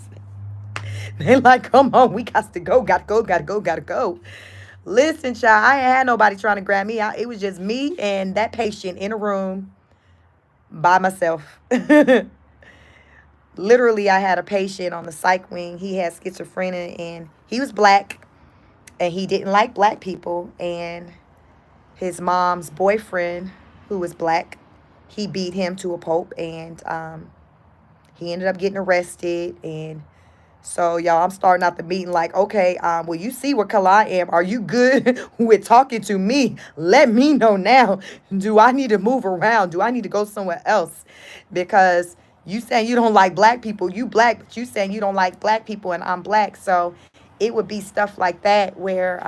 They like, come on, we got to go, gotta go. Listen, child, I ain't had nobody trying to grab me out. It was just me and that patient in a room by myself. Literally, I had a patient on the psych wing. He had schizophrenia and he was black and he didn't like black people. And his mom's boyfriend, who was black, he beat him to a pulp and he ended up getting arrested. And so, y'all, I'm starting out the meeting like, okay, well, you see what color I am. Are you good with talking to me? Let me know now. Do I need to move around? Do I need to go somewhere else? Because you saying you don't like black people. You black, but you saying you don't like black people and I'm black. So it would be stuff like that where,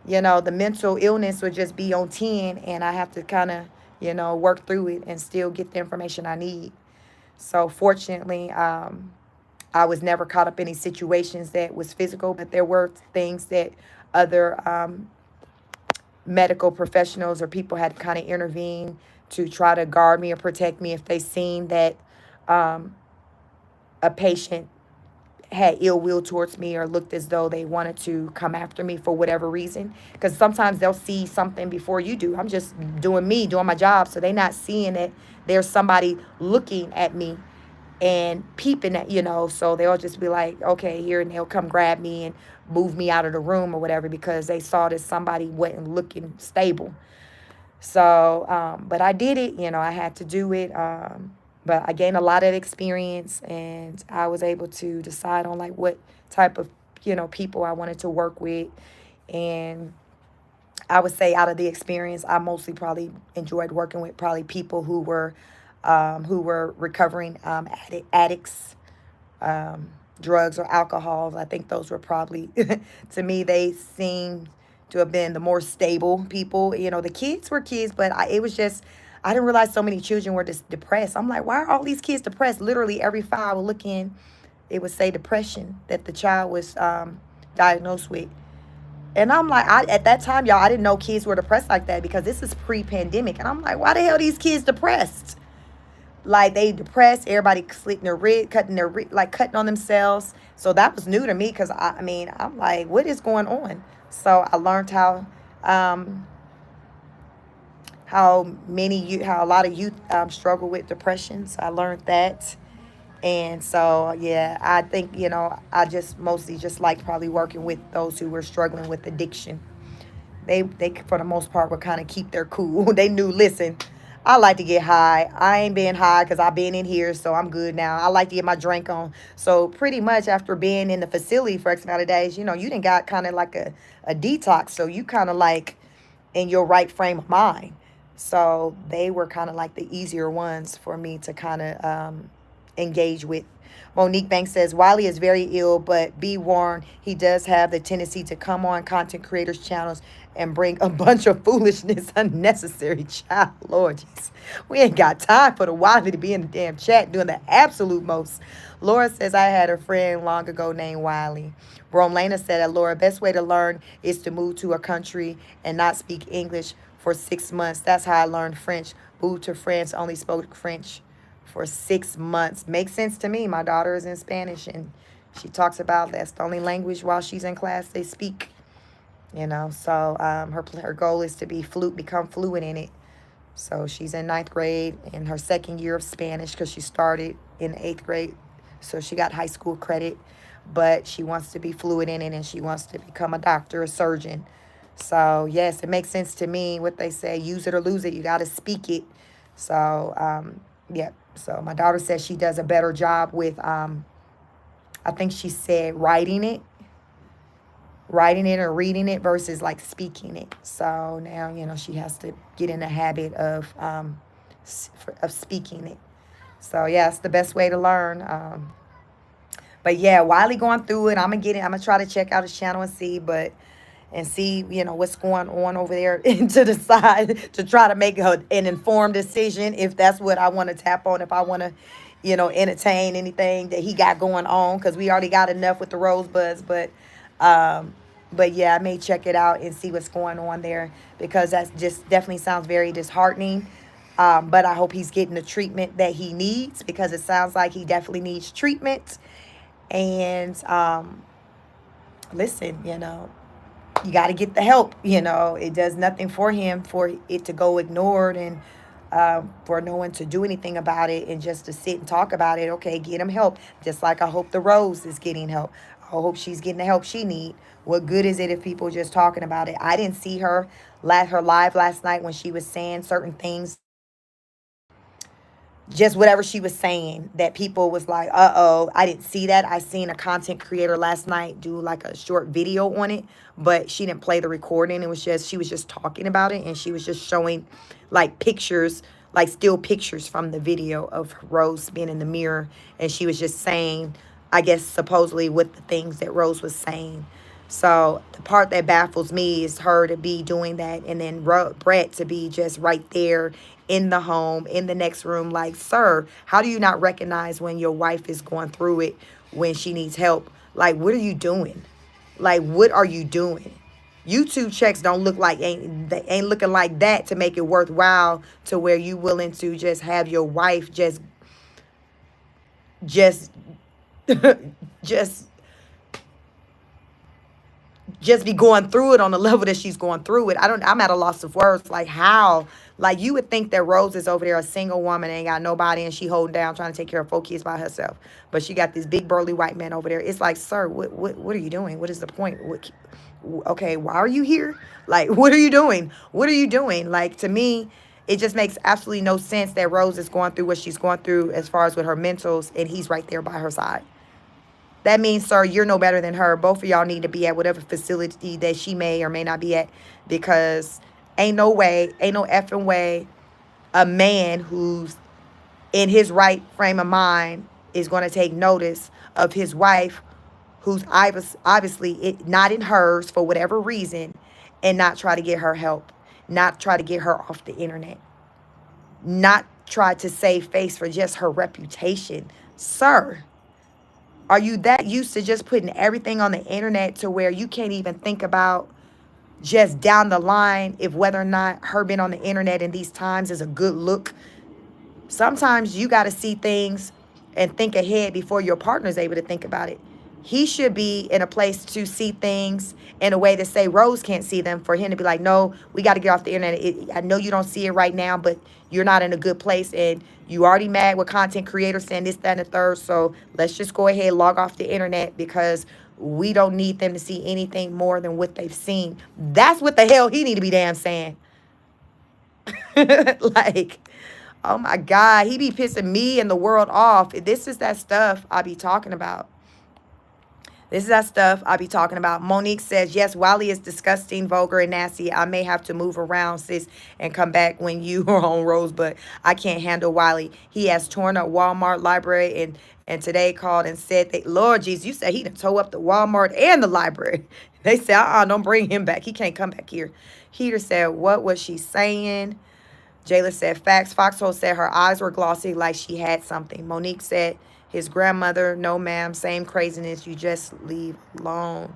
the mental illness would just be on 10 and I have to kind of, work through it and still get the information I need. So fortunately, I was never caught up in any situations that was physical, but there were things that other medical professionals or people had kind of intervened to try to guard me or protect me if they seen that um, a patient had ill will towards me or looked as though they wanted to come after me for whatever reason. Because sometimes they'll see something before you do. I'm just doing me, doing my job. So they're not seeing that there's somebody looking at me and peeping at. So they'll just be like, okay, here, and they'll come grab me and move me out of the room or whatever because they saw that somebody wasn't looking stable. So, but I did it, I had to do it. But I gained a lot of experience and I was able to decide on like what type of, people I wanted to work with. And I would say out of the experience, I mostly probably enjoyed working with probably people who were recovering addicts, um, drugs or alcohol. I think those were probably, to me, they seemed to have been the more stable people. The kids were kids, but it was just, I didn't realize so many children were just depressed. I'm like, why are all these kids depressed? Literally every file I would look in, it would say depression that the child was diagnosed with. And I'm like, at that time, y'all, I didn't know kids were depressed like that because this is pre-pandemic. And I'm like, why the hell these kids depressed? Like they depressed, everybody slitting their wrist, like cutting on themselves. So that was new to me because I mean, I'm like, what is going on? So I learned um, how a lot of youth struggle with depression. So I learned that. And so, yeah, I think, I just mostly just like probably working with those who were struggling with addiction. They for the most part would kind of keep their cool. They knew, listen, I like to get high. I ain't been high because I've been in here, so I'm good now. I like to get my drink on. So pretty much after being in the facility for X amount of days, you didn't got kind of like a detox. So you kind of like in your right frame of mind. So they were kind of like the easier ones for me to kind of engage with. Monique Banks says Wiley is very ill, but be warned, he does have the tendency to come on content creators' channels and bring a bunch of foolishness unnecessary. Child, Lord Jesus. We ain't got time for the Wiley to be in the damn chat doing the absolute most. Laura says I had a friend long ago named Wiley. Bromlena said that Laura, best way to learn is to move to a country and not speak English for 6 months. That's how I learned French. Moved to France, only spoke French for 6 months. Makes sense to me. My daughter is in Spanish and she talks about that's the only language while she's in class they speak. So her goal is to become fluent in it. So she's in ninth grade in her second year of Spanish because she started in eighth grade. So she got high school credit, but she wants to be fluent in it and she wants to become a doctor, a surgeon. So yes, it makes sense to me what they say, use it or lose it. You got to speak it. So, yeah. So my daughter says she does a better job with, I think she said writing it or reading it versus like speaking it. So now, she has to get in the habit of speaking it. So yeah, it's the best way to learn. But yeah, Wiley going through it. I'm gonna try to check out his channel and see, what's going on over there and to decide to try to make an informed decision if that's what I want to tap on, if I want to, entertain anything that he got going on, because we already got enough with the rosebuds. But yeah, I may check it out and see what's going on there because that's just definitely sounds very disheartening. But I hope he's getting the treatment that he needs because it sounds like he definitely needs treatment. And listen, you got to get the help. It does nothing for him for it to go ignored and for no one to do anything about it and just to sit and talk about it. Okay, get him help. Just like I hope the Rose is getting help. I hope she's getting the help she need. What good is it if people just talking about it? I didn't see her live last night when she was saying certain things, just whatever she was saying that people was like, uh-oh, I didn't see that. I seen a content creator last night do like a short video on it, but she didn't play the recording. It was just, she was just talking about it and she was just showing like pictures, like still pictures from the video of Rose being in the mirror. And she was just saying, I guess supposedly what the things that Rose was saying. So the part that baffles me is her to be doing that, and then Brett to be just right there in the home, in the next room. Like, sir, how do you not recognize when your wife is going through it, when she needs help? Like, what are you doing? Like, what are you doing? YouTube checks don't look like they ain't looking like that to make it worthwhile to where you willing to just have your wife just just just be going through it on the level that she's going through it. I'm at a loss of words. Like, how? Like, you would think that Rose is over there, a single woman, ain't got nobody, and she holding down, trying to take care of 4 kids by herself. But she got this big burly white man over there. It's like, sir, what are you doing? What is the point? Okay, why are you here? Like, what are you doing? What are you doing? Like, to me, it just makes absolutely no sense that Rose is going through what she's going through as far as with her mentals, and he's right there by her side. That means, sir, you're no better than her. Both of y'all need to be at whatever facility that she may or may not be at, because ain't no way, ain't no effing way a man who's in his right frame of mind is going to take notice of his wife who's obviously not in hers for whatever reason, and not try to get her help, not try to get her off the internet, not try to save face for just her reputation. Sir, are you that used to just putting everything on the internet to where you can't even think about just down the line if whether or not her being on the internet in these times is a good look? Sometimes you got to see things and think ahead before your partner's able to think about it. He should be in a place to see things in a way that say Rose can't see them, for him to be like, no, we got to get off the internet. I know you don't see it right now, but you're not in a good place, and you already mad with content creators saying this, that, and the third. So let's just go ahead, log off the internet, because we don't need them to see anything more than what they've seen. That's what the hell he need to be damn saying. Like, oh my God, he be pissing me and the world off. This is that stuff I be talking about. This is that stuff I be talking about. Monique says, yes, Wiley is disgusting, vulgar, and nasty. I may have to move around, sis, and come back when you are on Rose, but I can't handle Wiley. He has torn up Walmart library and today called and said that, Lord Jesus, you said he done tore up the Walmart and the library. They said, don't bring him back. He can't come back here. Heater said, what was she saying? Jayla said, facts. Foxhole said her eyes were glossy like she had something. Monique said, his grandmother, no ma'am, same craziness, you just leave alone.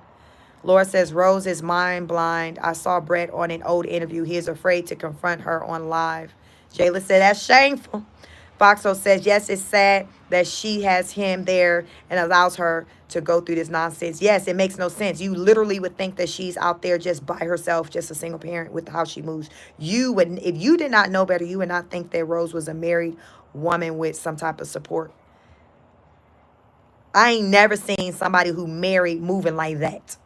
Laura says, Rose is mind blind. I saw Brett on an old interview. He is afraid to confront her on live. Jayla said, that's shameful. Foxhole says, yes, it's sad that she has him there and allows her to go through this nonsense. Yes, it makes no sense. You literally would think that she's out there just by herself, just a single parent with how she moves. You would, if you did not know better, you would not think that Rose was a married woman with some type of support. I ain't never seen somebody who married moving like that.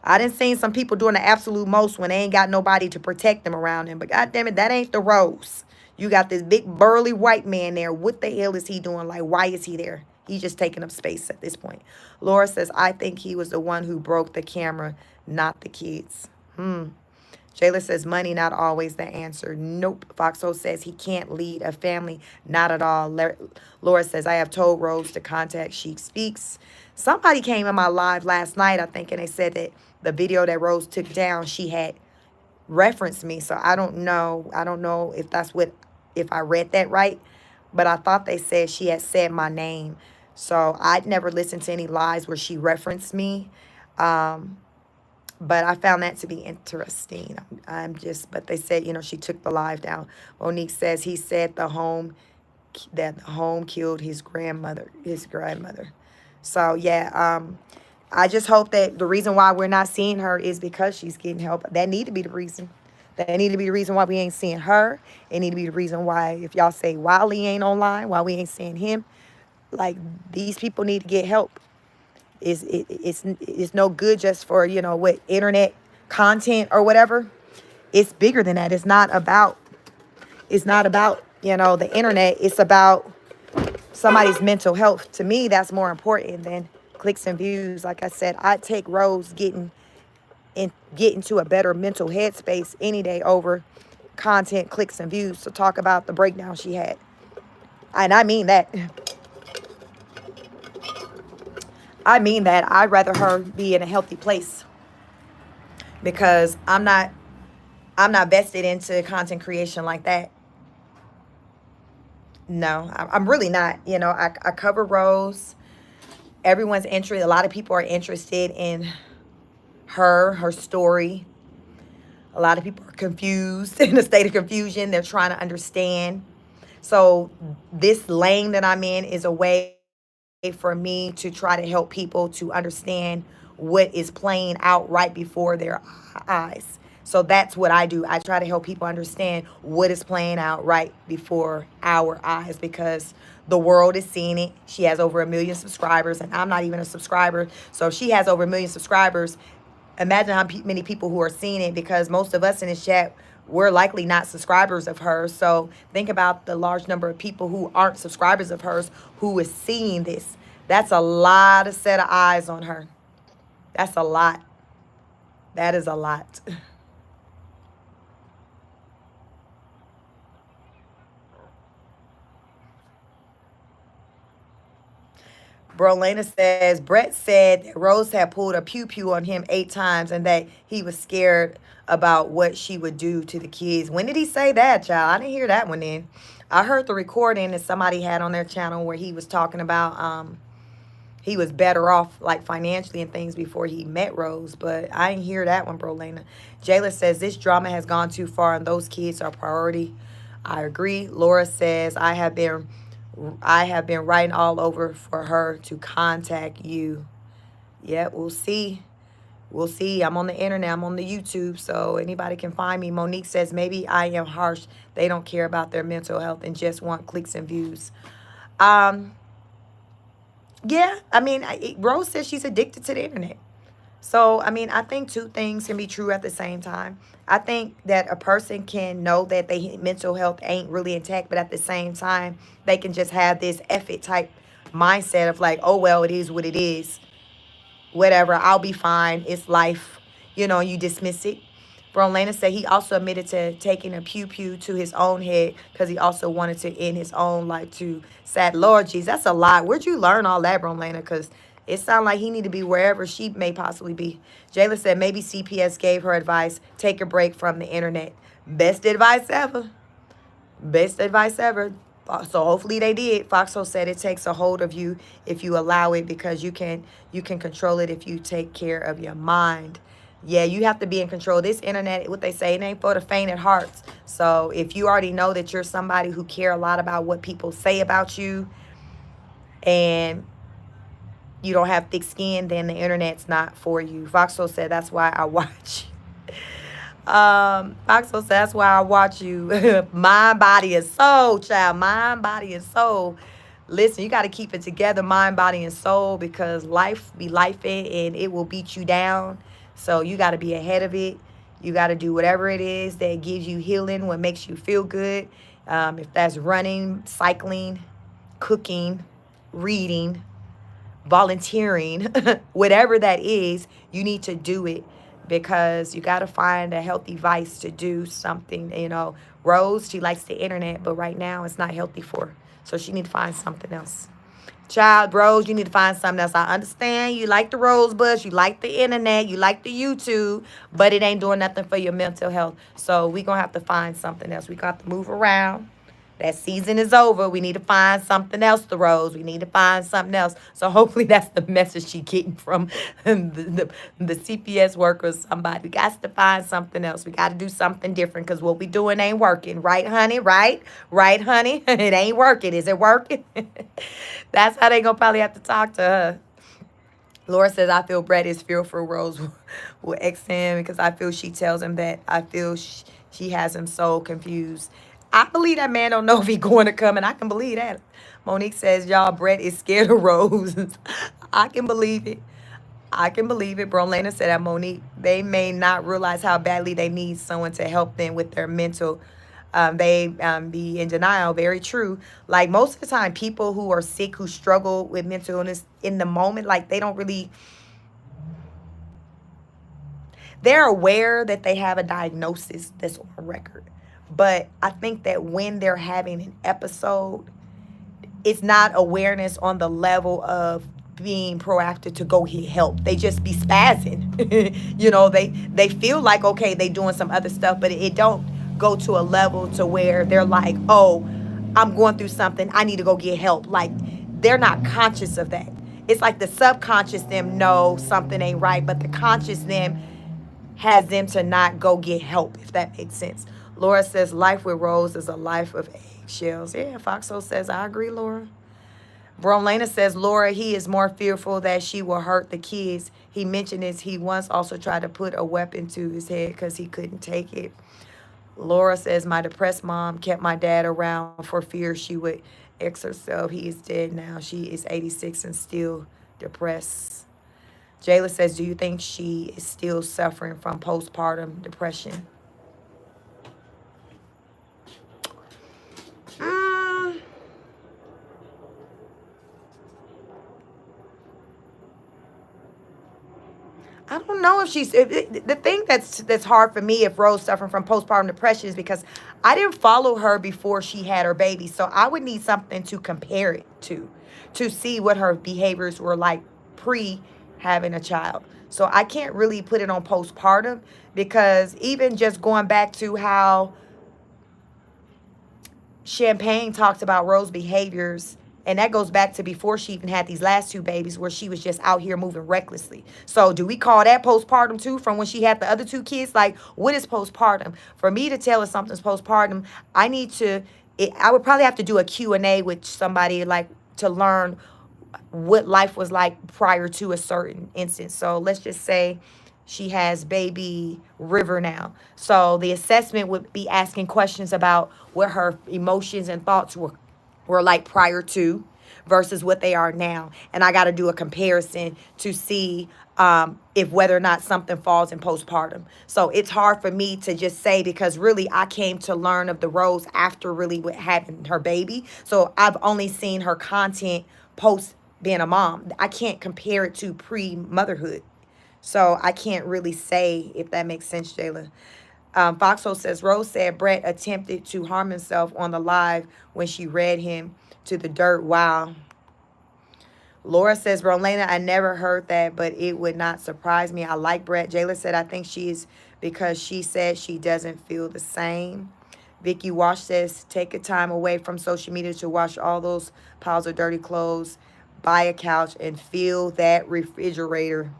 I done seen some people doing the absolute most when they ain't got nobody to protect them around them. But goddamn it, that ain't the Rose. You got this big burly white man there. What the hell is he doing? Like, why is he there? He's just taking up space at this point. Laura says, I think he was the one who broke the camera, not the kids. Jayla says, money not always the answer. Nope. Foxhole says he can't lead a family. Not at all. Laura says, I have told Rose to contact Sheik Speaks. Somebody came in my live last night, I think, and they said that the video that Rose took down, she had referenced me. So I don't know. I don't know if that's what, if I read that right. But I thought they said she had said my name. So I'd never listened to any lies where she referenced me. But I found that to be interesting. But they said, she took the live down. Monique says he said that the home killed his grandmother. So, yeah, I just hope that the reason why we're not seeing her is because she's getting help. That need to be the reason. That need to be the reason why we ain't seeing her. It need to be the reason why, if y'all say Wiley ain't online, why we ain't seeing him. Like, these people need to get help. It's no good just for, what, internet content or whatever. It's bigger than that. It's not about the internet. It's about somebody's mental health. To me, that's more important than clicks and views. Like I said, I'd take Rose getting to a better mental headspace any day over content, clicks, and views to talk about the breakdown she had. And I mean that. I mean that. I'd rather her be in a healthy place because I'm not vested into content creation like that. No, I'm really not. I cover Rose. Everyone's interested. A lot of people are interested in her story. A lot of people are confused in a state of confusion. They're trying to understand. So this lane that I'm in is a way for me to try to help people to understand what is playing out right before their eyes. So that's what I do. I try to help people understand what is playing out right before our eyes because the world is seeing it. She has over 1 million subscribers, and I'm not even a subscriber. So if she has over 1 million subscribers, imagine how many people who are seeing it because most of us in this chat, we're likely not subscribers of hers. So think about the large number of people who aren't subscribers of hers who is seeing this. That's a lot of set of eyes on her. That's a lot. That is a lot. Brolena says Brett said that Rose had pulled a pew pew on him 8 times and that he was scared about what she would do to the kids. When did he say that, child? I didn't hear that one then. I heard the recording that somebody had on their channel where he was talking about he was better off like financially and things before he met Rose, but I didn't hear that one, Brolena. Jayla says this drama has gone too far and those kids are priority. I agree. Laura says I have been writing all over for her to contact you. Yep, we'll see. We'll see. I'm on the internet. I'm on the YouTube, so anybody can find me. Monique says maybe I am harsh. They don't care about their mental health and just want clicks and views. Um, yeah, I mean, Rose says she's addicted to the internet. So, I mean, I think two things can be true at the same time. I think that a person can know that their mental health ain't really intact, but at the same time, they can just have this effort type mindset of like, oh, well, it is what it is. Whatever, I'll be fine. It's life. You dismiss it. Brolena said he also admitted to taking a pew pew to his own head because he also wanted to end his own life too. Sad Lord, jeez, that's a lot. Where'd you learn all that, Brolena? Because it sounds like he need to be wherever she may possibly be. Jayla said maybe CPS gave her advice. Take a break from the internet. Best advice ever. Best advice ever. So hopefully they did. Foxhole said it takes a hold of you if you allow it because you can control it if you take care of your mind. Yeah, you have to be in control. This internet, what they say, it ain't for the faint at hearts. So if you already know that you're somebody who care a lot about what people say about you and you don't have thick skin, then the internet's not for you. Foxhole said that's why I watch. Foxhole said that's why I watch you. Mind, body, and soul, child. Mind, body, and soul. Listen, you got to keep it together, mind, body, and soul, because life be life and it will beat you down. So you got to be ahead of it. You got to do whatever it is that gives you healing, what makes you feel good. If that's running, cycling, cooking, reading, volunteering, whatever that is, you need to do it because you got to find a healthy vice to do something. Rose, she likes the internet, but right now it's not healthy for her. So she need to find something else. Child, Rose, you need to find something else. I understand you like the rose bush, you like the internet, you like the YouTube, but it ain't doing nothing for your mental health. So we going to have to find something else. We got to move around. That season is over. We need to find something else to Rose. We need to find something else. So hopefully that's the message she getting from the CPS workers. Somebody got to find something else. We got to do something different because what we doing ain't working. Right, honey? Right? Right, honey? It ain't working. Is it working? That's how they going to probably have to talk to her. Laura says, I feel Brett is fearful Rose will ex him because I feel she tells him that. I feel she has him so confused. I believe that man don't know if he going to come, and I can believe that. Monique says, y'all, Brett is scared of Rose. I can believe it. I can believe it. Brolena said that Monique, they may not realize how badly they need someone to help them with their mental. They be in denial. Very true. Like most of the time, people who are sick, who struggle with mental illness in the moment, like they don't really, they're aware that they have a diagnosis that's on record. But I think that when they're having an episode, it's not awareness on the level of being proactive to go get help. They just be spazzing. They feel like, okay, they doing some other stuff, but it don't go to a level to where they're like, oh, I'm going through something, I need to go get help. Like, they're not conscious of that. It's like the subconscious them know something ain't right, but the conscious them has them to not go get help, if that makes sense. Laura says life with Rose is a life of eggshells. Yeah, Foxo says I agree, Laura. Bromlena says, Laura, he is more fearful that she will hurt the kids. He mentioned this. He once also tried to put a weapon to his head because he couldn't take it. Laura says, my depressed mom kept my dad around for fear she would X herself. He is dead now. She is 86 and still depressed. Jayla says, do you think she is still suffering from postpartum depression? Mm, I don't know if she's the thing that's hard for me if Rose suffering from postpartum depression is because I didn't follow her before she had her baby, so I would need something to compare it to see what her behaviors were like pre having a child. So I can't really put it on postpartum because even just going back to how Champagne talks about Rose's behaviors, and that goes back to before she even had these last two babies, where she was just out here moving recklessly. So, do we call that postpartum too, from when she had the other two kids? Like, what is postpartum? For me to tell if something's postpartum, I need to. I would probably have to do a Q&A with somebody, like, to learn what life was like prior to a certain instance. So let's just say she has baby River now. So the assessment would be asking questions about what her emotions and thoughts were like prior to versus what they are now. And I got to do a comparison to see if whether or not something falls in postpartum. So it's hard for me to just say because really I came to learn of the Rose after really with having her baby. So I've only seen her content post being a mom. I can't compare it to pre-motherhood. So I can't really say if that makes sense, Jayla. Foxhole says, Rose said Brett attempted to harm himself on the live when she read him to the dirt. Wow. Laura says, Rolena, I never heard that, but it would not surprise me. I like Brett. Jayla said, I think she is because she said she doesn't feel the same. Vicky Wash says, take a time away from social media to wash all those piles of dirty clothes, buy a couch, and fill that refrigerator.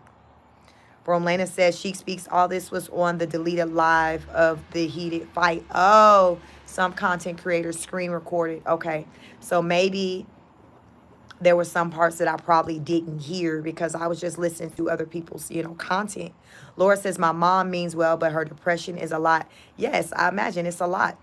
Romlena says she speaks all this was on the deleted live of the heated fight. Oh, some content creators screen recorded. Okay. So maybe there were some parts that I probably didn't hear because I was just listening to other people's, content. Laura says my mom means well, but her depression is a lot. Yes, I imagine it's a lot.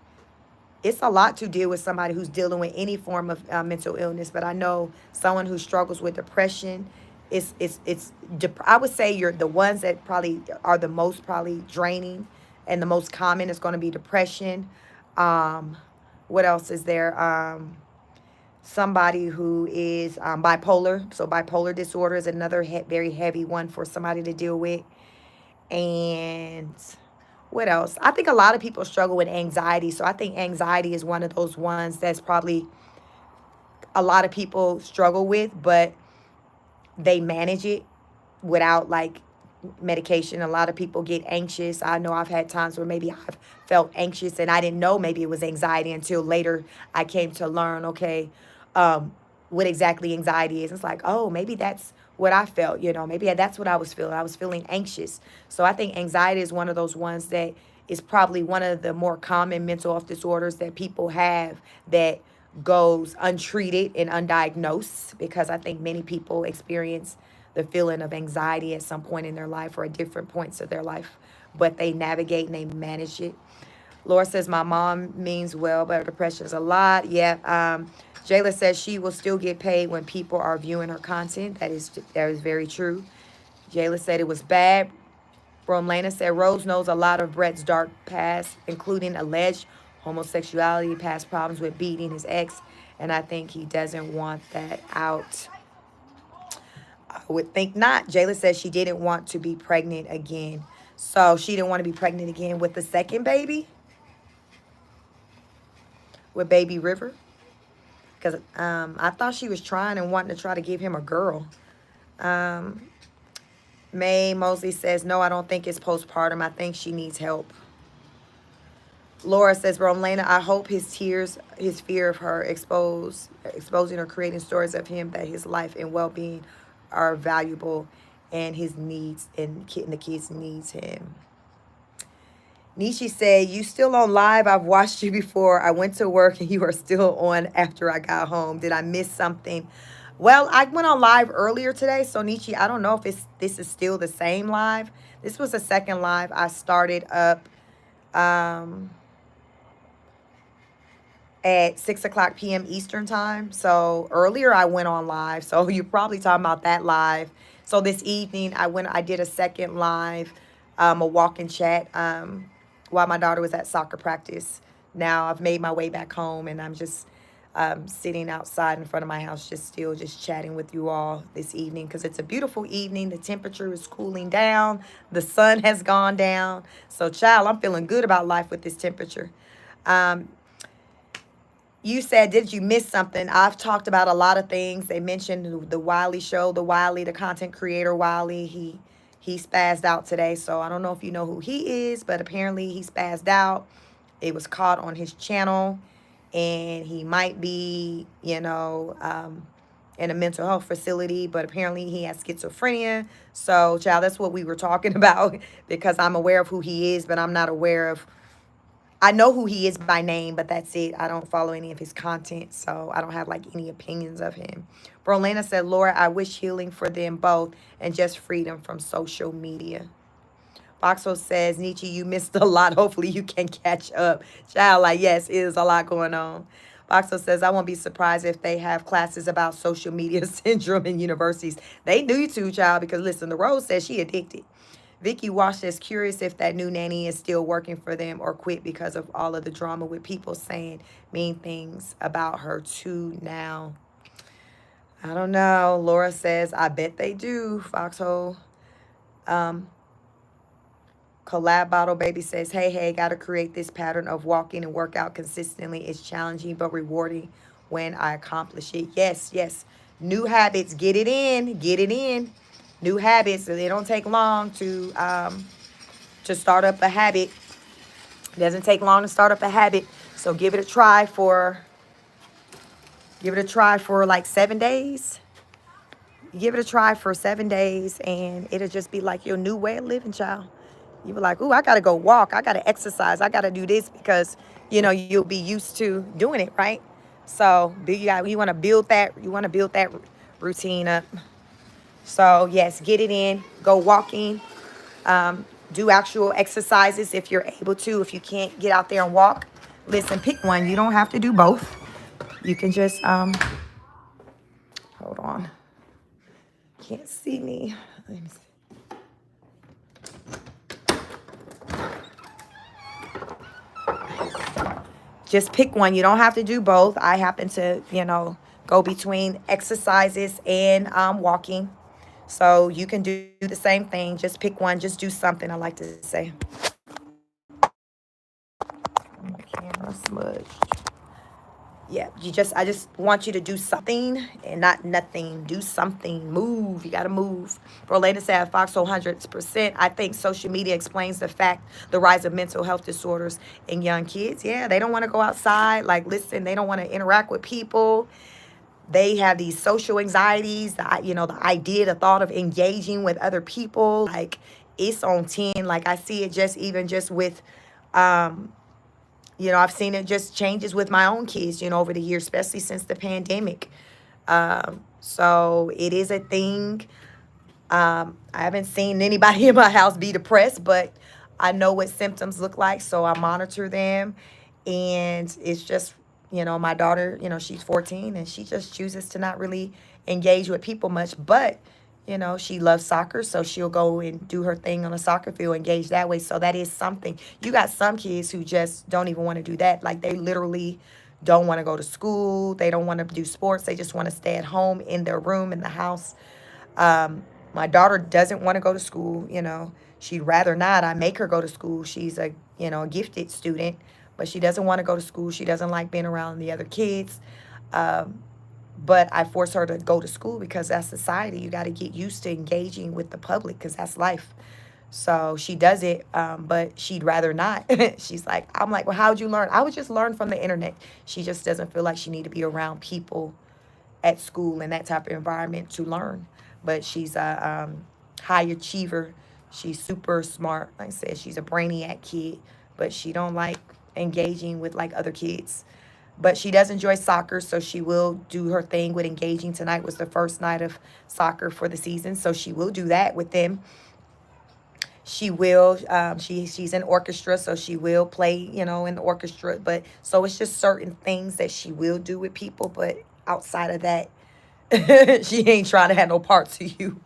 It's a lot to deal with somebody who's dealing with any form of mental illness. But I know someone who struggles with depression. I would say you're the ones that probably are the most probably draining, and the most common is going to be depression. What else is there? Somebody who is bipolar. So bipolar disorder is another very heavy one for somebody to deal with. And what else? I think a lot of people struggle with anxiety. So I think anxiety is one of those ones that's probably a lot of people struggle with, but they manage it without like medication. A lot of people get anxious. I know I've had times where maybe I've felt anxious and I didn't know maybe it was anxiety until later I came to learn, okay, what exactly anxiety is. It's like, oh, maybe that's what I felt, maybe that's what I was feeling. I was feeling anxious. So I think anxiety is one of those ones that is probably one of the more common mental health disorders that people have that goes untreated and undiagnosed, because I think many people experience the feeling of anxiety at some point in their life or at different points of their life, but they navigate and they manage it. Laura says, my mom means well, but her depression is a lot. Yeah. Jayla says she will still get paid when people are viewing her content. That is very true. Jayla said it was bad. Romlena said Rose knows a lot of Brett's dark past, including alleged homosexuality, past problems with beating his ex, and I think he doesn't want that out. I would think not. Jayla says she didn't want to be pregnant again. So she didn't want to be pregnant again with the second baby, with baby River. Because I thought she was trying and wanting to try to give him a girl. Um, May Mosley says, no, I don't think it's postpartum. I think she needs help. Laura says, Romlena, I hope his tears, his fear of her exposing or creating stories of him, that his life and well-being are valuable and his needs and the kids needs him. Nishi said, you still on live? I've watched you before. I went to work and you are still on after I got home. Did I miss something? Well, I went on live earlier today. So Nishi, I don't know if this is still the same live. This was the second live I started up um, at 6 o'clock p.m. Eastern time. So earlier I went on live. So you're probably talking about that live. So this evening I did a second live, a walk and chat, while my daughter was at soccer practice. Now I've made my way back home and I'm just sitting outside in front of my house, just chatting with you all this evening because it's a beautiful evening. The temperature is cooling down. The sun has gone down. So child, I'm feeling good about life with this temperature. Um, you said, did you miss something? I've talked about a lot of things. They mentioned the Wiley show, the content creator Wiley. He spazzed out today, so I don't know if you know who he is, but apparently he spazzed out. It was caught on his channel, and he might be, in a mental health facility, but apparently he has schizophrenia. So, child, that's what we were talking about because I'm aware of who he is, but I'm not aware of I know who he is by name, but that's it. I don't follow any of his content, so I don't have like any opinions of him. Brolena said, Laura, I wish healing for them both and just freedom from social media. Boxo says, Nietzsche, you missed a lot. Hopefully you can catch up. Child, like, yes, it is a lot going on. Boxo says, I won't be surprised if they have classes about social media syndrome in universities. They do too, child, because listen, the Rose says she addicted. Vicky Wash says, curious if that new nanny is still working for them or quit because of all of the drama with people saying mean things about her too now. I don't know. Laura says, I bet they do, Foxhole. Um, Collab Bottle Baby says, hey, gotta create this pattern of walking and workout consistently. It's challenging but rewarding when I accomplish it. Yes. New habits, get it in, New habits, they don't take long to start up a habit. It doesn't take long to start up a habit. So give it a try for like 7 days. Give it a try for 7 days and it'll just be like your new way of living, child. You be like, ooh, I gotta go walk. I gotta exercise. I gotta do this because, you'll be used to doing it, right? So you wanna build that routine up. So yes, get it in, go walking, do actual exercises if you're able to. If you can't get out there and walk, listen, pick one. You don't have to do both. You can just, hold on. Can't see me. Let me see. Just pick one. You don't have to do both. I happen to, go between exercises and walking. So you can do the same thing. Just pick one. Just do something, I like to say. My camera smudged. Yeah, I just want you to do something and not nothing. Do something. Move. You got to move. Rolanda said, Foxhole 100%. I think social media explains the rise of mental health disorders in young kids. Yeah, they don't want to go outside. Like, listen, they don't want to interact with people. They have these social anxieties, the thought of engaging with other people. Like, it's on 10. Like, I see it just with, I've seen it just changes with my own kids, over the years, especially since the pandemic. So it is a thing. I haven't seen anybody in my house be depressed, but I know what symptoms look like, so I monitor them. And it's just, my daughter, she's 14 and she just chooses to not really engage with people much. But, she loves soccer, so she'll go and do her thing on a soccer field, engage that way. So that is something. You got some kids who just don't even want to do that. Like, they literally don't want to go to school. They don't want to do sports. They just want to stay at home in their room, in the house. My daughter doesn't want to go to school. She'd rather not. I make her go to school. She's a gifted student, but she doesn't want to go to school. She doesn't like being around the other kids. But I force her to go to school because that's society. You got to get used to engaging with the public because that's life. So she does it, but she'd rather not. She's like, I'm like, well, how'd you learn? I would just learn from the internet. She just doesn't feel like she need to be around people at school and that type of environment to learn. But she's a high achiever. She's super smart. Like I said, she's a brainiac kid, but she don't like engaging with like other kids. But she does enjoy soccer, so she will do her thing with engaging. Tonight was the first night of soccer for the season, so she will do that with them. She will she's in orchestra, so she will play, in the orchestra. But so it's just certain things that she will do with people, but outside of that, she ain't trying to have no parts of you.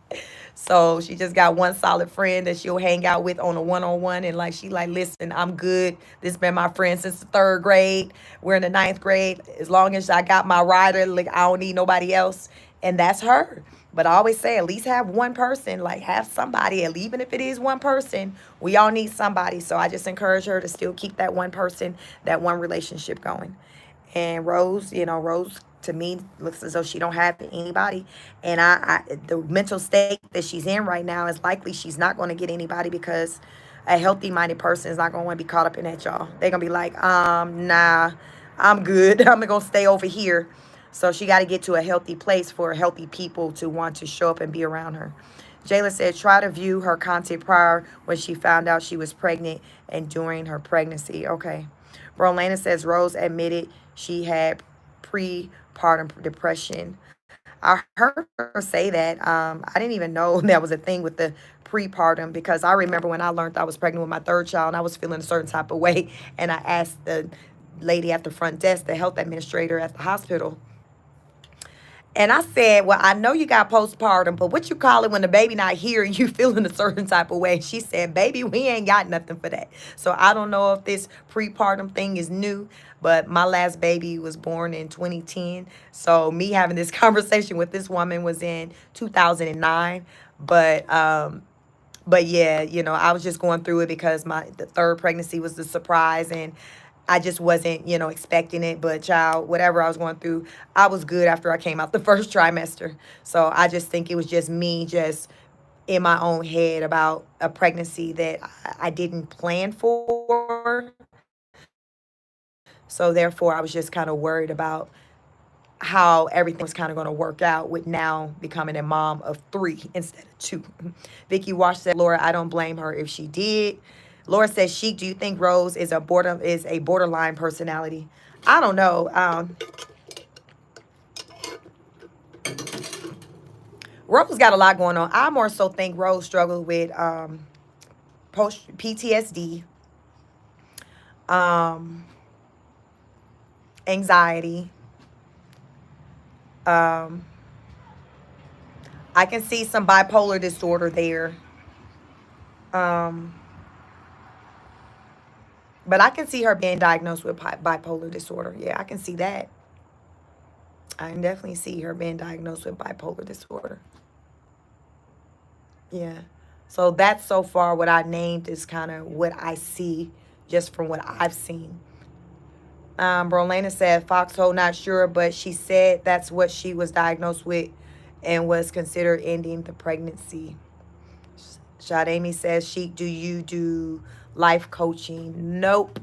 So she just got one solid friend that she'll hang out with on a one-on-one, and like she like, listen, I'm good. This been my friend since the third grade. We're in the ninth grade. As long as I got my rider, like I don't need nobody else, and that's her. But I always say, at least have one person, like have somebody, and even if it is one person, we all need somebody. So I just encourage her to still keep that one person, that one relationship going. And Rose, Rose to me looks as though she don't have anybody. And the mental state that she's in right now is likely she's not going to get anybody because a healthy minded person is not going to want to be caught up in that, y'all. They're going to be like, nah, I'm good. I'm going to stay over here. So she got to get to a healthy place for healthy people to want to show up and be around her. Jayla said, try to view her content prior when she found out she was pregnant and during her pregnancy. Okay. Rolana says Rose admitted she had prepartum depression. I heard her say that. I didn't even know that was a thing with the prepartum because I remember when I learned I was pregnant with my third child and I was feeling a certain type of way. And I asked the lady at the front desk, the health administrator at the hospital, and I said, well, I know you got postpartum, but what you call it when the baby not here and you feeling a certain type of way? She said, baby, we ain't got nothing for that. So I don't know if this prepartum thing is new, but my last baby was born in 2010. So me having this conversation with this woman was in 2009. But yeah, I was just going through it because the third pregnancy was the surprise, and I just wasn't, expecting it. But child, whatever I was going through, I was good after I came out the first trimester. So I just think it was just me just in my own head about a pregnancy that I didn't plan for. So therefore I was just kind of worried about how everything was kind of going to work out with now becoming a mom of three instead of two. Vicky Wash said, Laura, I don't blame her if she did. Laura says, Sheik, do you think Rose is a borderline personality? I don't know. Rose got a lot going on. I more so think Rose struggled with post PTSD, um, anxiety. Um, I can see some bipolar disorder there. Um, but I can see her being diagnosed with bipolar disorder. Yeah, I can see that. I can definitely see her being diagnosed with bipolar disorder. Yeah. So that's so far what I named is kind of what I see just from what I've seen. Brolena said Foxhole not sure, but she said that's what she was diagnosed with and was considered ending the pregnancy. Shadami says, Sheik, do you do life coaching? Nope.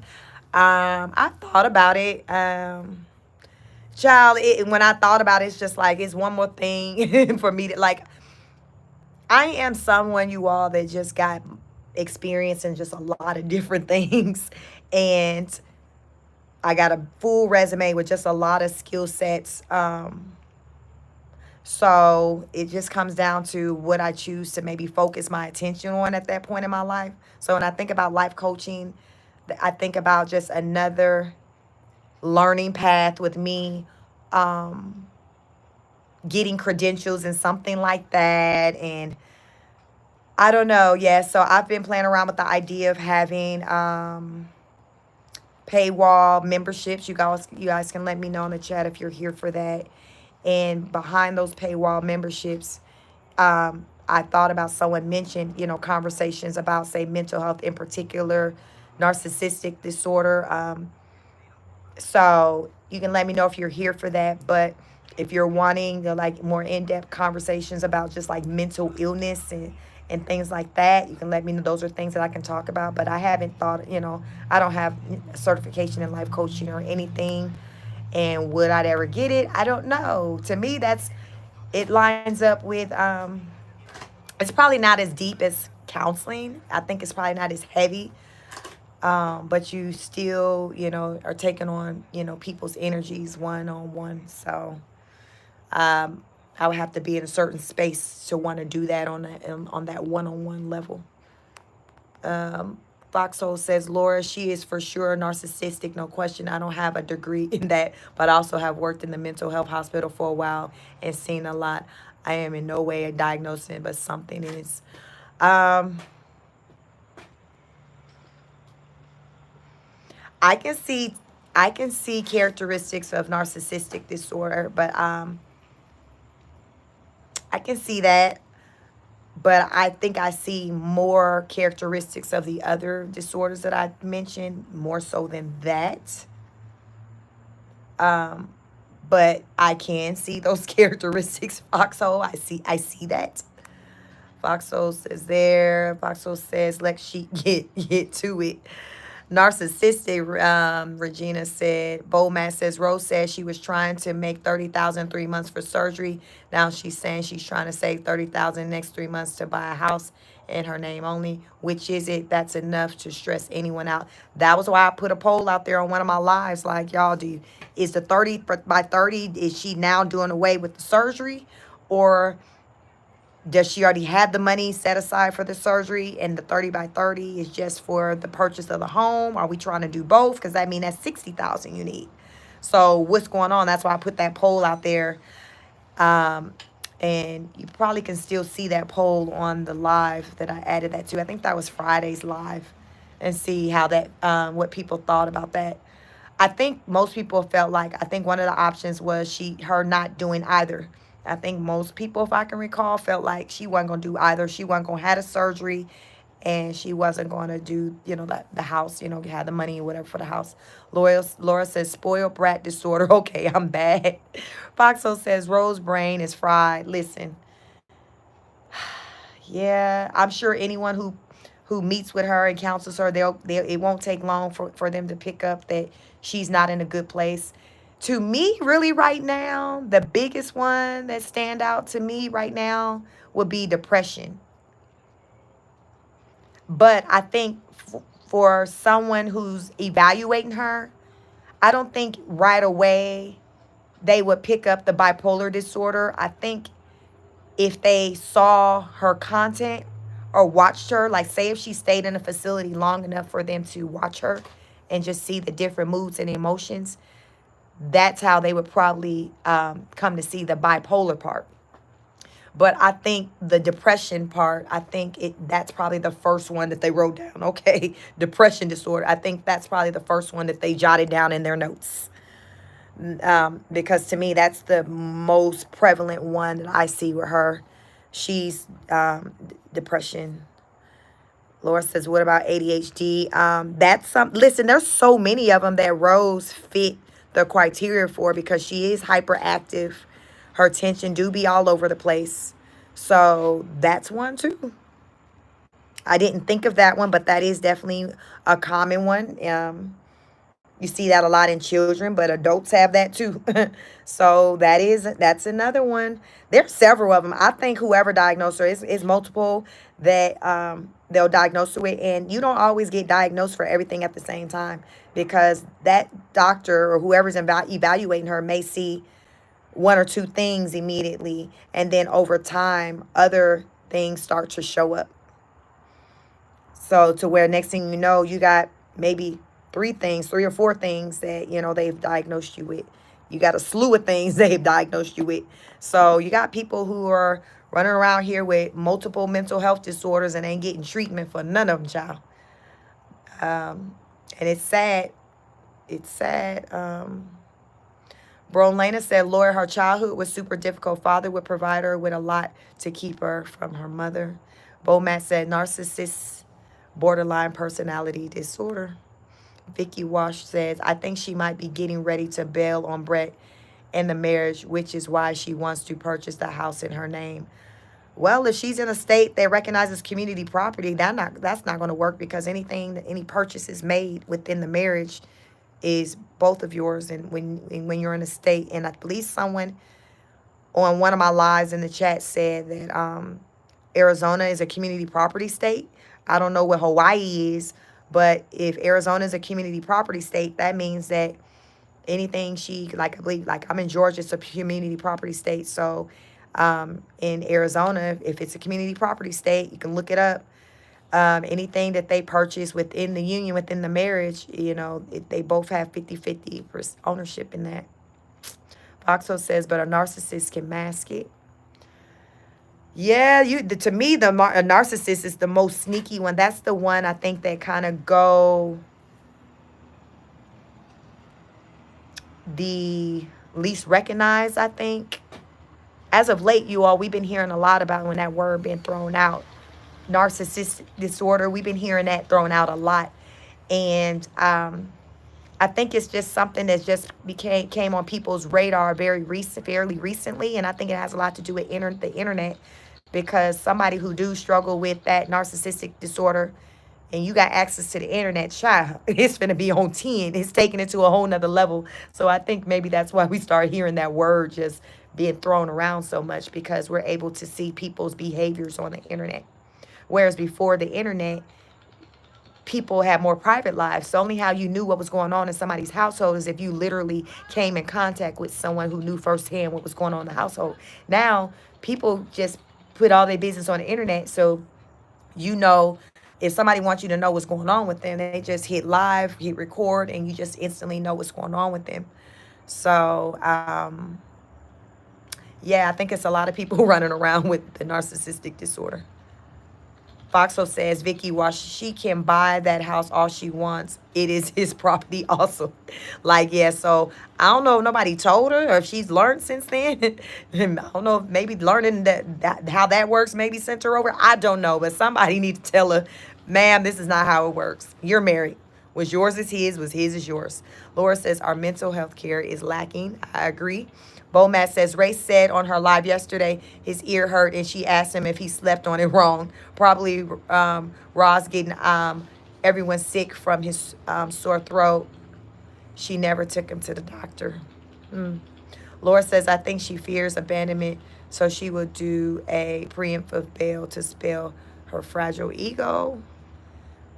I thought about it. Child, when I thought about it, it's just like it's one more thing for me to like. I am someone, you all, that just got experience in just a lot of different things, and I got a full resume with just a lot of skill sets. So it just comes down to what I choose to maybe focus my attention on at that point in my life. So when I think about life coaching, I think about just another learning path with me, um, getting credentials and something like that. And I don't know. Yeah. So I've been playing around with the idea of having paywall memberships. You guys can let me know in the chat if you're here for that. And behind those paywall memberships, I thought about someone mentioned, conversations about, say, mental health in particular, narcissistic disorder. So you can let me know if you're here for that. But If you're wanting like more in-depth conversations about just like mental illness and things like that, you can let me know. Those are things that I can talk about. But I haven't thought, I don't have certification in life coaching or anything. And would I ever get it? I don't know. To me, it lines up with it's probably not as deep as counseling. I think it's probably not as heavy. But you still, are taking on, people's energies one on one. So um, I would have to be in a certain space to want to do that on that one on one level. Foxhole says, Laura, she is for sure narcissistic, no question. I don't have a degree in that, but I also have worked in the mental health hospital for a while and seen a lot. I am in no way diagnosing, but something is. Um, I can see, I can see characteristics of narcissistic disorder, but I can see that. But I think I see more characteristics of the other disorders that I mentioned more so than that. Um, but I can see those characteristics. Foxhole, I see that. Foxhole says there. Foxhole says let she get to it. Narcissistic, Regina said. Bowman says Rose said she was trying to make 30,000 3 months for surgery. Now she's saying she's trying to save 30,000 next 3 months to buy a house in her name only. Which is it? That's enough to stress anyone out. That was why I put a poll out there on one of my lives. Like y'all do, is the 30 by 30? Is she now doing away with the surgery, or does she already have the money set aside for the surgery and the 30 by 30 is just for the purchase of the home? Are we trying to do both? Because I mean, that's 60,000 you need. So what's going on? That's why I put that poll out there. Um, and you probably can still see that poll on the live that I added that to. I think that was Friday's live, and see how that, what people thought about that. I think most people felt like, I think one of the options was her not doing either. I think most people, if I can recall, felt like she wasn't gonna do either. She wasn't gonna have the surgery, and she wasn't gonna do, the house, have the money or whatever for the house. Laura says spoiled brat disorder. Okay, I'm bad. Foxo says Rose brain is fried. Listen, yeah, I'm sure anyone who meets with her and counsels her, it won't take long for them to pick up that she's not in a good place. To me, really, right now, the biggest one that stand out to me right now would be depression. But I think for someone who's evaluating her, I don't think right away they would pick up the bipolar disorder. I think if they saw her content or watched her, like say if she stayed in a facility long enough for them to watch her and just see the different moods and emotions, that's how they would probably come to see the bipolar part. But I think the depression part, I think that's probably the first one that they wrote down. Okay, depression disorder. I think that's probably the first one that they jotted down in their notes. Because to me, that's the most prevalent one that I see with her. She's depression. Laura says, what about ADHD? That's some. Listen, there's so many of them that Rose fit the criteria for because she is hyperactive. Her attention do be all over the place. So that's one too. I didn't think of that one, but that is definitely a common one. You see that a lot in children, but adults have that too. So that's another one. There's several of them. I think whoever diagnosed her is multiple that they'll diagnose her with, and you don't always get diagnosed for everything at the same time because that doctor or whoever's evaluating her may see one or two things immediately, and then over time, other things start to show up. So to where next thing you know, you got maybe three or four things that, they've diagnosed you with. You got a slew of things they've diagnosed you with. So you got people who are running around here with multiple mental health disorders and ain't getting treatment for none of them, child. And it's sad. It's sad. Brolena said, Laura, her childhood was super difficult. Father would provide her with a lot to keep her from her mother. Bomat said, narcissist, borderline personality disorder. Vicky Wash says, I think she might be getting ready to bail on Brett in the marriage, which is why she wants to purchase the house in her name. Well, if she's in a state that recognizes community property, that's not going to work because any purchases made within the marriage is both of yours. And when you're in a state, and I believe someone on one of my lives in the chat said that Arizona is a community property state. I don't know what Hawaii is, but if Arizona is a community property state, that means that anything she, like, I believe, like, I'm in Georgia, it's a community property state. So in Arizona, if it's a community property state, you can look it up. Anything that they purchase within the union, within the marriage, they both have 50-50 ownership in that. Foxo says, but a narcissist can mask it. Yeah, to me, a narcissist is the most sneaky one. That's the one I think that kind of go the least recognized, I think. As of late, we've been hearing a lot about when that word been thrown out. Narcissistic disorder, we've been hearing that thrown out a lot. And I think it's just something that just came on people's radar fairly recently. And I think it has a lot to do with the internet, because somebody who do struggle with that narcissistic disorder, and you got access to the internet, child, it's going to be on 10. It's taking it to a whole nother level. So I think maybe that's why we start hearing that word just being thrown around so much, because we're able to see people's behaviors on the internet. Whereas before the internet, people had more private lives. So only how you knew what was going on in somebody's household is if you literally came in contact with someone who knew firsthand what was going on in the household. Now, people just put all their business on the internet. So, if somebody wants you to know what's going on with them, they just hit live, hit record, and you just instantly know what's going on with them. So, yeah, I think it's a lot of people running around with the narcissistic disorder. Foxo says, Vicky, while she can buy that house all she wants, it is his property also. Like, yeah, so I don't know if nobody told her or if she's learned since then. I don't know if maybe learning that how that works maybe sent her over. I don't know, but somebody need to tell her, ma'am, this is not how it works. You're married. What's yours is his, what's his is yours. Laura says, our mental health care is lacking. I agree. Bomat says, Ray said on her live yesterday his ear hurt and she asked him if he slept on it wrong. Probably Roz getting everyone sick from his sore throat. She never took him to the doctor. Laura says, I think she fears abandonment, so she will do a preemptive bail to spell her fragile ego.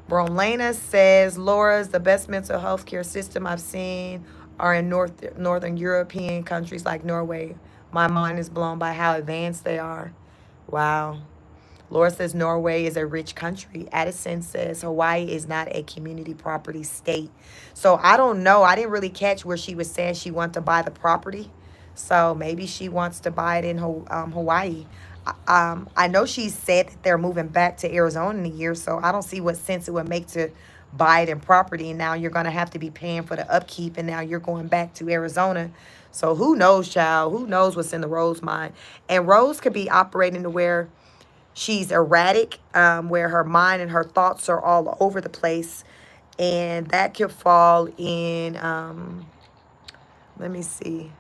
Bromlena says, Laura's the best mental health care system I've seen are in northern European countries like Norway. My mind is blown by how advanced they are. Wow. Laura says Norway is a rich country. Addison says Hawaii is not a community property state. So I don't know. I didn't really catch where she was saying she wanted to buy the property. So maybe she wants to buy it in Hawaii. I know she said that they're moving back to Arizona in a year, so I don't see what sense it would make to buy it in property. And now you're going to have to be paying for the upkeep, and now you're going back to Arizona. So who knows, child? Who knows what's in the Rose mind? And Rose could be operating to where she's erratic, where her mind and her thoughts are all over the place. And that could fall in, let me see.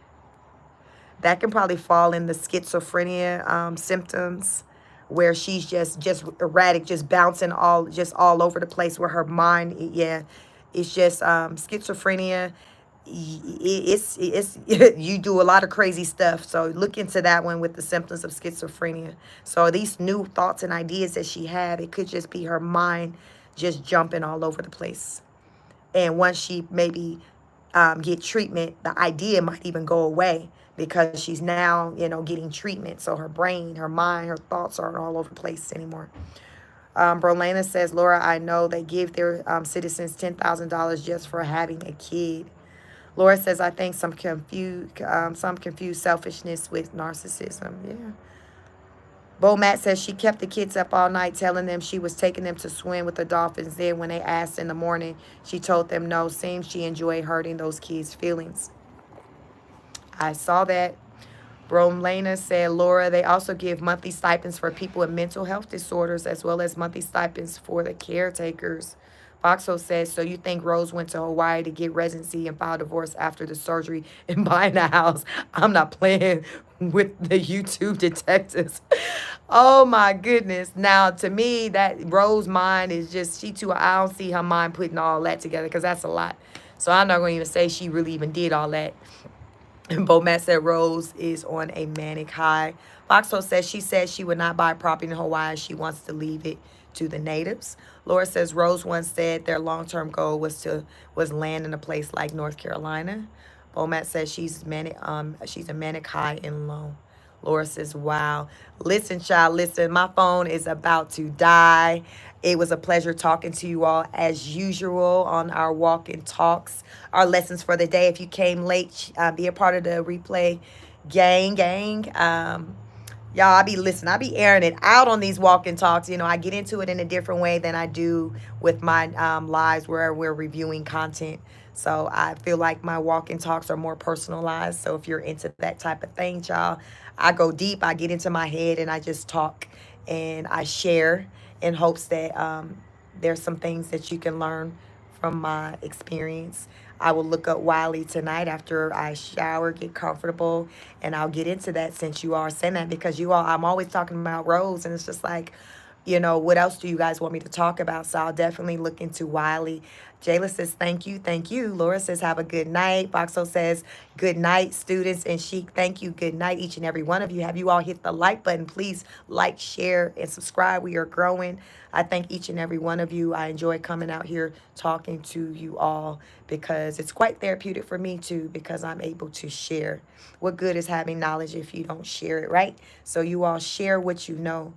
That can probably fall in the schizophrenia symptoms, where she's just erratic, just bouncing all over the place, where her mind, yeah, it's just schizophrenia. It's you do a lot of crazy stuff. So look into that one with the symptoms of schizophrenia. So these new thoughts and ideas that she had, it could just be her mind just jumping all over the place. And once she maybe get treatment, the idea might even go away, because she's now, getting treatment. So her brain, her mind, her thoughts aren't all over the place anymore. Brolena says, Laura, I know they give their citizens $10,000 just for having a kid. Laura says, I think some confuse selfishness with narcissism. Yeah. Bo Matt says she kept the kids up all night telling them she was taking them to swim with the dolphins. Then when they asked in the morning, she told them no. Seems she enjoyed hurting those kids' feelings. I saw that. Bromlena said, Laura, they also give monthly stipends for people with mental health disorders, as well as monthly stipends for the caretakers. Foxo says, so you think Rose went to Hawaii to get residency and file divorce after the surgery and buying a house? I'm not playing with the YouTube detectives. Oh my goodness. Now, to me, that Rose mind is just, she too, I don't see her mind putting all that together because that's a lot. So I'm not going to even say she really even did all that. And Matt said Rose is on a manic high. Foxhole says she says she would not buy property in Hawaii. She wants to leave it to the natives. Laura says Rose once said their long-term goal was land in a place like North Carolina. Matt says she's a manic high and low. Laura says, wow. Listen, child, listen, my phone is about to die. It was a pleasure talking to you all as usual on our walk and talks, our lessons for the day. If you came late, be a part of the replay gang. Y'all, I be airing it out on these walk and talks. You know, I get into it in a different way than I do with my lives where we're reviewing content. So I feel like my walk and talks are more personalized. So if you're into that type of thing, y'all, I go deep. I get into my head and I just talk and I share in hopes that there's some things that you can learn from my experience. I will look up Wiley tonight after I shower, get comfortable, and I'll get into that since you are saying that because you all, I'm always talking about Rose, and it's just like, what else do you guys want me to talk about? So I'll definitely look into Wiley. Jayla says, thank you, thank you. Laura says, have a good night. Boxo says, good night, students and Chic. Thank you. Good night, each and every one of you. Have you all hit the like button? Please like, share, and subscribe. We are growing. I thank each and every one of you. I enjoy coming out here talking to you all because it's quite therapeutic for me too because I'm able to share. What good is having knowledge if you don't share it, right? So you all share what you know.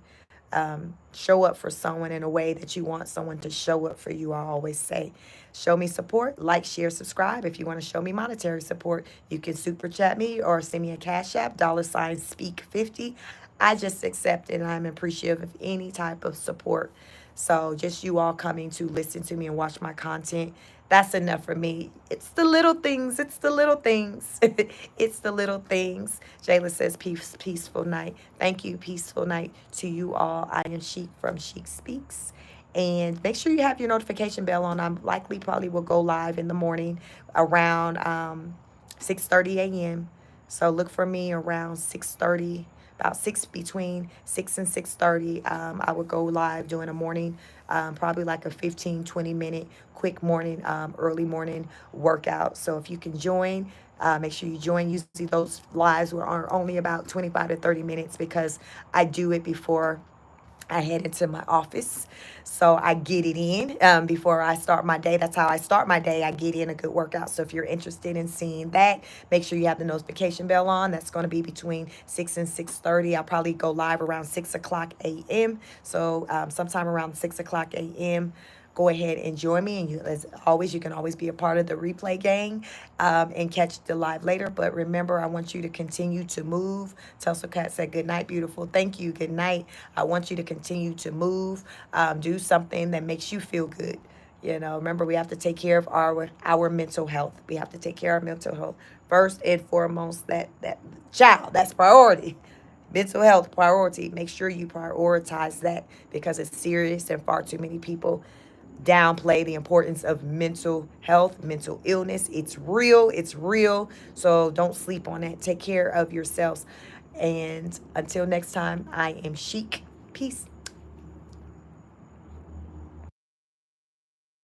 Show up for someone in a way that you want someone to show up for you. I always say, show me support, like, share, subscribe. If you want to show me monetary support, you can super chat me or send me a cash app, $speak50. I just accept it and I'm appreciative of any type of support. So just you all coming to listen to me and watch my content, that's enough for me. It's the little things. It's the little things. It's the little things. Jayla says, peaceful night. Thank you, peaceful night to you all. I am Chic from Chic Speaks. And make sure you have your notification bell on. I'm likely probably will go live in the morning around 6:30 a.m. So look for me around 6:30, about 6, between 6 and 6:30. I would go live doing a morning, probably like a 15-20 minute quick morning, early morning workout. So if you can join, make sure you join. Usually those lives are only about 25 to 30 minutes because I do it before I head into my office. So I get it in before I start my day. That's how I start my day. I get in a good workout. So if you're interested in seeing that, make sure you have the notification bell on. That's going to be between 6 and 6:30. I'll probably go live around 6 o'clock a.m. So sometime around 6 o'clock a.m., go ahead and join me. And you, as always, you can always be a part of the replay gang and catch the live later. But remember, I want you to continue to move. Tulsa Cat said, good night, beautiful. Thank you. Good night. I want you to continue to move. Do something that makes you feel good. Remember, we have to take care of our mental health. We have to take care of mental health first and foremost. That child, that's priority. Mental health priority. Make sure you prioritize that because it's serious and far too many people downplay the importance of mental health, mental illness. It's real. It's real. So don't sleep on that. Take care of yourselves. And until next time, I am Chic. Peace.